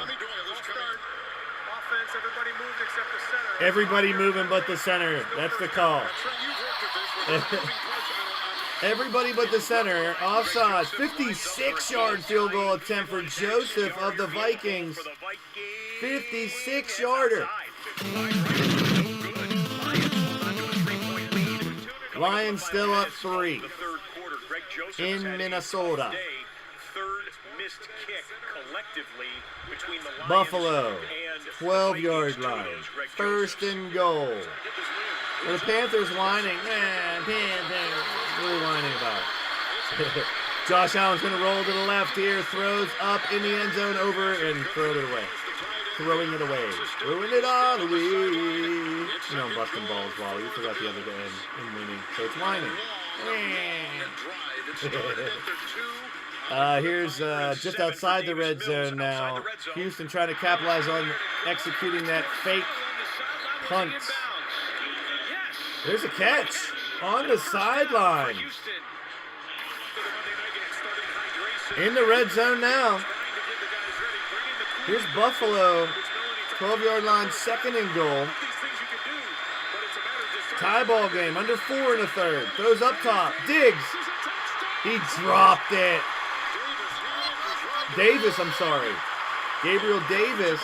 Everybody moving but the center. That's the call. Everybody but the center. Offside. 56-yard field goal attempt for Joseph of the Vikings. 56-yarder. Lions still up 3 in Minnesota. Buffalo, 12-yard line, 1st and goal. The Panthers whining. Man, Panthers, what are we whining about? Josh Allen's going to roll to the left here. Throws up in the end zone over and throwing it away. Throwing it away. Throwing it all away. You know I'm busting balls, Wally. You forgot the other day in winning. So it's whining. Here's just outside the red zone now. Houston trying to capitalize on executing that fake punt. There's a catch on the sideline. In the red zone now. Here's Buffalo. 12-yard line, 2nd and goal. Tie ball game, under 4 in the third. Throws up top. Diggs. He dropped it. Davis, I'm sorry. Gabriel Davis.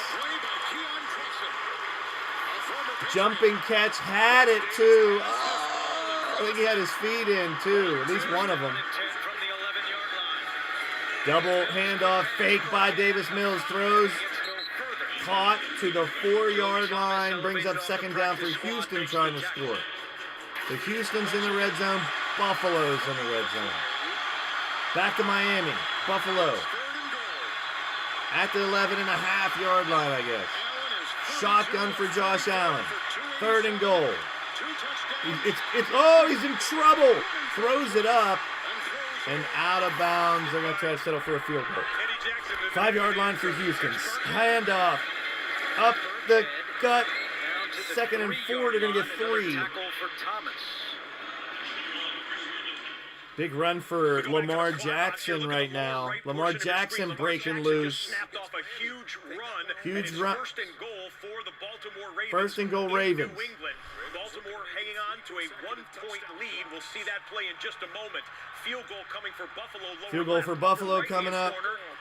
Jumping catch, had it too. Oh, I think he had his feet in too. At least one of them. Double handoff, fake by Davis Mills. Throws. Caught to the 4-yard line. Brings up 2nd down for Houston trying to score. So Houston's in the red zone. Buffalo's in the red zone. Back to Miami. Buffalo. At the 11.5-yard line, I guess. Shotgun for Josh Allen. 3rd and goal. He's in trouble. Throws it up. And out of bounds. They're going to try to settle for a field goal. 5-yard line for Houston. Handoff. Up the gut. 2nd and 4. They're going to get 3. Big run for Lamar Jackson right now. Lamar Jackson breaking loose. Huge run. 1st and goal Ravens. Baltimore hanging on to a 1-point lead. We'll see that play in just a moment. Field goal coming for Buffalo. Field goal for Buffalo coming up.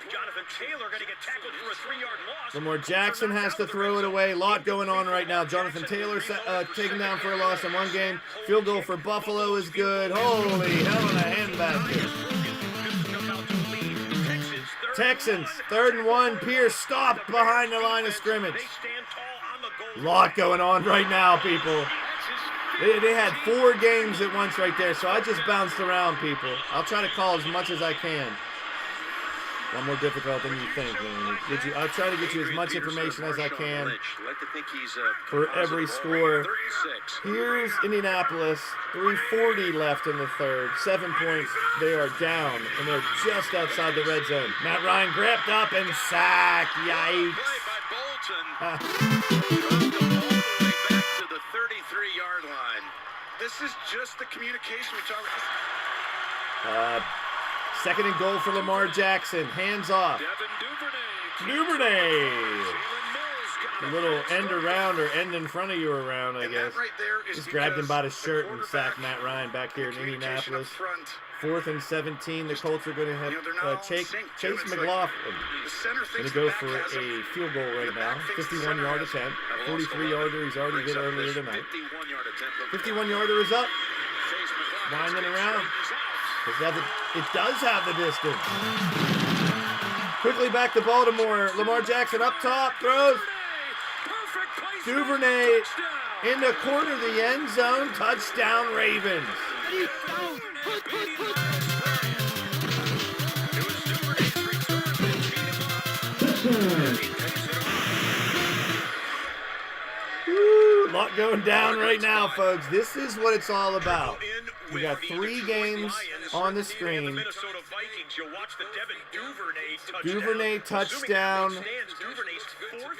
Jonathan Taylor going to get tackled for a 3-yard loss. Lamar Jackson has to throw it away. A lot going on right now. Jonathan Taylor taken down for a loss in one game. Field goal for Buffalo is good. Holy hell in a handbasket. Texans, 3rd and 1. Pierce stopped behind the line of scrimmage. A lot going on right now, people. They had 4 games at once right there, so I just bounced around, people. I'll try to call as much as I can. A lot more difficult than you think. I'll try to get you as much information as I can for every score. Here's Indianapolis. 3:40 left in the third. 7 points. They are down, and they're just outside the red zone. Matt Ryan grabbed up and sacked. Yikes. Back to the 33-yard line. This is just the communication we talk about. 2nd and goal for Lamar Jackson. Hands off. Duvernay. A little end around or end in front of you around, I guess. Just grabbed him by the shirt and sacked Matt Ryan back here in Indianapolis. 4th and 17. The Colts are going to have Chase McLaughlin. Going to go for a field goal right now. 51-yard attempt. 43-yarder he's already hit earlier tonight. 51-yarder is up. Winding around. It does have the distance. Quickly back to Baltimore. Lamar Jackson up top. Throws. Duvernay in the corner of the end zone. Touchdown Ravens. A lot going down right now, folks. This is what it's all about. We got 3 games on the screen. Duvernay touchdown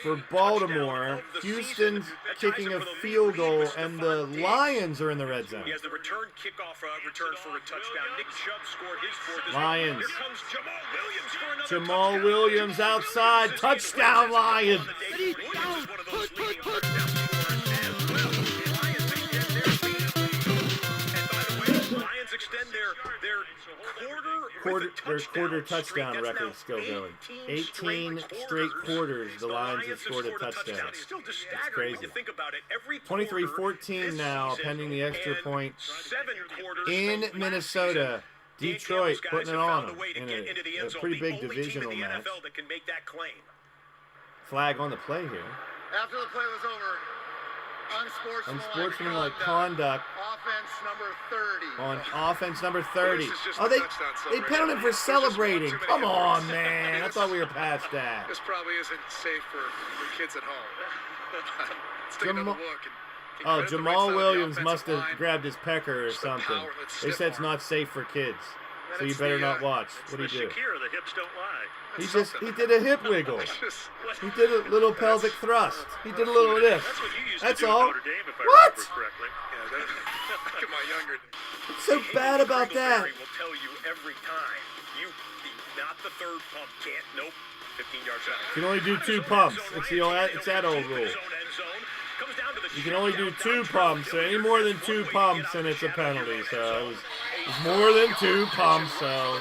for Baltimore. Houston's kicking a field goal, and the Lions are in the red zone. He has the return kickoff return for a touchdown. Nick Chubb scored his 4th. Lions. Here comes Jamal Williams for another Jamal touchdown. Williams outside. Touchdown Lions. Williams is one of those leading touchdown scorers as well. Lions extend their lead. And by the way, Lions extend their quarter touchdown record still going. 18 straight quarters the Lions have scored a touchdown. That's crazy. 23-14 now, pending the extra point in Minnesota. Detroit putting it on them in a pretty big divisional match. Flag on the play here. After the play was over, Unsportsmanlike conduct. Offense number 30. On offense number 30. This is just Oh, a they touchdown penaled celebration. him for There's just one celebrating. too many Come on, injuries. man. I thought we were past that. This probably isn't safe for kids at home. Let's take another look. And Oh, credit the right Jamal side of the Williams offensive must have line. grabbed his pecker or Just the something. power, let's They stiff said it's arm. not safe for kids, And so you it's better the, not watch. What The do you do? Shakira, the hips don't lie. He did a hip wiggle. He did a little pelvic thrust. He did a little this. That's what you used That's to do all. at Notre Dame, if I What? remember correctly. Yeah, look at my younger. What's so bad about that? Will tell you every time. You not the third pump. Can't. Nope. 15 yards out. You can only do 2 pumps. It's that old rule. You can only do 2 pumps. So any more than 2 pumps, and it's a penalty. So it was more than 2 pumps. So.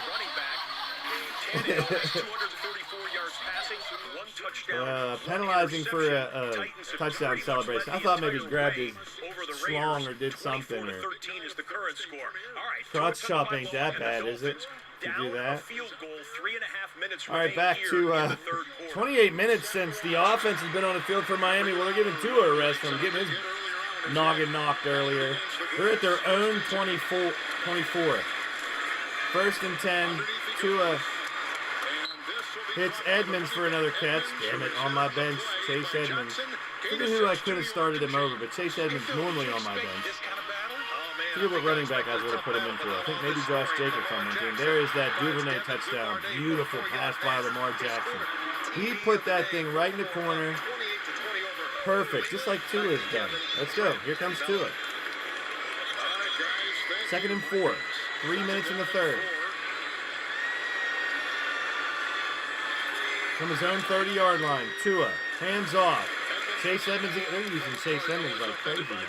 Penalizing for a touchdown celebration. I thought maybe he grabbed his schlong or did something. Or crotch chop ain't that bad, is it? To do that. All right, back to 28 minutes since the offense has been on the field for Miami. Well, they're giving Tua a rest from getting his noggin knocked earlier. They're at their own 24. First and 10. Tua hits Edmonds for another catch. Damn it, on my bench, Chase Edmonds. Forget who I could have started him over, but Chase Edmonds normally on my bench. Forget what running back I would have put him in for. I think maybe Josh Jacobs on my team. There is that Duvernay touchdown. Beautiful pass by Lamar Jackson. He put that thing right in the corner. Perfect, just like Tua's done. Let's go. Here comes Tua. 2nd and 4. 3 minutes in the third. From his own 30-yard line, Tua, hands off. Chase Edmonds, they're using Chase Edmonds like crazy now.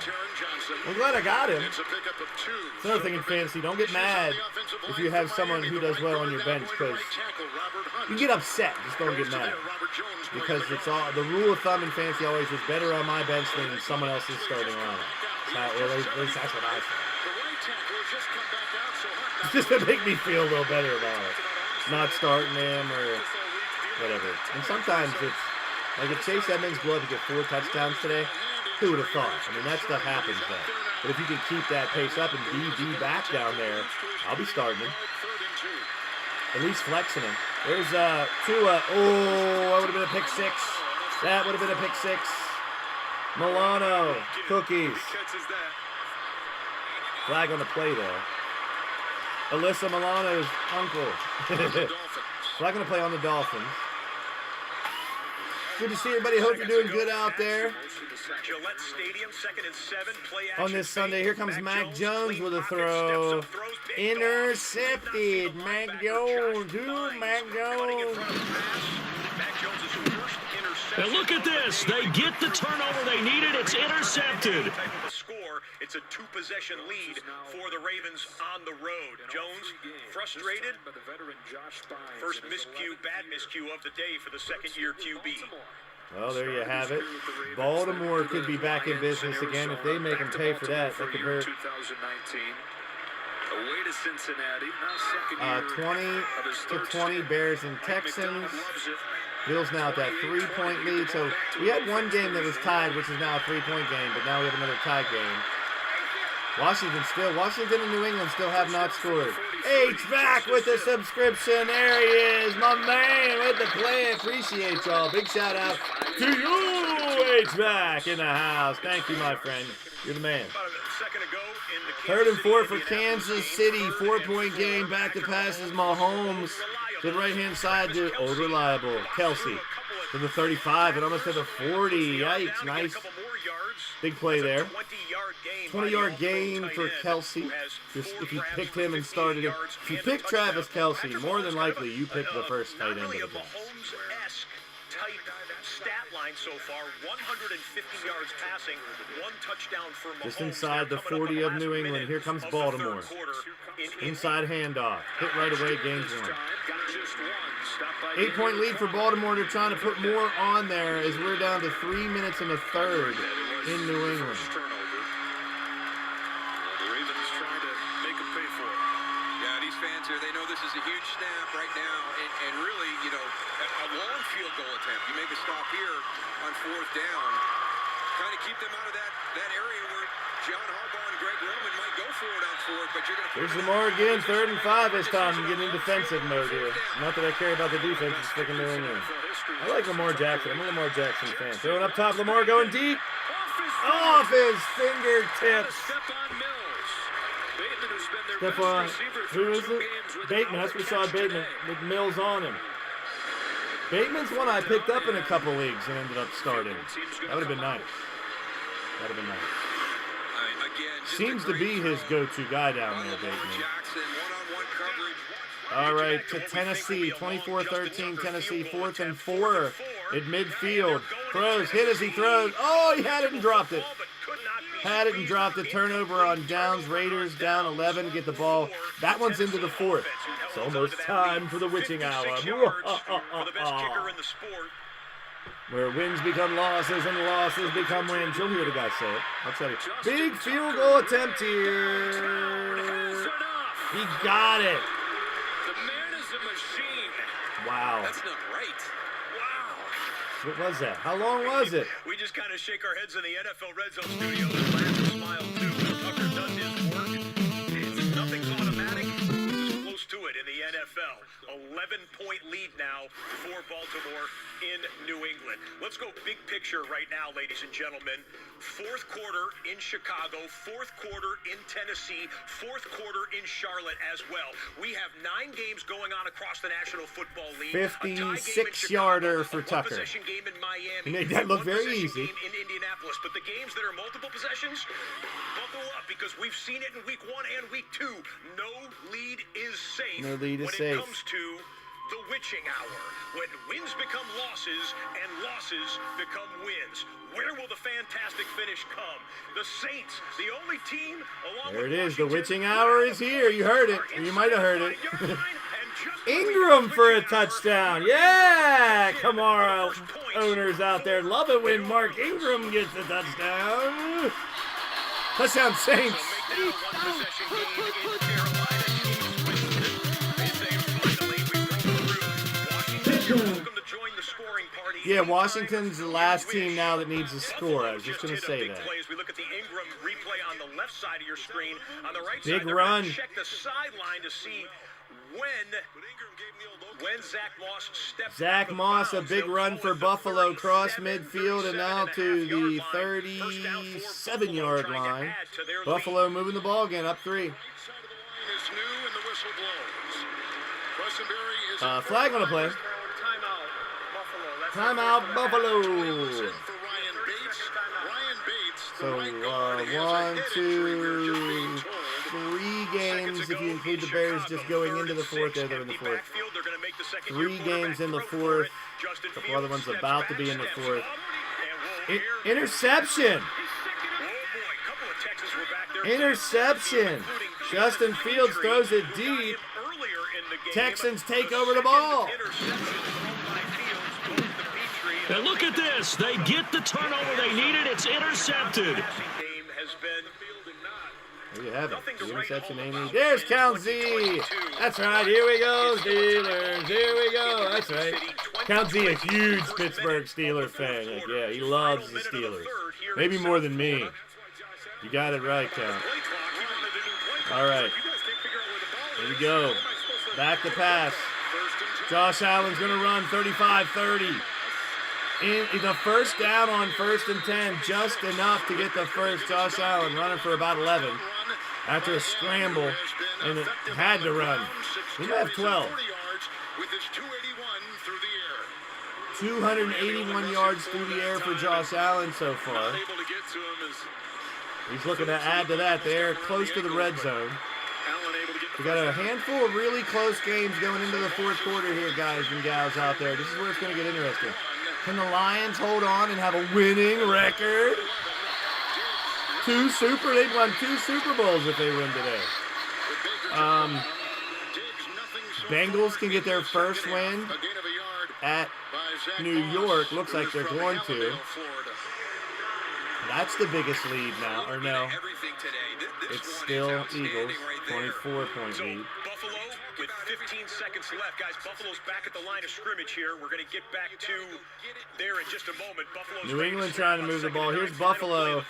I'm glad I got him. It's another thing in fantasy, don't get mad if you have someone who does well on your bench, because you get upset, just don't get mad. Because it's all, the rule of thumb in fantasy always is better on my bench than someone else's starting lineup. At least that's what I say. Just to make me feel a little better about it. Not starting him or whatever. And sometimes it's, like if Chase Edmonds blew up to get 4 touchdowns today, who would have thought? I mean, that stuff happens though. But if you can keep that pace up and DB back down there, I'll be starting him. At least flexing him. There's Tua. Oh, that would have been a pick 6. That would have been a pick 6. Milano. Cookies. Flag on the play though. Alyssa Milano's uncle. Flag on the play on the Dolphins. Good to see everybody. Hope you're doing good out there. Gillette Stadium, 2nd and 7. Play On this Sunday, here comes Mac Jones with a throw. Intercepted. Mac Jones. Dude, Mac Jones. And look at this. They get the turnover they needed. It's intercepted. It's a 2-possession lead for the Ravens on the road. Jones frustrated. First miscue, bad miscue of the day for the second-year QB. Well, there you have it. Baltimore could be back in business again if they make them pay for that. That could hurt. 20-20, Bears and Texans. Bills now at that 3-point lead. So we had one game that was tied, which is now a 3-point game, but now we have another tie game. Washington and New England still have not scored. HVAC with the subscription. There he is, my man with the play. Appreciate y'all. Big shout out to you, HVAC in the house. Thank you, my friend. You're the man. 3rd and 4 for Kansas City. 4-point game. Back to passes. Mahomes to the right-hand side to old reliable Kelsey to the 35 and almost to the 40. Yikes! Nice. Big play there. 20-yard gain for Kelsey. Just if you picked him and started him. If you picked Travis Kelsey, more than likely you picked the first tight end of the class. Stat line so far, 150 yards passing, 1 touchdown for Mahomes. Just inside the 40 of New England. Here comes Baltimore. Inside handoff. Hit right away, gains 1. 8-point lead for Baltimore. They're trying to put more on there as we're down to 3 minutes in the third in New England. Fans here, they know this is a huge snap right now, and really, you know, a long field goal attempt. You make a stop here on 4th down. kind of keep them out of that area where John Harbaugh and Greg Roman might go for it on fourth, but you're going to... Here's Lamar again, 3rd and 5 this time. I'm getting in defensive mode here. Not that I care about the defense, it's sticking their own in. I like Lamar Jackson. I'm a Lamar Jackson fan. Throwing up top, Lamar going deep. Off his fingertips. Stephon, who is it? Bateman. That's what we saw Bateman with Mills on him. Bateman's one I picked up in a couple leagues and ended up starting. That would have been nice. That would have been nice. Seems to be his go-to guy down there, Bateman. All right, to Tennessee, 24-13, Tennessee, 4th and 4 at midfield. Throws, hit as he throws. Oh, he had it and dropped it. Had it and dropped it. Turnover on downs. Raiders down 11, get the ball. That one's into the 4th. It's almost time for the witching hour. Where wins become losses and losses become wins. You'll hear the guy say it. I'll tell you. Big field goal attempt here. He got it. Wow. That's not right. Wow. What was that? How long was it? We just kind of shake our heads in the NFL RedZone studio. Blaise smile too. Tucker does his work. Nothing's automatic. Just close to it in the NFL. 11-point lead now for Baltimore in New England. Let's go big picture right now, ladies and gentlemen. 4th quarter in Chicago, 4th quarter in Tennessee, 4th quarter in Charlotte as well. We have 9 games going on across the National Football League. 56-yarder for Tucker. Game in Miami, he made that look very easy. In Indianapolis, but the games that are multiple possessions, buckle up because we've seen it in week 1 and week 2. No lead is safe. No lead is when safe. It comes to the witching hour, when wins become losses and losses become wins. Where will the fantastic finish come? The Saints, the only team along there with it is. The Washington, witching hour is here. You heard it. You might have heard it. Ingram for a touchdown. Yeah, Kamara owners out there love it when Mark Ingram gets the touchdown. Touchdown Saints. Yeah, Washington's the last team now that needs a score. I was just going to say that. We look at the Ingram replay on the left side of your screen. On the right big side, run. Check the sideline to see when Zach Moss stepped Zach Moss, a big run for Buffalo, cross midfield and now to the 37-yard line. Buffalo moving the ball again, up 3. Flag on the play. Timeout, Buffalo. So, 1, 2, 3 games, if you include the Bears just going into the 4th. They're in the 4th. 3 games in the 4th. A couple other ones about to be in the 4th. Interception. Interception. Justin Fields throws it deep. Texans take over the ball. And look at this. They get the turnover they needed. It's intercepted. There you have it. The interception they need. There's Count Z. That's right. Here we go, Steelers. Here we go. That's right. Count Z, a huge Pittsburgh Steelers fan. Like, yeah, he loves the Steelers. Maybe more than me. You got it right, Count. All right. Here we go. Back to pass. Josh Allen's going to run 35-30. In the first down on 1st and 10, just enough to get the first. Josh Allen running for about 11 after a scramble, and it had to run. He might have 12. 281 yards through the air for Josh Allen so far. He's looking to add to that. They're close to the red zone. We got a handful of really close games going into the 4th quarter here, guys and gals out there. This is where it's going to get interesting. Can the Lions hold on and have a winning record? They've won 2 Super Bowls if they win today. Bengals can get their first win at New York. Looks like they're going to. That's the biggest lead now, or no? It's still Eagles, 24-point lead. with 15 seconds left, guys. Buffalo's back at the line of scrimmage here. We're going to get back to there in just a moment. Buffalo's New England trying to move the ball. Here's Buffalo,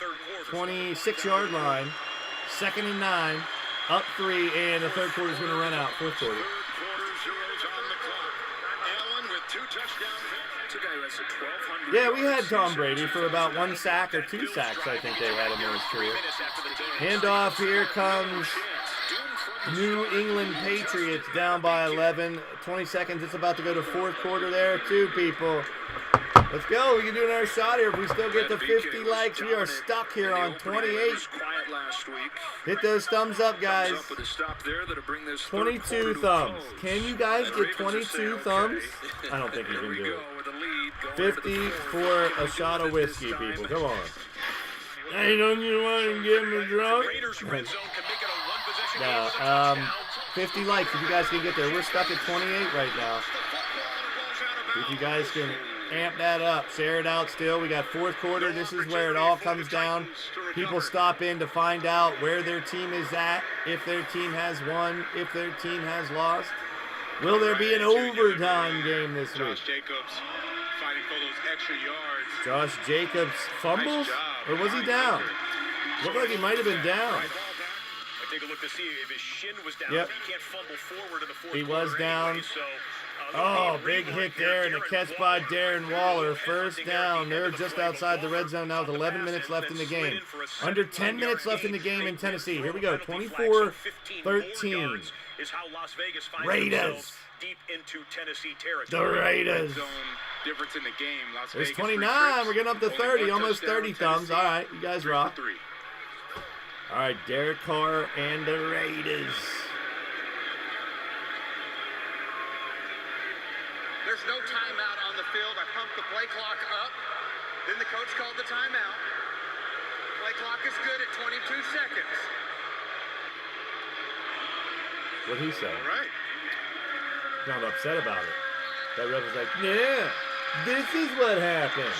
26-yard line, 2nd and 9, up 3, and the third quarter is going to run out. Fourth quarter. Yeah, we had Tom Brady for about 1 sack or 2 sacks, I think they had him in his career. Handoff, here comes New England Patriots down by 11. 20 seconds, it's about to go to fourth quarter there, too, people. Let's go, we can do another shot here. If we still get to 50 likes, we are stuck here on 28. Hit those thumbs up, guys. 22 thumbs. Can you guys get 22 thumbs? I don't think you can do it. 50 for a shot of whiskey, people. Come on. Hey, don't you want to get me drunk? No, 50 likes if you guys can get there. We're stuck at 28 right now. If you guys can amp that up, share it out still. We got fourth quarter. This is where it all comes down. People stop in to find out where their team is at, if their team has won, if their team has lost. Will there be an overtime game this week? Josh Jacobs fighting for those extra yards. Josh Jacobs fumbles? Or was he down? Looked like he might have been down. Take a look to see if his shin was down. Yep. He can't fumble forward in the fourth He quarter was down. anyway, so, Oh, big hit there, and a catch by Darren Waller. First down. They're just outside the red zone now with 11 minutes left in the game. Under 10 minutes left in the game in Tennessee. Here we go, 24-13. Raiders. Deep into Tennessee territory. The Raiders. Difference in the game. There's 29. We're getting up to 30. Almost 30 thumbs. All right, you guys rock. All right, Derek Carr and the Raiders. There's no timeout on the field. I pumped the play clock up. Then the coach called the timeout. Play clock is good at 22 seconds. What'd he say? All right. Not upset about it. That ref was like, yeah, this is what happened.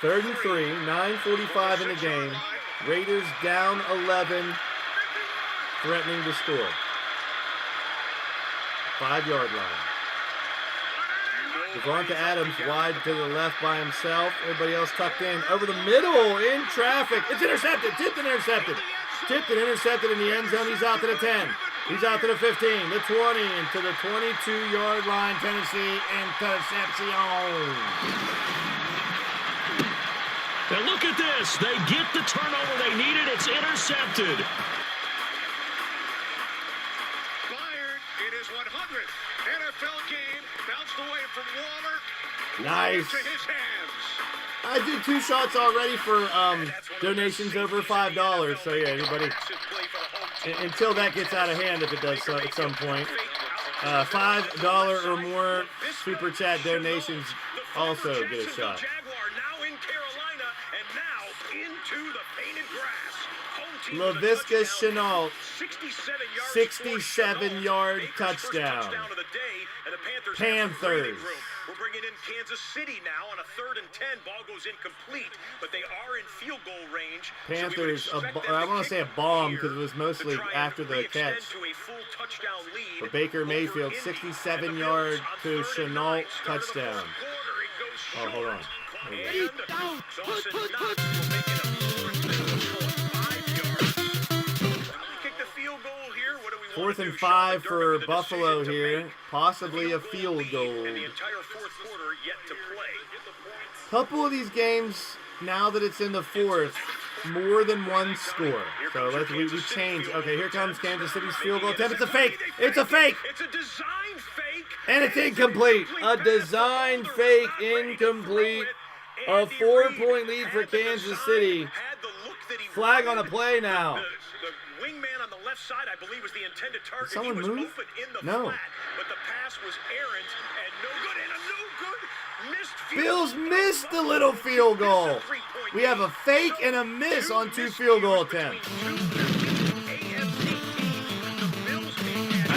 Third and 3, 9:45 in the game. Raiders down 11, threatening to score. 5-yard line. Devonta Adams wide to the left by himself. Everybody else tucked in. Over the middle in traffic. It's intercepted. Tipped and intercepted. Tipped and intercepted in the end zone. He's out to the 10. He's out to the 15, the 20, and to the 22-yard line. Tennessee interception. Now look at this. They get the turnover they needed. It's intercepted. Fired in his 100th NFL game. Bounced away from Waller. Nice. Into his hands. I did 2 shots already for donations over $5. So yeah, anybody, until that gets out of hand, if it does so at some point, $5 or more super chat donations also get a shot. LaVisca Chenault, 67-yard touchdown. Panthers. We're bringing in Kansas City now on a 3rd and 10. Ball goes incomplete, but they are in field goal range. Panthers, I want to say a bomb because it was mostly after the catch. For Baker Mayfield, 67-yard to Chenault touchdown. Oh, hold on. Fourth and 5 for Buffalo here. Possibly a field goal. Couple of these games, now that it's in the fourth, more than one score. So we change. Okay, here comes Kansas City's field goal attempt. It's a fake. It's a fake. It's a design fake. And it's incomplete. A design fake incomplete. A 4-point lead for Kansas City. Flag on a play now. The wingman on the left side, I believe, was the intended target. Did someone he was move? open in the No. flat, but the pass was errant and no good. And a no good missed field Bills missed the little field goal. We have a fake and a miss on 2 field goal attempts. I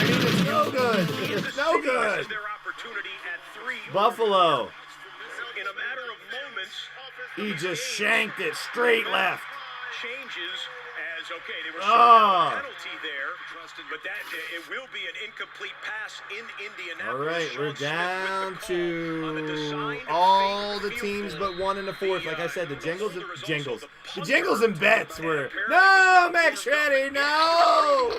mean, it's no good. It's no good. Buffalo. In a matter of moments, He just shanked it straight left. changes as Okay, they were Oh. penalty there, but it will be an incomplete pass in Indianapolis. All right, we're Sean down Smith with the call to all the teams but one in the fourth. Like I said, the Jingles and Bets were no, McShreddy, no.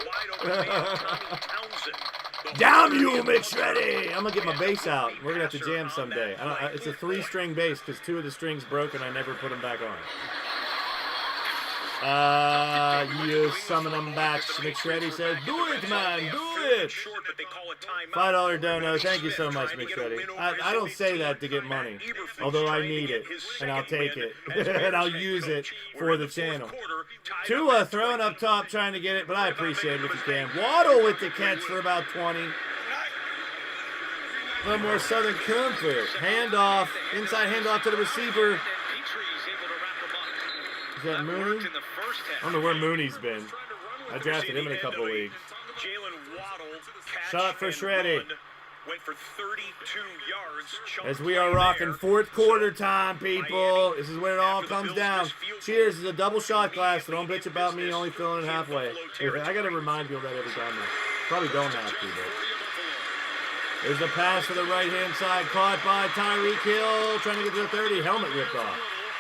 Damn you, McShreddy! I'm gonna get my bass out. We're gonna have to jam someday. It's a 3-string bass because 2 of the strings broke and I never put them back on. You summon them back. McShreddy says, "Do it, man, do it." $5 dono. Thank you so much, McShreddy. I don't say that to get money, although I need it, and I'll take it, and I'll use it for the channel. Tua throwing up top, trying to get it, but I appreciate it if you can. Waddle with the catch for about 20. A little more Southern comfort. Handoff, inside handoff to the receiver. Is that Mooney? I don't know where Mooney's been. I drafted him in a couple leagues. Shot for Shreddy. Went for 32 yards. As we are rocking fourth quarter time, people. This is where it all comes down. Cheers. This is a double shot glass, so don't bitch about me only filling it halfway. I got to remind you of that every time. Probably don't have to, but. There's a pass to the right-hand side, caught by Tyreek Hill, trying to get to the 30. Helmet ripped off.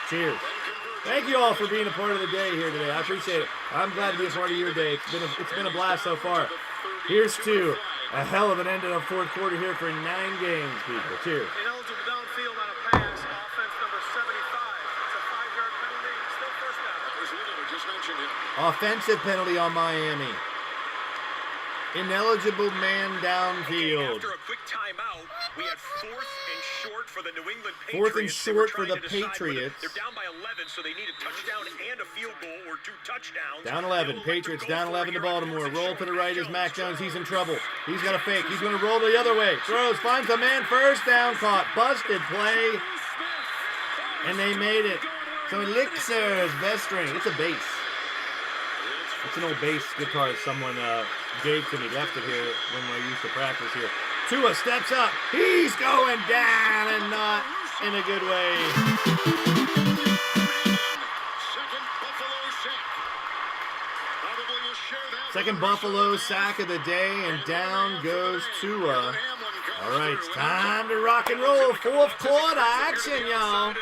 Cheers. Thank you all for being a part of the day here today. I appreciate it. I'm glad to be a part of your day. It's been a blast so far. Here's to a hell of an end of the fourth quarter here for 9 games, people. Cheers. Ineligible downfield on a pass. Offense number 75. It's a 5-yard penalty. Still first down. There's Little, we just mentioned it. Offensive penalty on Miami. Ineligible man downfield. After a quick timeout, we had 4th and short for the New England Patriots. 4th and short for the Patriots. They're down by 11, so they need a touchdown and a field goal or 2 touchdowns. Down 11. Patriots down 11 to Baltimore. Roll to the right is Mac Jones. He's in trouble. He's got a fake. He's going to roll the other way. Throws, finds a man. First down, caught. Busted play. And they made it. So Elixir's best string. It's a bass. It's an old bass guitar someone gave to me. Left it here when I used to practice here. Tua steps up. He's going down and not in a good way. Second Buffalo sack of the day, and down goes Tua. All right, it's time to rock and roll. Fourth quarter action, y'all.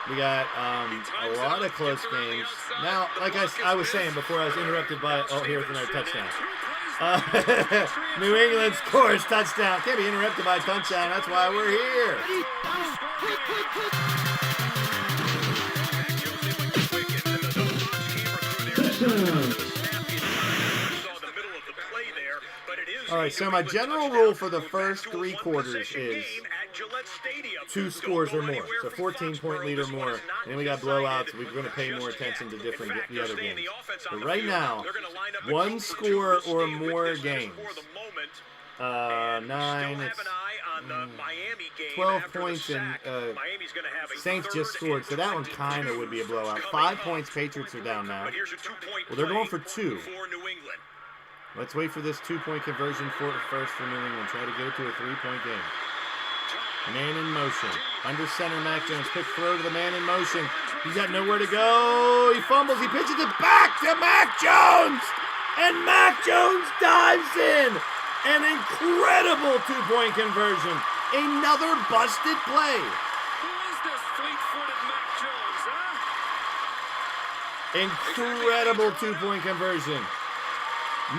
We got a lot of close games. Now, like I was saying before, I was interrupted by, here's another touchdown. New England scores touchdown. Can't be interrupted by a touchdown. That's why we're here. All right, so my general rule for the first 3 quarters is 2 scores or more, so 14-point lead or more. And then we got blowouts. We're going to pay more attention to the other games. But right now, 1 score or more games. 9, it's 12 points, and Saints just scored, so that one kind of would be a blowout. 5 points, Patriots are down now. Well, they're going for 2. Let's wait for this 2-point conversion first for New England. Try to get it to a 3-point game. Man in motion. Under center, Mac Jones. Quick throw to the man in motion. He's got nowhere to go. He fumbles. He pitches it back to Mac Jones. And Mac Jones dives in. An incredible 2-point conversion. Another busted play. Who is this fleet-footed Mac Jones, huh? Incredible 2-point conversion.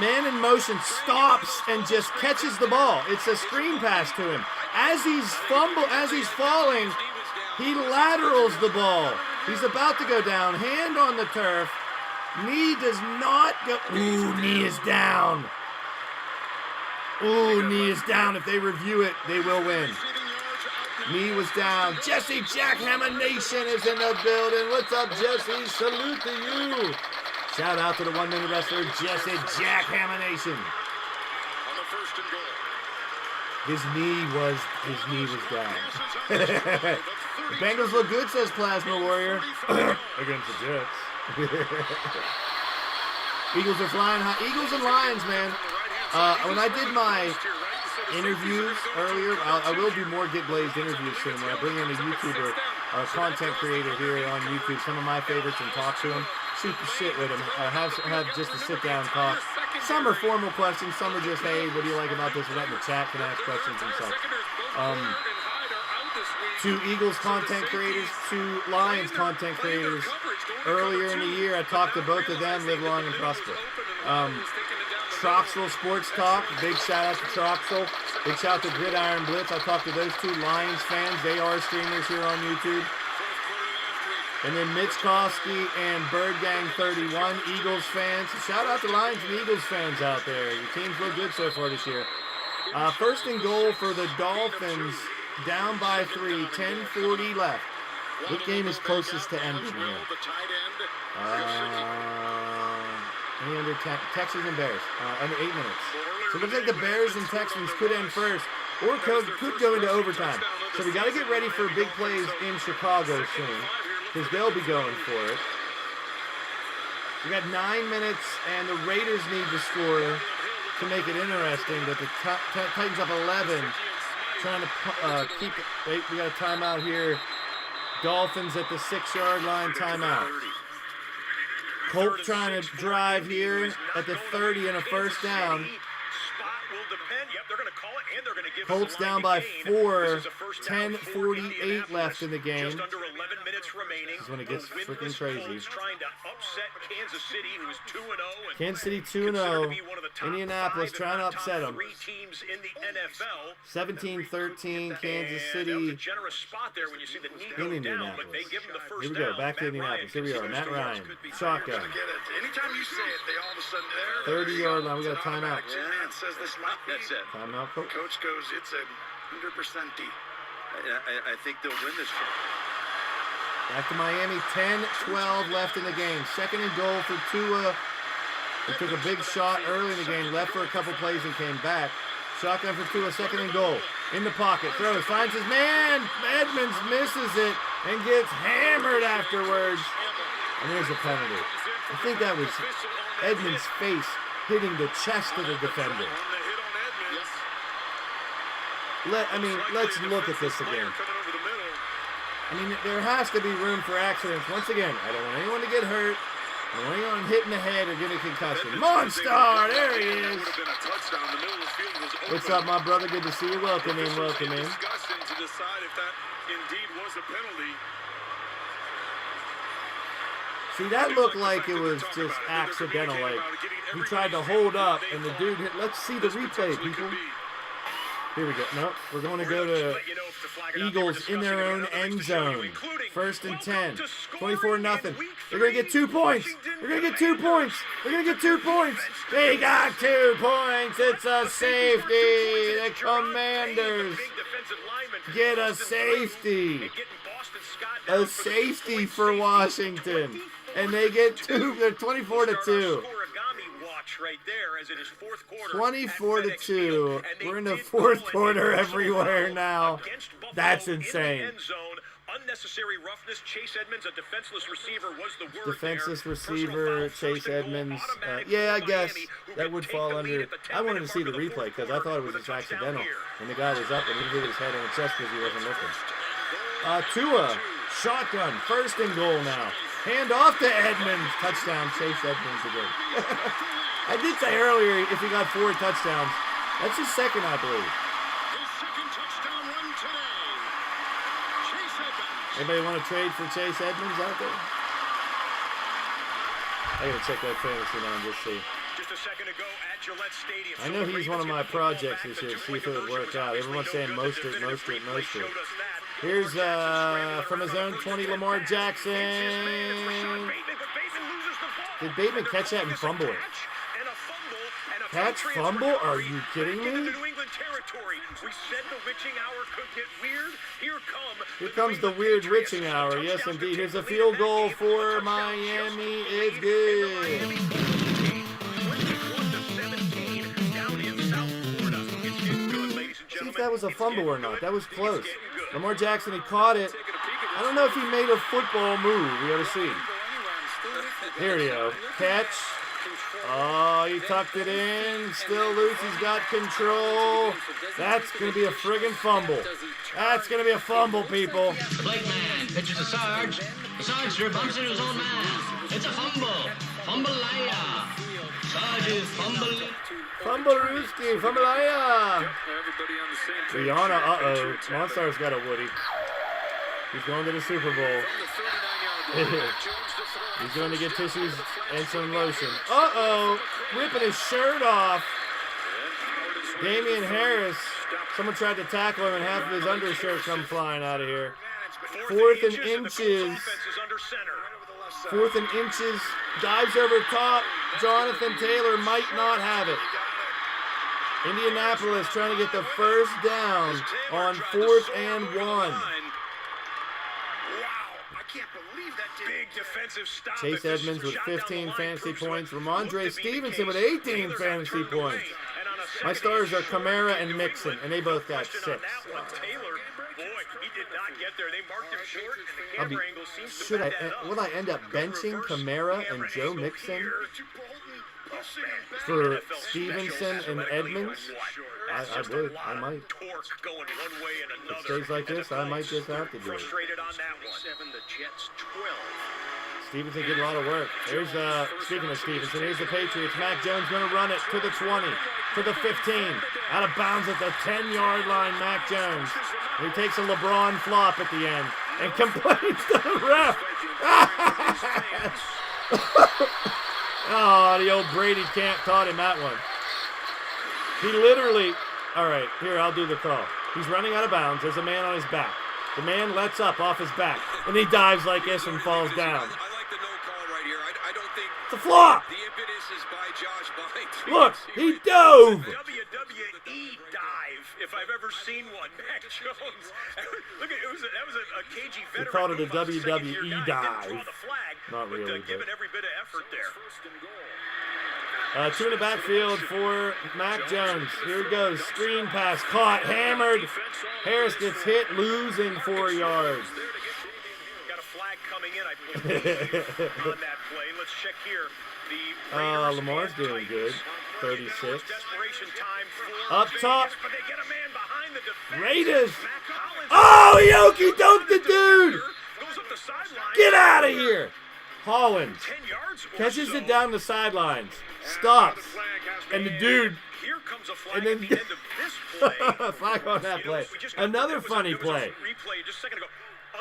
Man in motion stops and just catches the ball. It's a screen pass to him. As he's falling, he laterals the ball. He's about to go down. Hand on the turf. Knee does not go. Ooh, knee is down. Ooh, knee is down. If they review it, they will win. Knee was down. Jesse Jackhammer Nation is in the building. What's up, Jesse? Salute to you. Shout out to the 1-minute wrestler, Jesse Jackhammer Nation. On the 1st and goal. His knee was down. The Bengals look good, says Plasma Warrior. Against the Jets. Eagles are flying high. Eagles and Lions, man. When I did my interviews earlier, I will do more Get Blaised interviews soon when I bring in a YouTuber content creator here on YouTube, some of my favorites, and talk to him. Shoot the shit with him. Have just a sit-down talk. Some are formal questions. Some are just, hey, what do you like about this or that? In the chat can ask questions and such. 2 Eagles content creators, 2 Lions content creators. Earlier in the year, I talked to both of them. Live long and prosper. Troxel Sports Talk. Big shout out to Troxel. Big shout out to Gridiron Blitz. I talked to those 2 Lions fans. They are streamers here on YouTube. And then Mitch Kosky and Bird Gang 31, Eagles fans. Shout out to Lions and Eagles fans out there. Your teams look good so far this year. First and goal for the Dolphins, down by 3, 10:40 left. What game is closest to ending here? Under Texans and Bears, under 8 minutes. So it looks like the Bears and Texans could end first, or could go into overtime. So we got to get ready for big plays in Chicago soon, because they'll be going for it. We got 9 minutes, and the Raiders need to score to make it interesting, but the Titans up 11, trying to keep it. Wait, we got a timeout here. Dolphins at the 6-yard line, timeout. Colts trying to drive here at the 30 and a first down. Colts down by 4, 10:48 left in the game. Just under 11 minutes remaining. This is when it gets freaking crazy. Trying to upset Kansas City, who is 2-0. Kansas City 2-0. Indianapolis trying to upset them. 3 teams in the NFL. 17-13, Kansas City. A generous spot there when you see the knee go down, but they give them the first Here we go, back to Indianapolis. Here we are, Matt Ryan, shotgun. Anytime you say it, they all of a sudden 30-yard line. We got a timeout. Man says this might be. That's it. Timeout, coach. Coach goes, it's a 100% D. I think they'll win this game. Back to Miami, 10-12 left in the game. Second and goal for Tua. He took a big shot early in the game, left for a couple plays and came back. Shotgun for Tua, second and goal. In the pocket, throws, finds his man. Edmonds misses it and gets hammered afterwards. And there's a penalty. I think that was Edmonds' face hitting the chest of the defender. Let's look at this again. There has to be room for accidents. Once again, I don't want anyone to get hurt. I don't want anyone hit in the head or get a concussion. Monstar, there he is. What's up, my brother? Good to see you. Welcome in, welcome in. To decide if that indeed was a penalty. See, that looked like it was just accidental. Like he tried to hold up, and the dude hit. Let's see the replay, people. Here we go. No, we're going to go to Eagles in their own end zone. First and 10. 24-0. They're going to get 2 points. They're going to get 2 points. They're going to get 2 points. They got 2 points. It's a safety. The Commanders get a safety. A safety for Washington. And they get 2. They're 24-2. 24-2. We're in the fourth quarter everywhere now. That's insane. Unnecessary roughness. Chase Edmonds, a defenseless receiver, was the word. Defenseless receiver, Chase Edmonds. Yeah, I guess that would fall under. I wanted to see the replay because I thought it was just accidental. And the guy was up and he hit his head on the chest because he wasn't looking. Tua, shotgun, first and goal now. Hand off to Edmonds. Touchdown, Chase Edmonds again. I did say earlier if he got 4 touchdowns. That's his second, I believe. His second touchdown run today. Chase Edmonds. Anybody want to trade for Chase Edmonds out there? I gotta check that fantasy now and just see. Just a second ago at Gillette Stadium. I know he's one of my projects this year. See if it would work out. Everyone's saying Mostert. Here's from his own 20, Lamar Jackson. Did Bateman catch that and fumble it? Catch fumble? Are you kidding me? Here comes the weird witching hour. Yes, indeed. Here's a field goal for Miami. It's good. See if that was a fumble or not. That was close. Lamar Jackson, he caught it. I don't know if he made a football move. We got to see. Here we go. Catch. Oh, he tucked it in. Still loose. He's got control. That's going to be a friggin' fumble. That's going to be a fumble, people. The Blake man pitches to Sarge. The Sarge bumps into his own man. It's a fumble. Fumble-aya. Sarge is fumbling. Fumble-rooski. Fumble-aya. Everybody on the same page. Rihanna, uh-oh. Monstar's got a Woody. He's going to the Super Bowl. He's going to get tissues and some lotion. Uh-oh. Ripping his shirt off. Damian Harris. Someone tried to tackle him and half of his undershirt come flying out of here. 4th and inches. 4th and inches. Dives over top. Jonathan Taylor might not have it. Indianapolis trying to get the first down on 4th and 1. Big defensive stop. Chase Edmonds with 15 fantasy points. Ramondre Stevenson with 18 fantasy points. My stars are Kamara and Mixon, and they both got 6. Taylor, boy, he did not get there. They marked him short, and the camera angle seems to back that up. Will I end up benching Kamara and Joe Mixon for Stevenson and Edmonds? I would. I might. If it stays like this, I might just have to do it. Stevenson getting a lot of work. Here's, speaking of Stevenson, here's the Patriots. Mac Jones going to run it to the 20, to the 15. Out of bounds at the 10-yard line, Mac Jones. He takes a LeBron flop at the end and complains to the ref. Oh, the old Brady Camp taught him that one. He literally, all right, here, I'll do the call. He's running out of bounds. There's a man on his back. The man lets up off his back, and he dives like this and falls down. It's a flop. The impetus is by Josh Bynes. Look, he dove. WWE dive, if I've ever seen one. Mac Jones. Look at that was a cagey veteran. We called it a WWE dive. Not really, but given every bit of effort there. 2 in the backfield for Mac Jones. Here he goes. Screen pass caught, hammered. Harris gets hit, losing 4 yards. Got a flag coming in, I believe, on that play. Let's check here. The Lamar's doing good. 36. Desperation time for Up top. Vegas, but they get a man behind the defense. Raiders. Oh, Yoki dunked the dude. Goes up the sideline. Get out of here. Hollins catches it down the sidelines. Stops. And the dude. Here comes a flag And then at the end of this play. flag on that play. Another funny play. Replay just a second ago.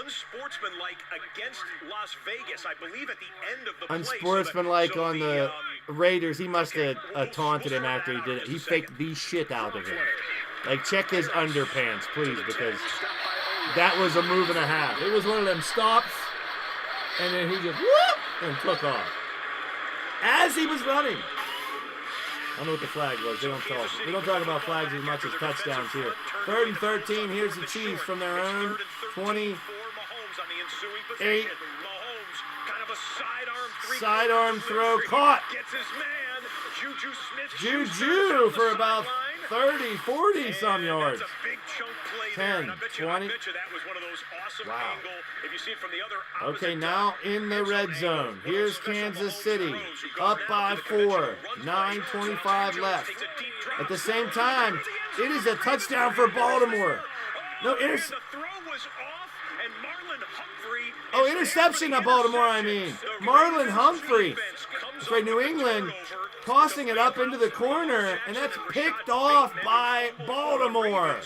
Unsportsmanlike against Las Vegas, I believe, at the end of the play. Unsportsmanlike on the Raiders. He must have taunted him after he did it. He faked the shit out of him. Like, check his underpants, please, because that was a move and a half. It was one of them stops, and then he just whoop and took off as he was running. I don't know what the flag was. They don't talk. We don't talk about flags as much as touchdowns here. 3rd and 13. Here's the Chiefs from their own 20. 8. Sidearm throw caught. Juju for about 30, 40 some yards. 10, 20. Wow. Okay, now in the red zone. Here's Kansas City. Up by 4. 9:25 left. At the same time, it is a touchdown for Baltimore. No, interception of Baltimore, I mean. Marlon Humphrey. That's right, New England tossing it up into the corner, and that's picked off by Baltimore.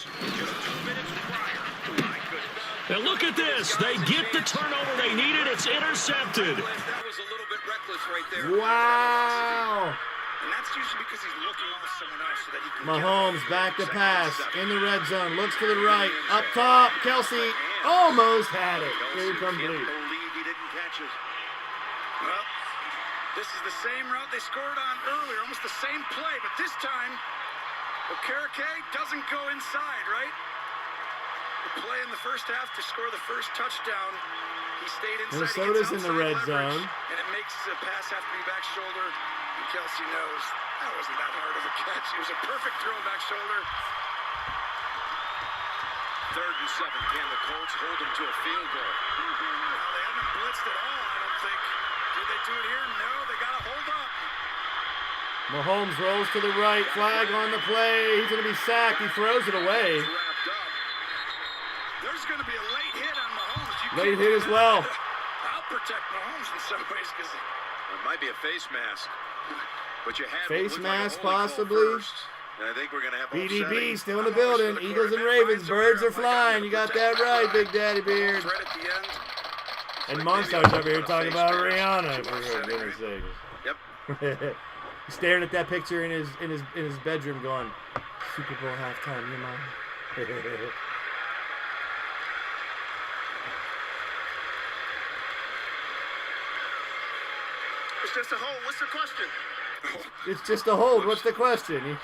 Now look at this. They get the turnover they needed. It's intercepted. That was a little bit reckless right there. Wow. And that's usually because he's looking off someone else so that he can Mahomes back to pass in the red zone. Looks to the right. Up top. Kelsey almost had it. Incomplete. believe he didn't catch it. Well, this is the same route they scored on earlier, almost the same play, but this time, Okereke doesn't go inside, right? The play in the first half to score the first touchdown, he stayed inside. Minnesota's in the red zone. And it makes the pass have to be back shoulder, and Kelsey knows that wasn't that hard of a catch. It was a perfect throw back shoulder. 3rd and 7. Can the Colts hold them to a field goal? Well, they haven't blitzed at all, I don't think. Did they do it here? No, they got to hold up. Mahomes rolls to the right. Flag on the play. He's going to be sacked. He throws it away. There's going to be a late hit on Mahomes. Late hit as well. I'll protect Mahomes in some ways because It might be a face mask. But you have face mask possibly. And I think we're going to have BDB still in the building. Eagles and Ravens. Birds are flying. You got that right, Big Daddy Beard. Right at the end. And Monster's over here talking about Rihanna. For goodness sake. Yep. He's staring at that picture in his bedroom, going, Super Bowl halftime, you mom. It's just a hold. What's the question? It's just a hold. What's the question?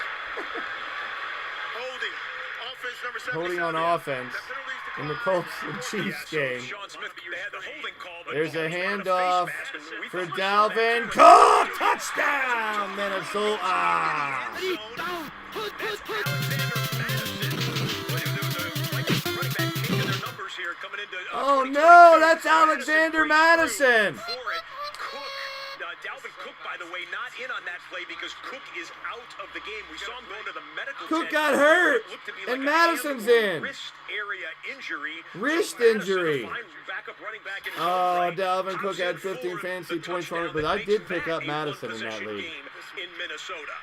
Holding. Offense number 77. Holding on offense in the Colts and Chiefs game. There's a handoff for Dalvin Cook. Touchdown, Minnesota. Oh no, that's Alexander Madison. Dalvin Cook, by the way, not in on that play because Cook is out of the game. We saw him going to the medical Cook got hurt, and Madison's in. Wrist area injury. Wrist injury. Oh, Dalvin Cook had 15 fantasy points on it, but I did pick up Madison in that league. In Minnesota.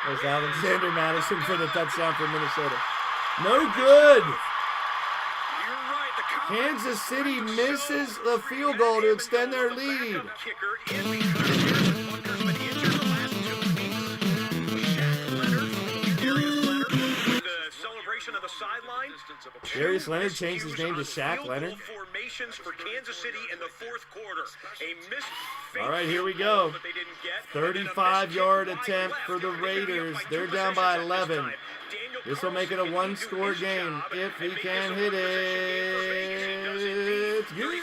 There's Alexander Madison for the touchdown for Minnesota. No good. Kansas City misses the field goal to extend their lead. Darius Leonard changed his name to Shaq Leonard. All right, here we go. 35-yard attempt for the Raiders. They're down by 11. This will make it a one-score game if he can hit it. Good.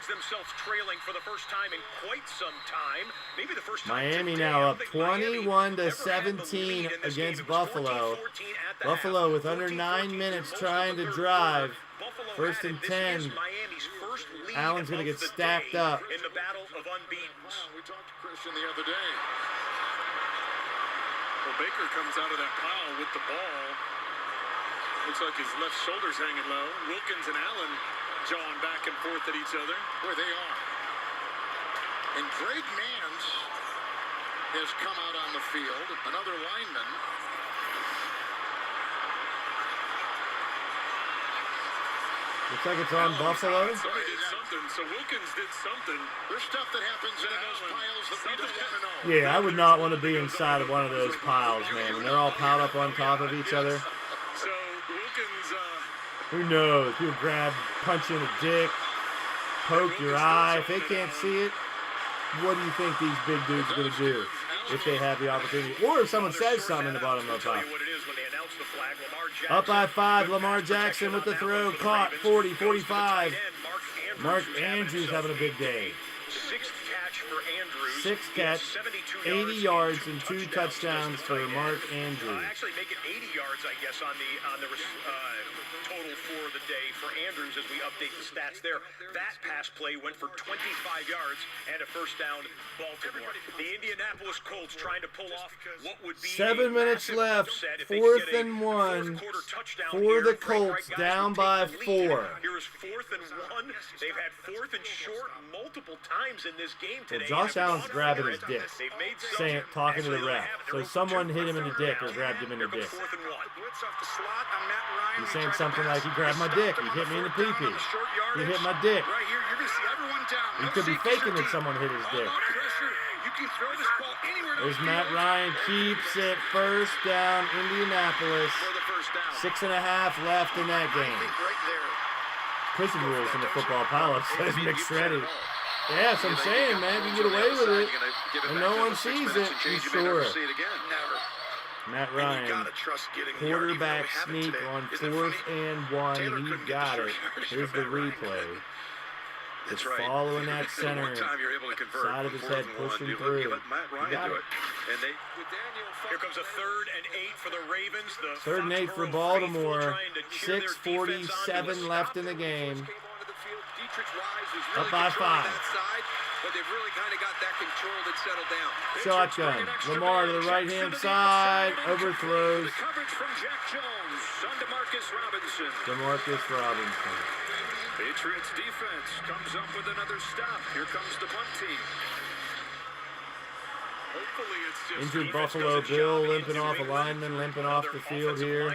Themselves trailing for the first time in quite some time. Maybe the first time Miami now up 21-17 against Buffalo. Buffalo with under 9 minutes trying to drive. First and 10. Allen's going to get stacked up. In the battle of unbeatens. We talked to Christian the other day. Well, Baker comes out of that pile with the ball. Looks like his left shoulder's hanging low. Wilkins and Allen jawing back and forth at each other. Where they are. And Greg Mans has come out on the field. Another lineman. Looks like it's on Buffalo. Somebody did something, so Wilkins did something. There's stuff that happens in those piles that we don't want to know. Yeah, I would not want to be inside of one of those piles, man. When they're all piled up on top of each other. So Wilkins, who knows? He'll grab, punch you in the dick, poke your eye. If they can't see it, what do you think these big dudes are going to do if they have the opportunity? Or if someone says something in the bottom of the pile. Up by 5, Lamar Jackson with the throw, caught, 40, 45. Mark Andrews having a big day. Sixth catch, 80 yards and 2 touchdowns for Mark Andrews. Actually make it 80 yards, I guess, on the total for the day for Andrews as we update the stats there. That pass play went for 25 yards and a first down, Baltimore. The Indianapolis Colts trying to pull off what would be 7 minutes left, 4th and 1 for the Colts, down by 4. Here is 4th and 1. They've had 4th and short multiple times in this game today. Well, Josh Allen's grabbing his dick, saying, talking to the ref. So someone hit him in the dick or grabbed him in the dick. He's saying something like, he grabbed my dick, he hit me in the pee-pee, he hit my dick. He could be faking that someone hit his dick. There's Matt Ryan, keeps it, first down, Indianapolis. 6.5 left in that game. Prison rules in the football palace, says McShreddy. Yeah, that's what I'm saying, man. If you get away with it and no one sees it, you sure. Matt Ryan, quarterback sneak on 4th and 1. He got it. Here's the replay. That's Just right. following that The center. one time you're able to convert. Side of his head, 4th and 1. pushing You through. let Matt You Ryan got do it. it. And they Here comes a 3rd and 8 for the Ravens. The 3rd and 8 for Foxborough Baltimore. faithful trying to cheer their defense on to a 6:47 left in the stop. game. Dietrich Wise is Up really by controlling 5. that side, but they've really kind of got that controlled and settled down. Shotgun. Lamar to the right-hand side. Overthrows. The coverage from Jack Jones on DeMarcus Robinson. DeMarcus Robinson. Patriots defense comes up with another stop. Here comes the punt team. Hopefully it's just Injured defense Buffalo does its Bill job limping against off New a England. lineman, limping off the field here.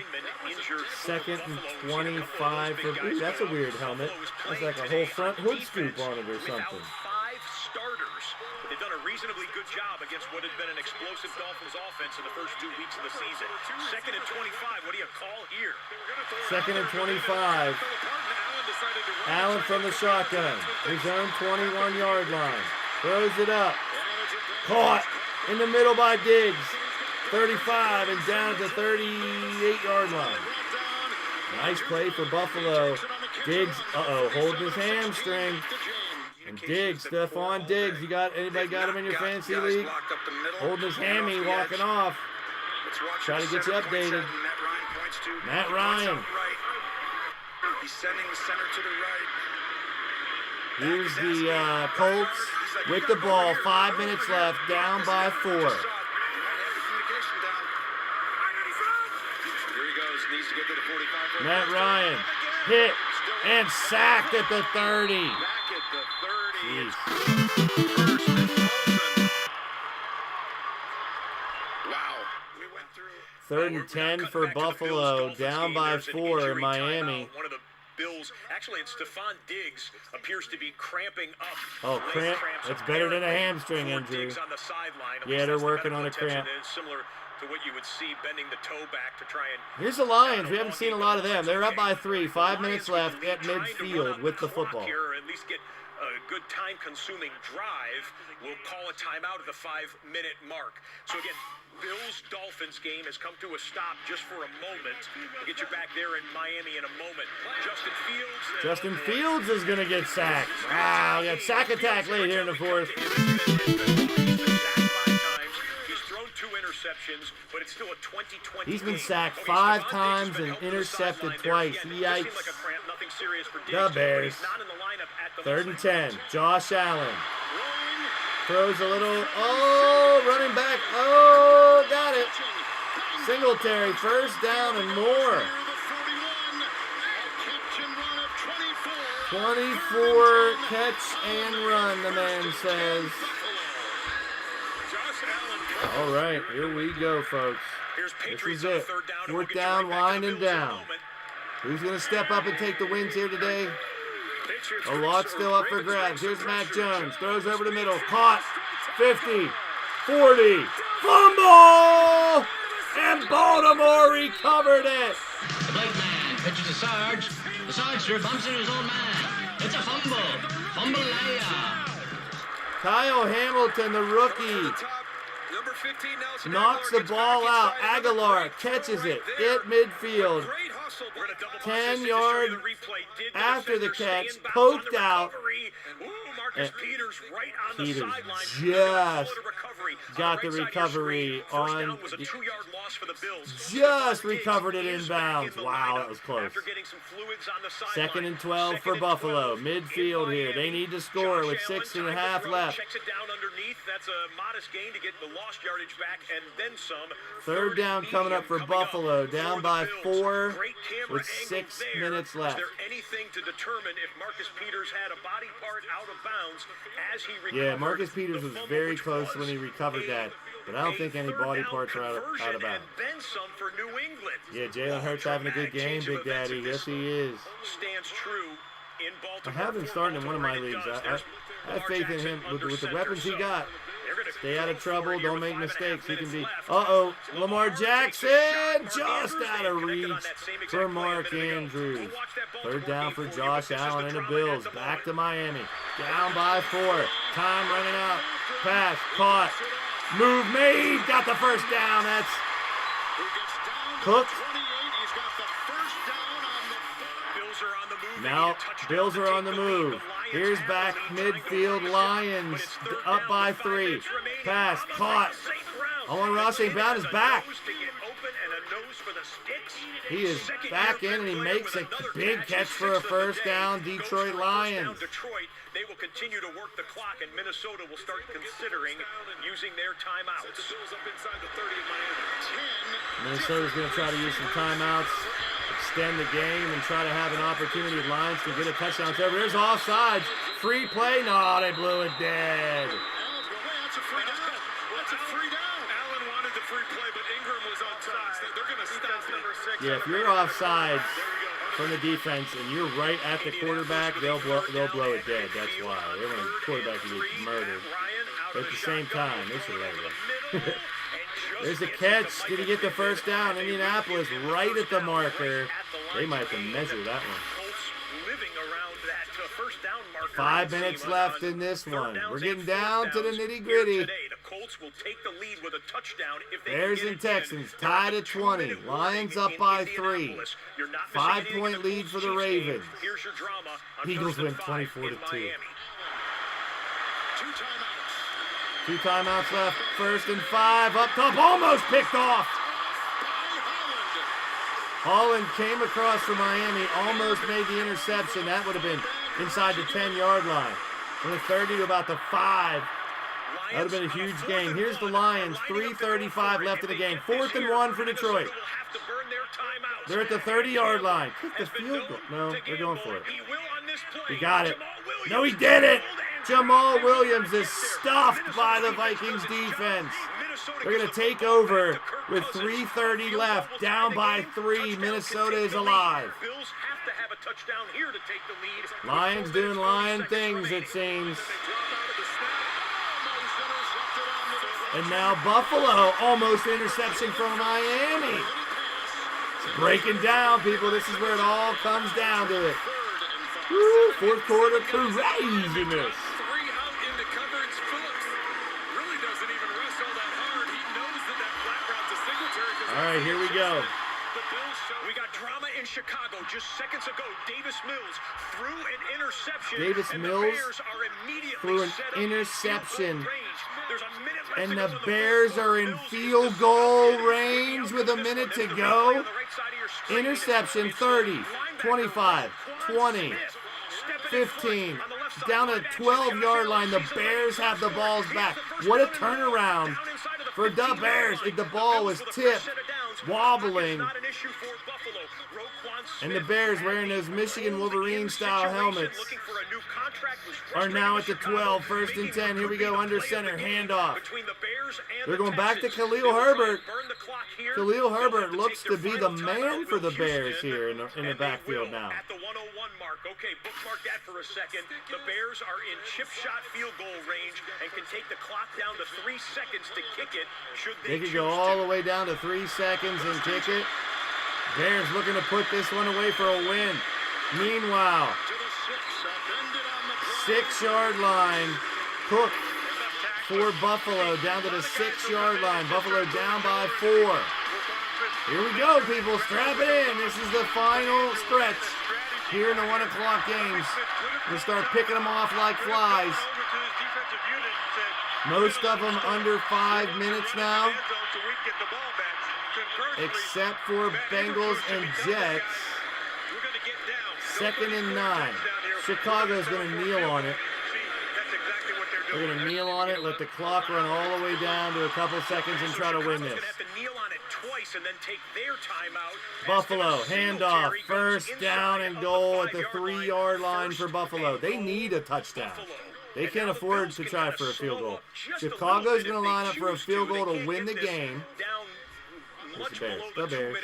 2nd and 25 for. Ooh, that's a weird helmet. That's like a whole front hood scoop on it or something. 5 starters. But they've done a reasonably good job against what had been an explosive Dolphins offense in the first 2 weeks of the season. 2nd and 25. What do you call here? 2nd and 25. Allen from the shotgun. His own 21-yard line. Throws it up. Caught in the middle by Diggs. 35 and down at the 38-yard line. Nice play for Buffalo. Diggs, holding his hamstring. And Diggs, Stephon Diggs, anybody got him in your fantasy league? Holding his hammy, walking off. Try to get you updated. Matt Ryan. He's sending the center to the right. Here's the Colts with the ball. 5 minutes left, down by 4. Here he goes. Needs to get to the 45. Matt Ryan hit and sacked at the 30. Back at the 30. Wow. 3rd and 10 for Buffalo, down by 4 in Miami. One of the Bills, actually, it's Stephon Diggs appears to be cramping up. Oh, cramp. It's better than a hamstring injury. Diggs on the sideline. Yeah, they're working on a cramp. It's similar to what you would see bending the toe back to try and. Here's the Lions. We haven't seen a lot of them. They're up by 3. 5 minutes left at midfield with the football. Here, or at least get a good time-consuming drive. We'll call a timeout at the 5-minute mark. So again, Bills-Dolphins game has come to a stop just for a moment. We'll get you back there in Miami in a moment. Justin Fields is going to get sacked. Wow, we got sack attack late here in the 4th. He's thrown 2 interceptions, but it's still a 2020 He's been game. sacked Okay, 5 Stephon times Diggs has been and helping the intercepted sideline there. twice. Again, Yikes. just like a cramp, nothing serious for Diggs, The but Bears. he's not in the lineup at the 3rd and moment. 10. Josh Allen. Throws a little. Oh, running back. Oh, got it. Singletary, 1st down and more. 24 catch and run, the man says. All right, here we go, folks. This is it. 4th down, winding down. Who's going to step up and take the wins here today? A lot still up for grabs. Here's Mac Jones. Throws over the middle. Caught. 50. 40. Fumble! And Baltimore recovered it. The black man pitches to Sarge. The Sarge bumps into his own man. It's a fumble. Fumble-aya. Kyle Hamilton, the rookie, Number 15, Nelson knocks the ball out. Aguilar catches it at midfield. 10-yard after the catch, poked out. And Peters just got the recovery on. Just recovered it inbounds. Wow, that was close. 2nd and 12 for Buffalo. Midfield here. They need to score with 6.5 left. Checks it down underneath. That's a modest gain to get the lost yardage back and then some. 3rd down coming up for Buffalo. Down by 4 with 6 minutes left. Is there anything to determine if Marcus Peters had a body part out of bounds as he recovered? Yeah, Marcus Peters was very close when he recovered that. But I don't think any body parts are out of bounds. Then some for New England. Yeah, Jalen Hurts having a good game, Big Daddy. Yes, he is. Stands true in I Baltimore. have him starting in one of my leagues. I have faith in him with the weapons he got. Stay out of trouble. Don't make mistakes. He can be. Uh-oh. Lamar Jackson just out of reach for Mark Andrews. 3rd down for Josh Allen and the Bills. Back to Miami. Down by 4. Time running out. Pass. Caught. Move made. Got the 1st down. That's Cook. Now, Bills are on the move. Here's back midfield. Lions up by 3. Pass caught. Amon-Ra St. Brown is back. He is back in, and he makes a big catch for a first down. Detroit Lions. They will continue to work the clock, and Minnesota will start considering using their timeouts. Minnesota's going to try to use some timeouts, extend the game, and try to have an opportunity. Lions to get a touchdown. So there's offsides. Free play. No, they blew it dead. That's a free down. Allen wanted the free play, but Ingram was on top. They're going to stop it. Yeah, if you're offsides from the defense and you're right at the quarterback, they'll blow it dead. That's why. They want the quarterback to get murdered. But at the same time, they should let it. There's a catch. Did he get the first down? Indianapolis right at the marker. They might have to measure that one. 5 minutes left in this one. We're getting down to the nitty-gritty. The Colts will take the lead with a touchdown if they Bears and Texans tied at 20. Lions up by 3. 5-point lead for the Ravens. Eagles win 24-2. 2 timeouts left. 1st and 5. Up top. Almost picked off. Holland came across for Miami. Almost made the interception. That would have been inside the 10-yard line. From the 30 to about the 5. That would have been a huge game. Here's the Lions. 3:35 left in the game. 4th and 1 for Detroit. They're at the 30-yard line. Kick the field goal. No, they're going for it. He got it. No, he didn't. Jamal Williams is stuffed by the Vikings defense. They're going to take over with 3:30 left. Down by 3. Minnesota is alive. Lions doing lion things, it seems. And now Buffalo, almost interception from Miami. It's breaking down, people. This is where it all comes down to it. Woo, 4th quarter craziness. All right, here we go. We got drama in Chicago just seconds ago. Davis Mills threw an interception. Davis Mills threw an interception. And the Bears are in field goal range with a minute to go. Interception, 30, 25, 20, 15. Down at 12-yard line, the Bears have the balls back. What a turnaround for the Bears. The ball was tipped, wobbling. And the Bears, wearing those Michigan Wolverine-style helmets, are now at the 12. 1st and 10. Here we go, under center, handoff. They're going back to Khalil Herbert. Khalil Herbert looks to be the man for the Bears here in the backfield now. At the 101 mark. Okay, bookmark that for a second. The Bears are in chip shot field goal range and can take the clock down to 3 seconds to kick it. They could go all the way down to 3 seconds and kick it. Bears looking to put this one away for a win. Meanwhile, 6-yard line. Cook for Buffalo down to the 6-yard line. Buffalo down by 4. Here we go, people. Strap it in. This is the final stretch here in the 1 o'clock games. We'll start picking them off like flies. Most of them under 5 minutes now, except for Bengals and Jets. 2nd and 9. Chicago's going to kneel on it. They're going to kneel on it, let the clock run all the way down to a couple seconds and try to win this. Buffalo, handoff, 1st down and goal at the 3-yard line for Buffalo. They need a touchdown. They can't afford to try for a field goal. Chicago's going to line up for a field goal to win the game. It's the Bears. The Bears.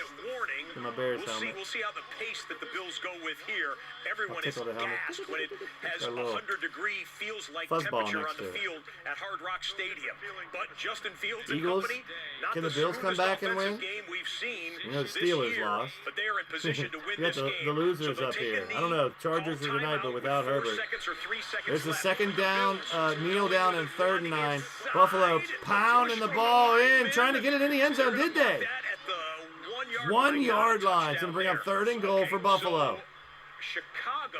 In my Bears helmet. We'll see how the pace that the Bills go with here. Everyone is gassed when it has 100-degree feels-like temperature on the field at Hard Rock Stadium. But Justin Fields and Eagles, company, not can the Bills come back and win? game we've seen you know, the Steelers lost. But they are in position to win you got the losers up here. I don't know. Chargers are tonight, but without Herbert. There's a 2nd down, kneel down, and 3rd and 9. Buffalo pounding the ball in, trying to get it in the end zone. Did they? 1-yard line. So bring up 3rd and goal for Buffalo. Chicago.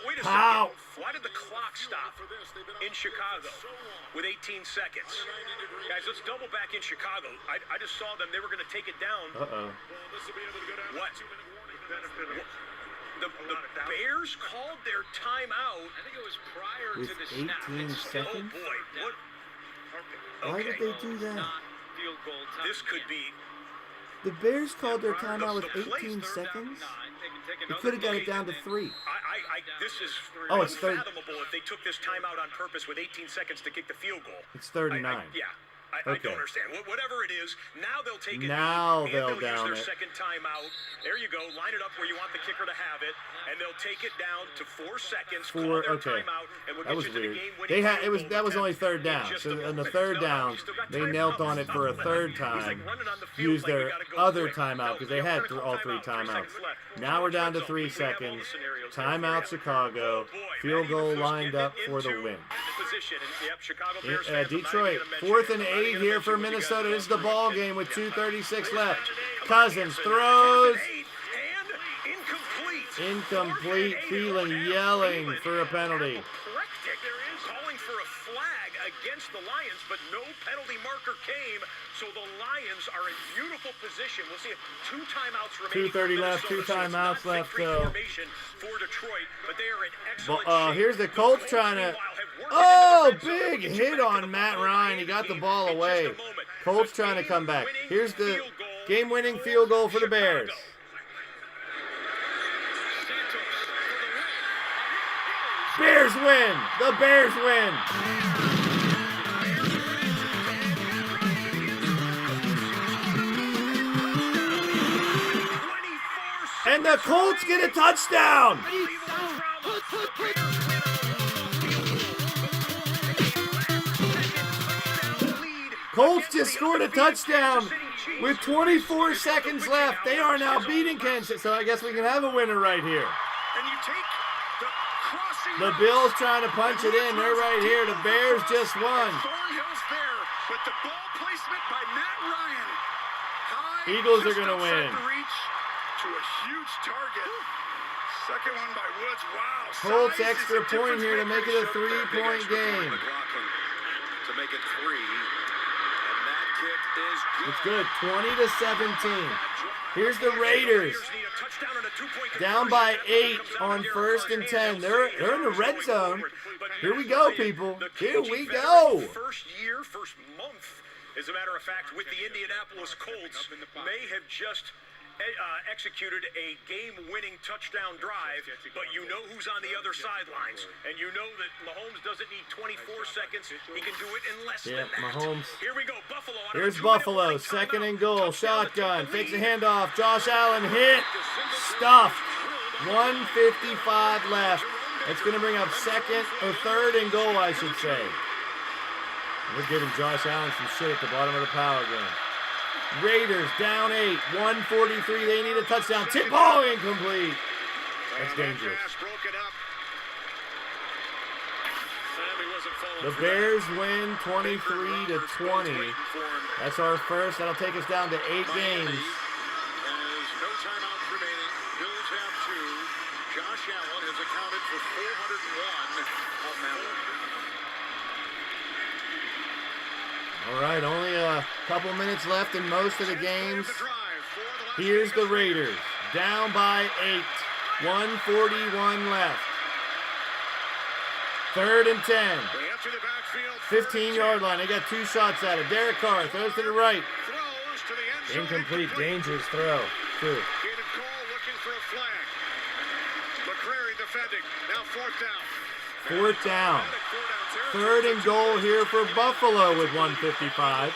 Wait a Pow. second. Why did the clock stop in Chicago with 18 seconds. Guys, let's double back in Chicago. I just saw them. They were going to take it down. Uh-oh. What? The Bears called their timeout. I think it was prior with to the 18 snap. seconds? Oh, boy. What? Why did they do that? Field goal time. This could be. The Bears called their timeout with 18 seconds? They could have got it down to 3. This is it's third. unfathomable if they took this timeout on purpose with 18 seconds to kick the field goal. It's 39. I don't understand. Whatever it is, now they'll take it. Now and they'll use down their it. second timeout. There you go. Line it up where you want the kicker to have it, and they'll take it down to 4 seconds. Call their timeout, and we'll that get was you to the weird. game-winning They had field that goal was only third in down. just So a on the moment. third No, down, you still got they timeouts. knelt on it for a third He's like time. running on the field Used like we their gotta go other quick. timeout because they No, had we're gonna all call 3 timeout. 3 timeouts. seconds left. Now we're down to Red 3 zone. We have all the seconds. scenarios there. Timeout Chicago. Field goal lined up for the win. Position. And, yep, Chicago Bears fans, I'm not Detroit, even gonna mention 4th it. and I'm not 8 even here gonna for mention what you guys Minnesota. This is the done. ball game with 2:36 left. Cousins throws. Incomplete. Thielen yelling for a penalty. Calling for a flag against the Lions, but no penalty marker came. So the Lions are in beautiful position. We'll see if 2 timeouts remaining. 2:30 left, 2 timeouts left, though. For Detroit, but they are in excellent shape. Here's the Colts trying to. Oh, big hit on Matt Ryan. He got the ball away. Colts trying to come back. Here's the game-winning field goal for the Bears. Bears win! The Bears win! And the Colts get a touchdown! Colts just scored a touchdown with 24 seconds left. They are now beating Kansas, so I guess we can have a winner right here. The Bills trying to punch it in. They're right here. The Bears just won. Thornhill's there, but the ball placement by Matt Ryan. Eagles are going to win. Reach to a huge target. Second one by Woods. Wow. Colts extra point here to make it a 3-point game. To make it 3. And that kick is good. It's good. 20-17. Here's the Raiders. Down by 8 on 1st and 10. They're in the red zone. Here we go, people. Here we go. First month, as a matter of fact, with the Indianapolis Colts, may have just executed a game-winning touchdown drive, but you know who's on the other sidelines, and you know that Mahomes doesn't need 24 seconds. He can do it in less than that. Mahomes. Here we go, Buffalo. Here's Buffalo, 2nd and goal, shotgun, fakes a handoff. Josh Allen hit, stuffed. 1:55 left. It's going to bring up 3rd and goal, I should say. We're giving Josh Allen some shit at the bottom of the power game. Raiders down 8, 1:43. They need a touchdown. Tip ball incomplete. That's dangerous. The Bears win 23-20. That's our first. That'll take us down to 8 games. There's no timeouts remaining. Bills have 2. Josh Allen has accounted for 401 on that one. All right, only a couple minutes left in most of the games. Here's the Raiders, down by 8, 1:41 left. 3rd and 10, 15-yard line. They got 2 shots at it. Derek Carr throws to the right. Incomplete, dangerous throw, too. Looking for a flag. McCrary defending. Now 4th down. 4th down. 3rd and goal here for Buffalo with 1:55.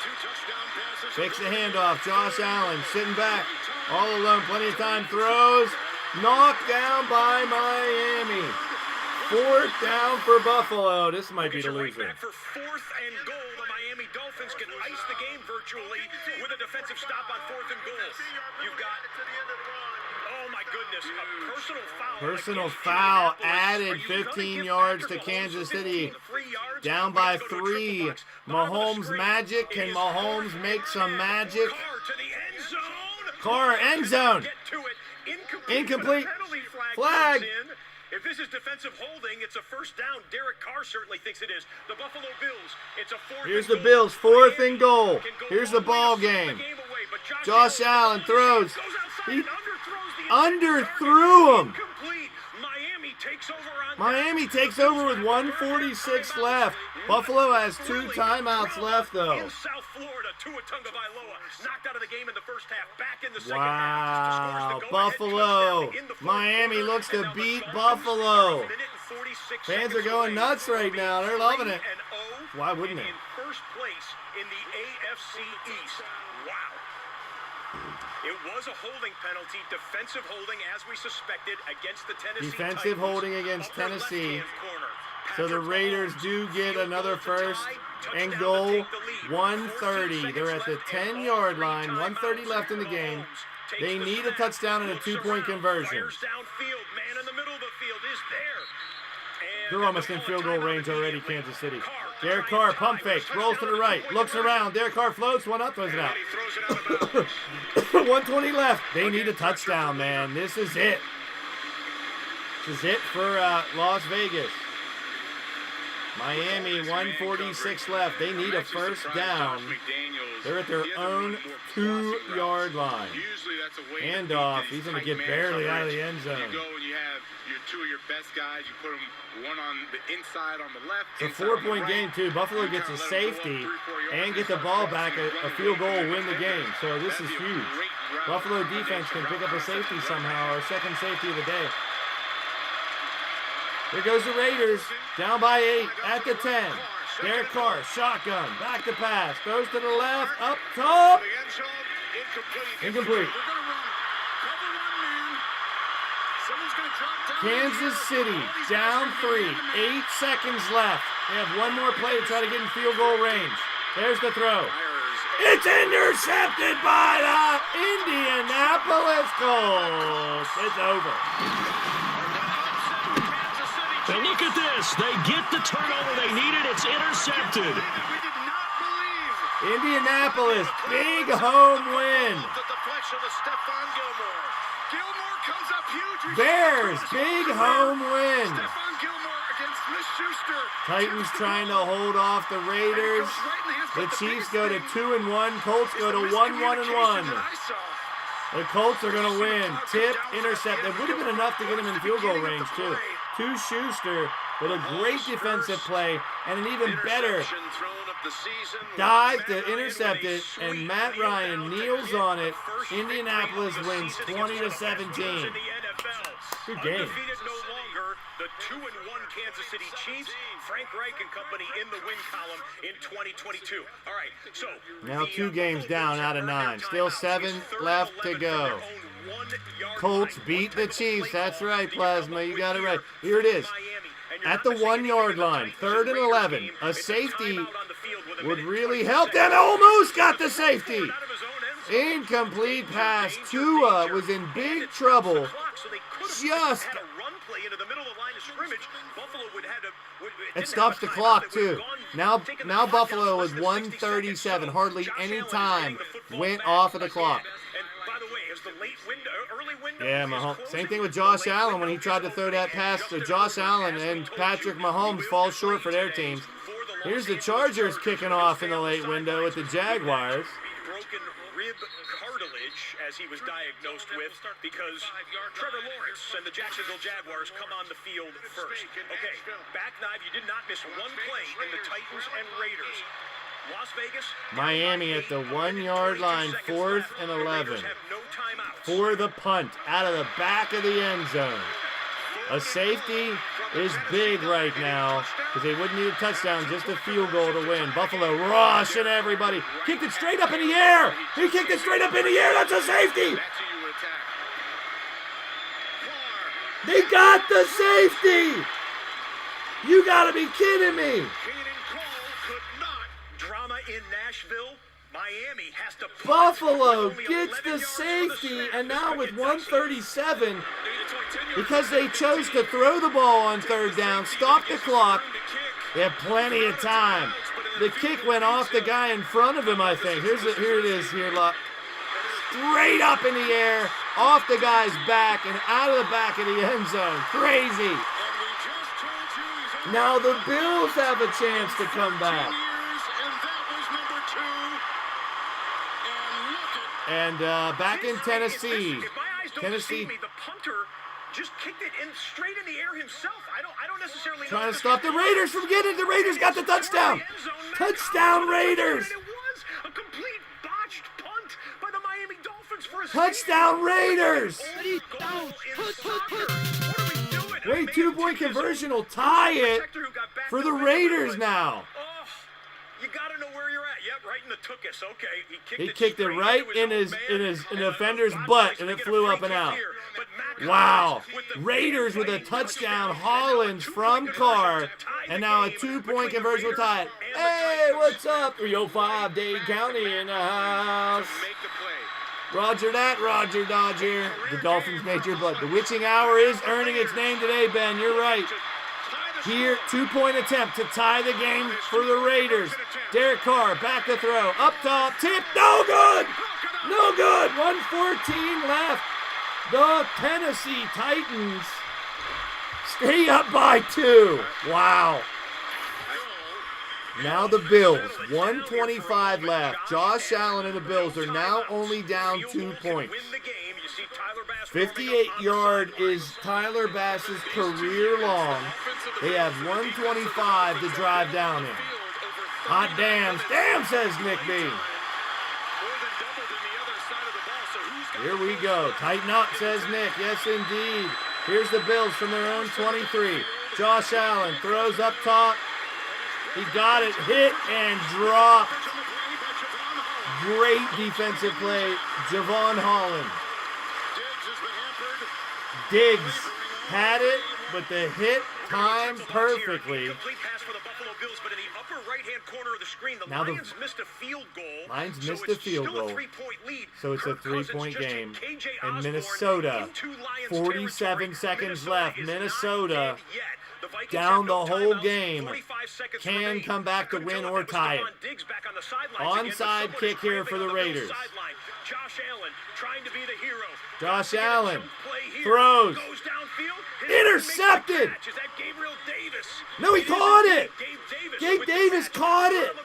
Fakes the handoff. Josh Allen sitting back. All alone. Plenty of time. Throws. Knocked down by Miami. 4th down for Buffalo. This might be the loser. For 4th and goal, the Miami Dolphins can ice the game virtually with a defensive stop on 4th and goal. You've got, oh my goodness, a personal foul. Personal foul added 15 yards to Kansas City. Down by 3. Mahomes magic. Can Mahomes make some magic? Carr, end zone. Incomplete. Flag. If this is defensive holding, it's a first down. Derek Carr certainly thinks it is. The Buffalo Bills, it's a fourth. Here's the Bills, 4th and goal. Here's the ball game. Josh Allen throws. He underthrew him. Miami takes over with 1:46 left. Buffalo has 2 timeouts left, though. In South Florida, Tua Tagovailoa knocked out of the game in the first half. Back in the second half. Wow, Buffalo. Miami looks to beat Buffalo. Fans are going nuts right now. They're loving it. Why wouldn't they? In first place in the AFC East. Wow. It was a holding penalty, defensive holding, as we suspected, against the Tennessee Defensive Titans. holding against Tennessee. So the Raiders do get another first and goal. 1:30. They're at the 10-yard line. 1:30 left in the game. They need a touchdown and a 2-point conversion. They're almost in field goal range already, Kansas City. Derek Carr, pump fakes, rolls to the right, looks around. Derek Carr floats, one up, throws it out. 1:20 left. They need a touchdown, man. This is it. This is it for Las Vegas. Miami, 1:46 left. They need a first down. They're at their own 2-yard line. Handoff. He's going to get barely out of the end zone. You go and you have your 2 of your best guys. You put them one on the inside on the left. It's a 4-point game, too. Buffalo gets a safety and get the ball back. A field goal will win the game. So this is huge. Buffalo defense can pick up a safety somehow, or second safety of the day. Here goes the Raiders, down by 8 at the 10. Derek Carr, shotgun, back to pass, throws to the left, up top. Incomplete. Kansas City, down 3, 8 seconds left. They have one more play to try to get in field goal range. There's the throw. It's intercepted by the Indianapolis Colts. It's over. And look at this. They get the turnover they needed. It's intercepted. Indianapolis, big home win. Bears, big home win. Titans trying to hold off the Raiders. The Chiefs go to 2-1. Colts go to 1-1-1. The Colts are going to win. Tip, intercept. It would have been enough to get them in field goal range, too. To Schuster with a great defensive play and an even better dive to intercept it, and Matt Ryan kneels on it. Indianapolis wins 20-17. Good game. The 2-1 Kansas City Chiefs, Frank Reich and company in the win column in 2022. All right, so now 2 games down out of 9. Still 7 left to go. Colts beat the Chiefs. That's right, Plasma. You got it right. Here it is. At the 1-yard line, 3rd and 11. A safety would really help them. Almost got the safety. Incomplete pass. Tua was in big trouble. Just. It stops the clock, too. Now Buffalo is 1:37. Hardly any time went off of the clock. Yeah, Mahomes. Same thing with Josh Allen when he tried to throw that pass to Josh Allen, and Patrick Mahomes falls short for their teams. Here's the Chargers kicking off in the late window with the Jaguars. Broken rib cartilage, as he was diagnosed with, because Trevor Lawrence and the Jacksonville Jaguars come on the field first. Okay, back 9, you did not miss one play in the Titans and Raiders. Las Vegas, Miami at the 1-yard line, 4th and 11. For the punt out of the back of the end zone. A safety is big right now because they wouldn't need a touchdown, just a field goal to win. Buffalo rushing everybody. Kicked it straight up in the air. He kicked it straight up in the air. That's a safety. They got the safety. You got to be kidding me. Drama in Nashville. Miami has to Buffalo gets the safety, and now with 1:37, because they chose to throw the ball on 3rd down, stop the clock, they have plenty of time. The kick went off the guy in front of him, I think. Here it is here. Straight up in the air, off the guy's back and out of the back of the end zone. Crazy. Now the Bills have a chance to come back. And back in Tennessee. Tennessee the punter just kicked it in straight in the air himself. I don't necessarily know. trying to stop the Raiders from getting it. The Raiders got the touchdown. Touchdown Raiders. It was a complete botched punt by the Miami Dolphins for a Touchdown Raiders. Wait, 2-point conversion will tie it for the Raiders now. You gotta know where you're at. Yep, right in the tuchus. Okay, He kicked it right in the defender's butt, and it flew up and out. Wow. Raiders with a touchdown. Hollins from Carr, and now a 2-point conversion will tie it. Hey, what's up? 305 Dade County in the house. Roger that, Roger Dodger. The Dolphins made your blood. The witching hour is earning its name today, Ben. You're right. Here, 2-point attempt to tie the game for the Raiders. Derek Carr, back to throw. Up top, tip, no good! No good! 1:14 left. The Tennessee Titans stay up by 2. Wow. Now the Bills, 1:25 left. Josh Allen and the Bills are now only down 2 points. 58-yard is Tyler Bass's career long. They have 1:25 to drive down in. Hot damn, says Nick B. Here we go. Tighten up, says Nick. Yes, indeed. Here's the Bills from their own 23. Josh Allen throws up top. He got it, hit, and dropped. Great defensive play, Javon Holland. Diggs had it, but the hit timed perfectly. Now the Lions missed a field goal, so it's a 3-point game. And Minnesota, 47 seconds left. Minnesota down the whole game, can come back to win or tie it. Onside kick here for the Raiders. Josh Allen throws. Intercepted. No, he caught it. Gabe Davis caught it.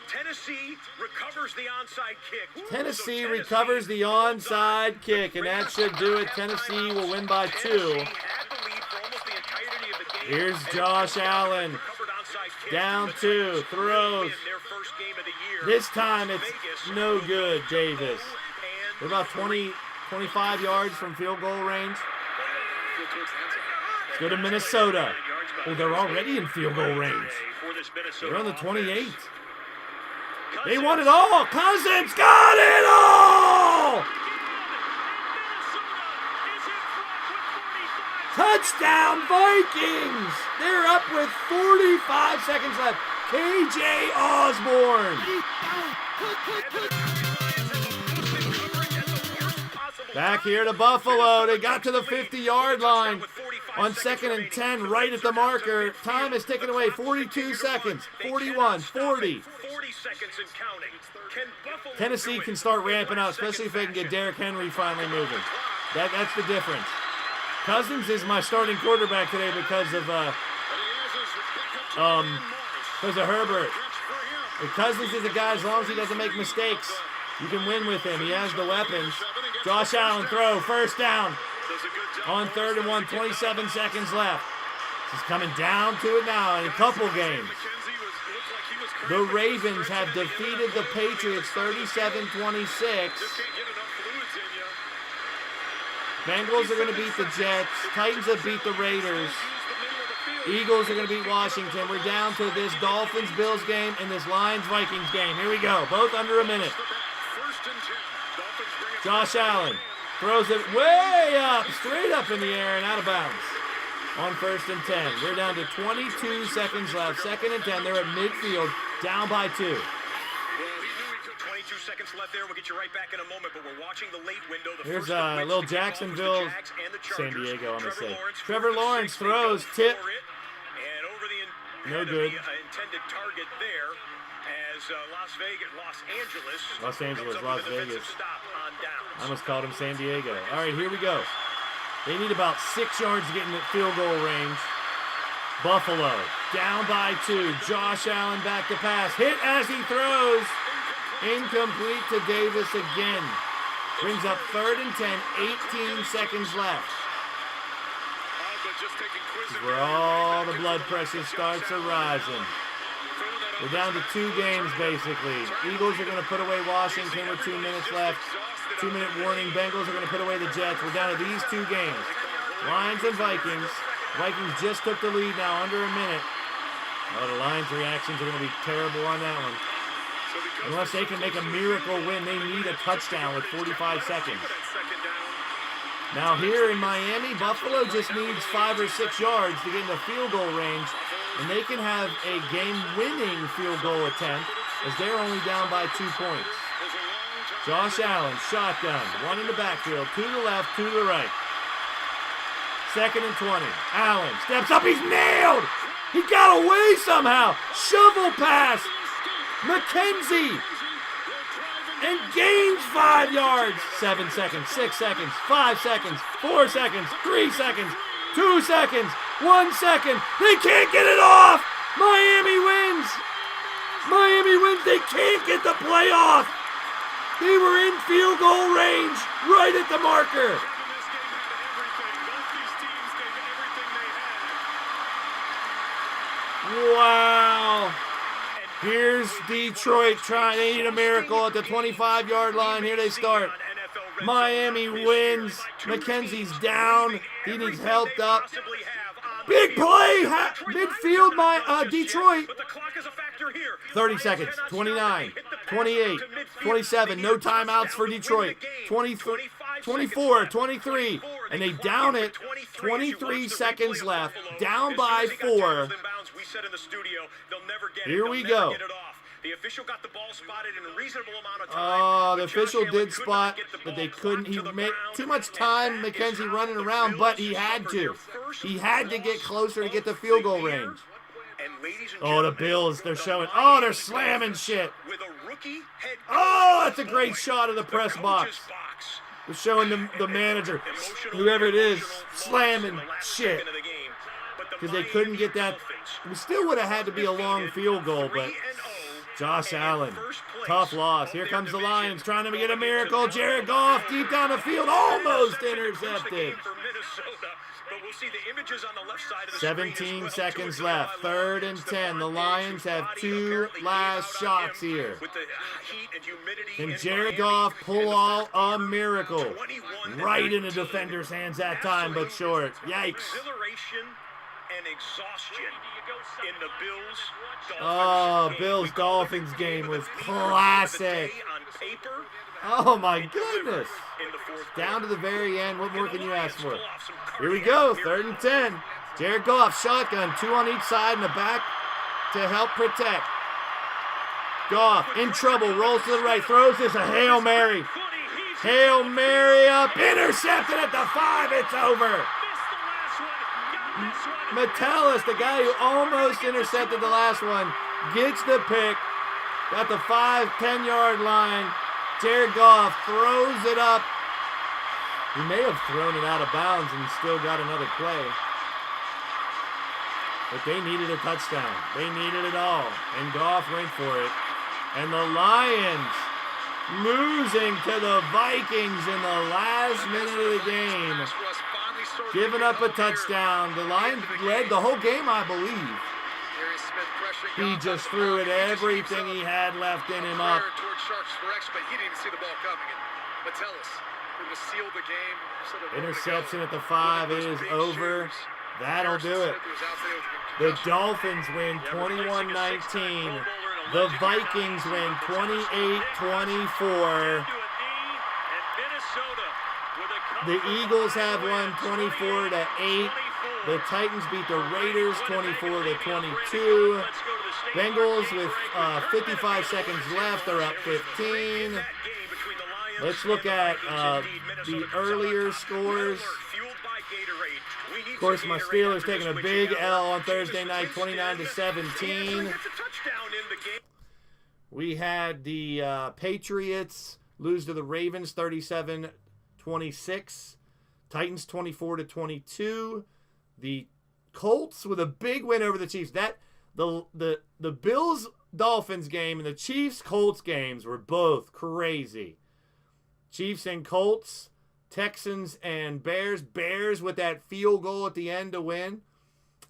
Tennessee recovers the onside kick. Tennessee recovers the onside kick, and that should do it. Tennessee will win by 2. Here's Josh Allen. Down 2. Throws. This time it's no good, Davis. They're about 25 yards from field goal range. Let's go to Minnesota. Oh, they're already in field goal range. They're on the 28. They want it all. Cousins got it all. Touchdown Vikings. They're up with 45 seconds left. KJ Osborne. Back here to Buffalo. They got to the 50-yard line on 2nd and 10, right at the marker. Time is ticking away. 42 seconds. 41, 40. Tennessee can start ramping up, especially if they can get Derrick Henry finally moving. That's the difference. Cousins is my starting quarterback today because of Herbert. But Cousins is a guy, as long as he doesn't make mistakes, you can win with him. He has the weapons. Josh Allen throw, first down. On 3rd and 1, 27 seconds left. This is coming down to it now in a couple games. The Ravens have defeated the Patriots 37-26. Bengals are going to beat the Jets. Titans have beat the Raiders. Eagles are going to beat Washington. We're down to this Dolphins-Bills game and this Lions-Vikings game. Here we go. Both under a minute. Josh Allen throws it way up, straight up in the air and out of bounds. On 1st and 10. We're down to 22 seconds left. 2nd and 10. They're at midfield, down by 2. 22 seconds left there. We'll get you right back in a moment, but we're watching the late window. Here's little Jacksonville, San Diego, I'm going to say. Trevor Lawrence throws, tip. No good. intended target there as Los Angeles, Las Vegas. stop on downs. I almost called him San Diego. All right, here we go. They need about 6 yards to get in the field goal range. Buffalo down by 2. Josh Allen back to pass. Hit as he throws. Incomplete to Davis again. Brings up 3rd and 10. 18 seconds left. This is where all the blood pressure starts arising. We're down to 2 games, basically. Eagles are going to put away Washington with 2 minutes left. 2-minute warning. Bengals are going to put away the Jets. We're down to these 2 games. Lions and Vikings. Vikings just took the lead now, under a minute. Oh, the Lions' reactions are going to be terrible on that one. Unless they can make a miracle win, they need a touchdown with 45 seconds. Now here in Miami, Buffalo just needs 5 or 6 yards to get in the field goal range, and they can have a game-winning field goal attempt as they're only down by 2 points. Josh Allen, shotgun, 1 in the backfield, 2 to the left, 2 to the right. 2nd and 20. Allen steps up, he's nailed! He got away somehow! Shovel pass! McKenzie! And gains 5 yards. 7 seconds, 6 seconds, 5 seconds, 4 seconds, 3 seconds, 2 seconds, 1 second. They can't get it off! Miami wins! Miami wins, they can't get the play off! They were in field goal range, right at the marker. Wow. Here's Detroit trying. They need a miracle at the 25-yard line. Here they start. Miami wins. McKenzie's down. He needs helped up. Big play. Midfield, Detroit. 30 seconds. 29, 28, 27. No timeouts for Detroit. 24, 23. And they down it. 23 seconds left. Down by 4. Here we go. The official got the ball spotted in a reasonable amount of time. Oh, the official did spot, but they couldn't. He made too much time, McKenzie running around, but he had to. He had to get closer to get the field goal range. Oh, the Bills, they're showing. Oh, they're slamming shit. Oh, that's a great shot of the press box. They're showing the manager, whoever it is, slamming shit. Because they couldn't get that. We still would have had to be a long field goal, but Josh Allen, tough loss. Here comes the Lions trying to get a miracle. Jared Goff deep down the field, almost intercepted. 17 seconds left. 3rd and 10. The Lions have 2 last shots here. Can Jared Goff pull off a miracle? Right in the defender's hands that time, but short. Yikes. And exhaustion in the Bills Dolphins game was classic. Oh my goodness. Down to the very end. What more can you ask for? Here we go. 3rd and 10. Jared Goff, shotgun. 2 on each side in the back to help protect. Goff in trouble. Rolls to the right. Throws this a Hail Mary. Hail Mary up. Intercepted at the 5. It's over. Metellus, the guy who almost intercepted the last one, gets the pick. Got the 5-10-yard line. Jared Goff throws it up. He may have thrown it out of bounds and still got another play. But they needed a touchdown. They needed it all. And Goff went for it. And the Lions losing to the Vikings in the last minute of the game. Giving up a touchdown. The Lions led the whole game, I believe. He just threw it everything he had left in him up. Interception at the 5 is over. That'll do it. The Dolphins win 21-19. The Vikings win 28-24. The Eagles have won 24-8. The Titans beat the Raiders 24-22. Bengals with 55 seconds left are up 15. Let's look at the earlier scores. Of course, my Steelers taking a big L on Thursday night, 29-17. We had the Patriots lose to the Ravens, 37-26. Titans, 24-22. The Colts with a big win over the Chiefs. The Bills Dolphins game and the Chiefs Colts games were both crazy. Chiefs and Colts, Texans and Bears. Bears with that field goal at the end to win.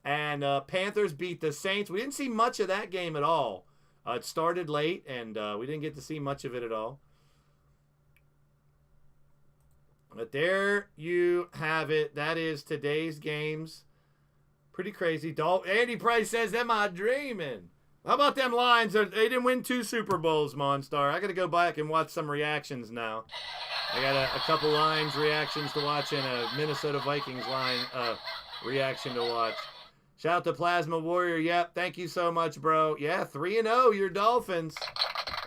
And Panthers beat the Saints. We didn't see much of that game at all. It started late, and we didn't get to see much of it at all. But there you have it. That is today's games. Pretty crazy. Andy Price says, am I dreaming? How about them Lions? They didn't win 2 Super Bowls, Monstar. I got to go back and watch some reactions now. I got a couple Lions reactions to watch and a Minnesota Vikings line reaction to watch. Shout out to Plasma Warrior. Yep, thank you so much, bro. Yeah, 3-0, your Dolphins.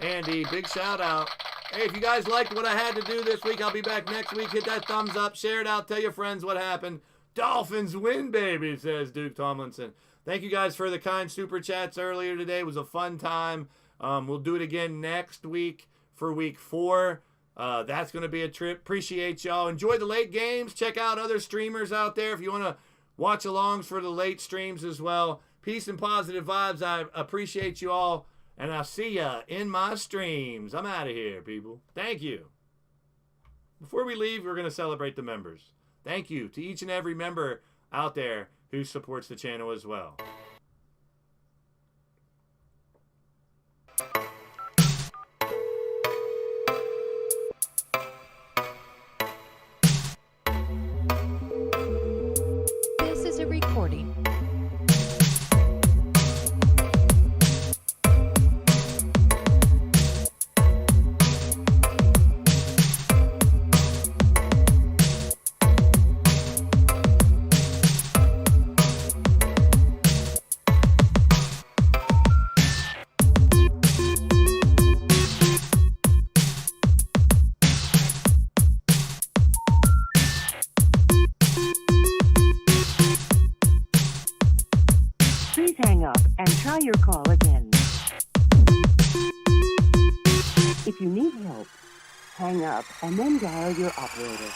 Andy, big shout out. Hey, if you guys liked what I had to do this week, I'll be back next week. Hit that thumbs up, share it out, tell your friends what happened. Dolphins win, baby, says Duke Tomlinson. Thank you guys for the kind super chats earlier today. It was a fun time. We'll do it again next week for week 4. That's going to be a trip. Appreciate y'all. Enjoy the late games. Check out other streamers out there if you want to watch alongs for the late streams as well. Peace and positive vibes. I appreciate you all. And I'll see ya in my streams. I'm out of here, people. Thank you. Before we leave, we're going to celebrate the members. Thank you to each and every member out there who supports the channel as well. This is a recording. And try your call again. If you need help, hang up and then dial your operator.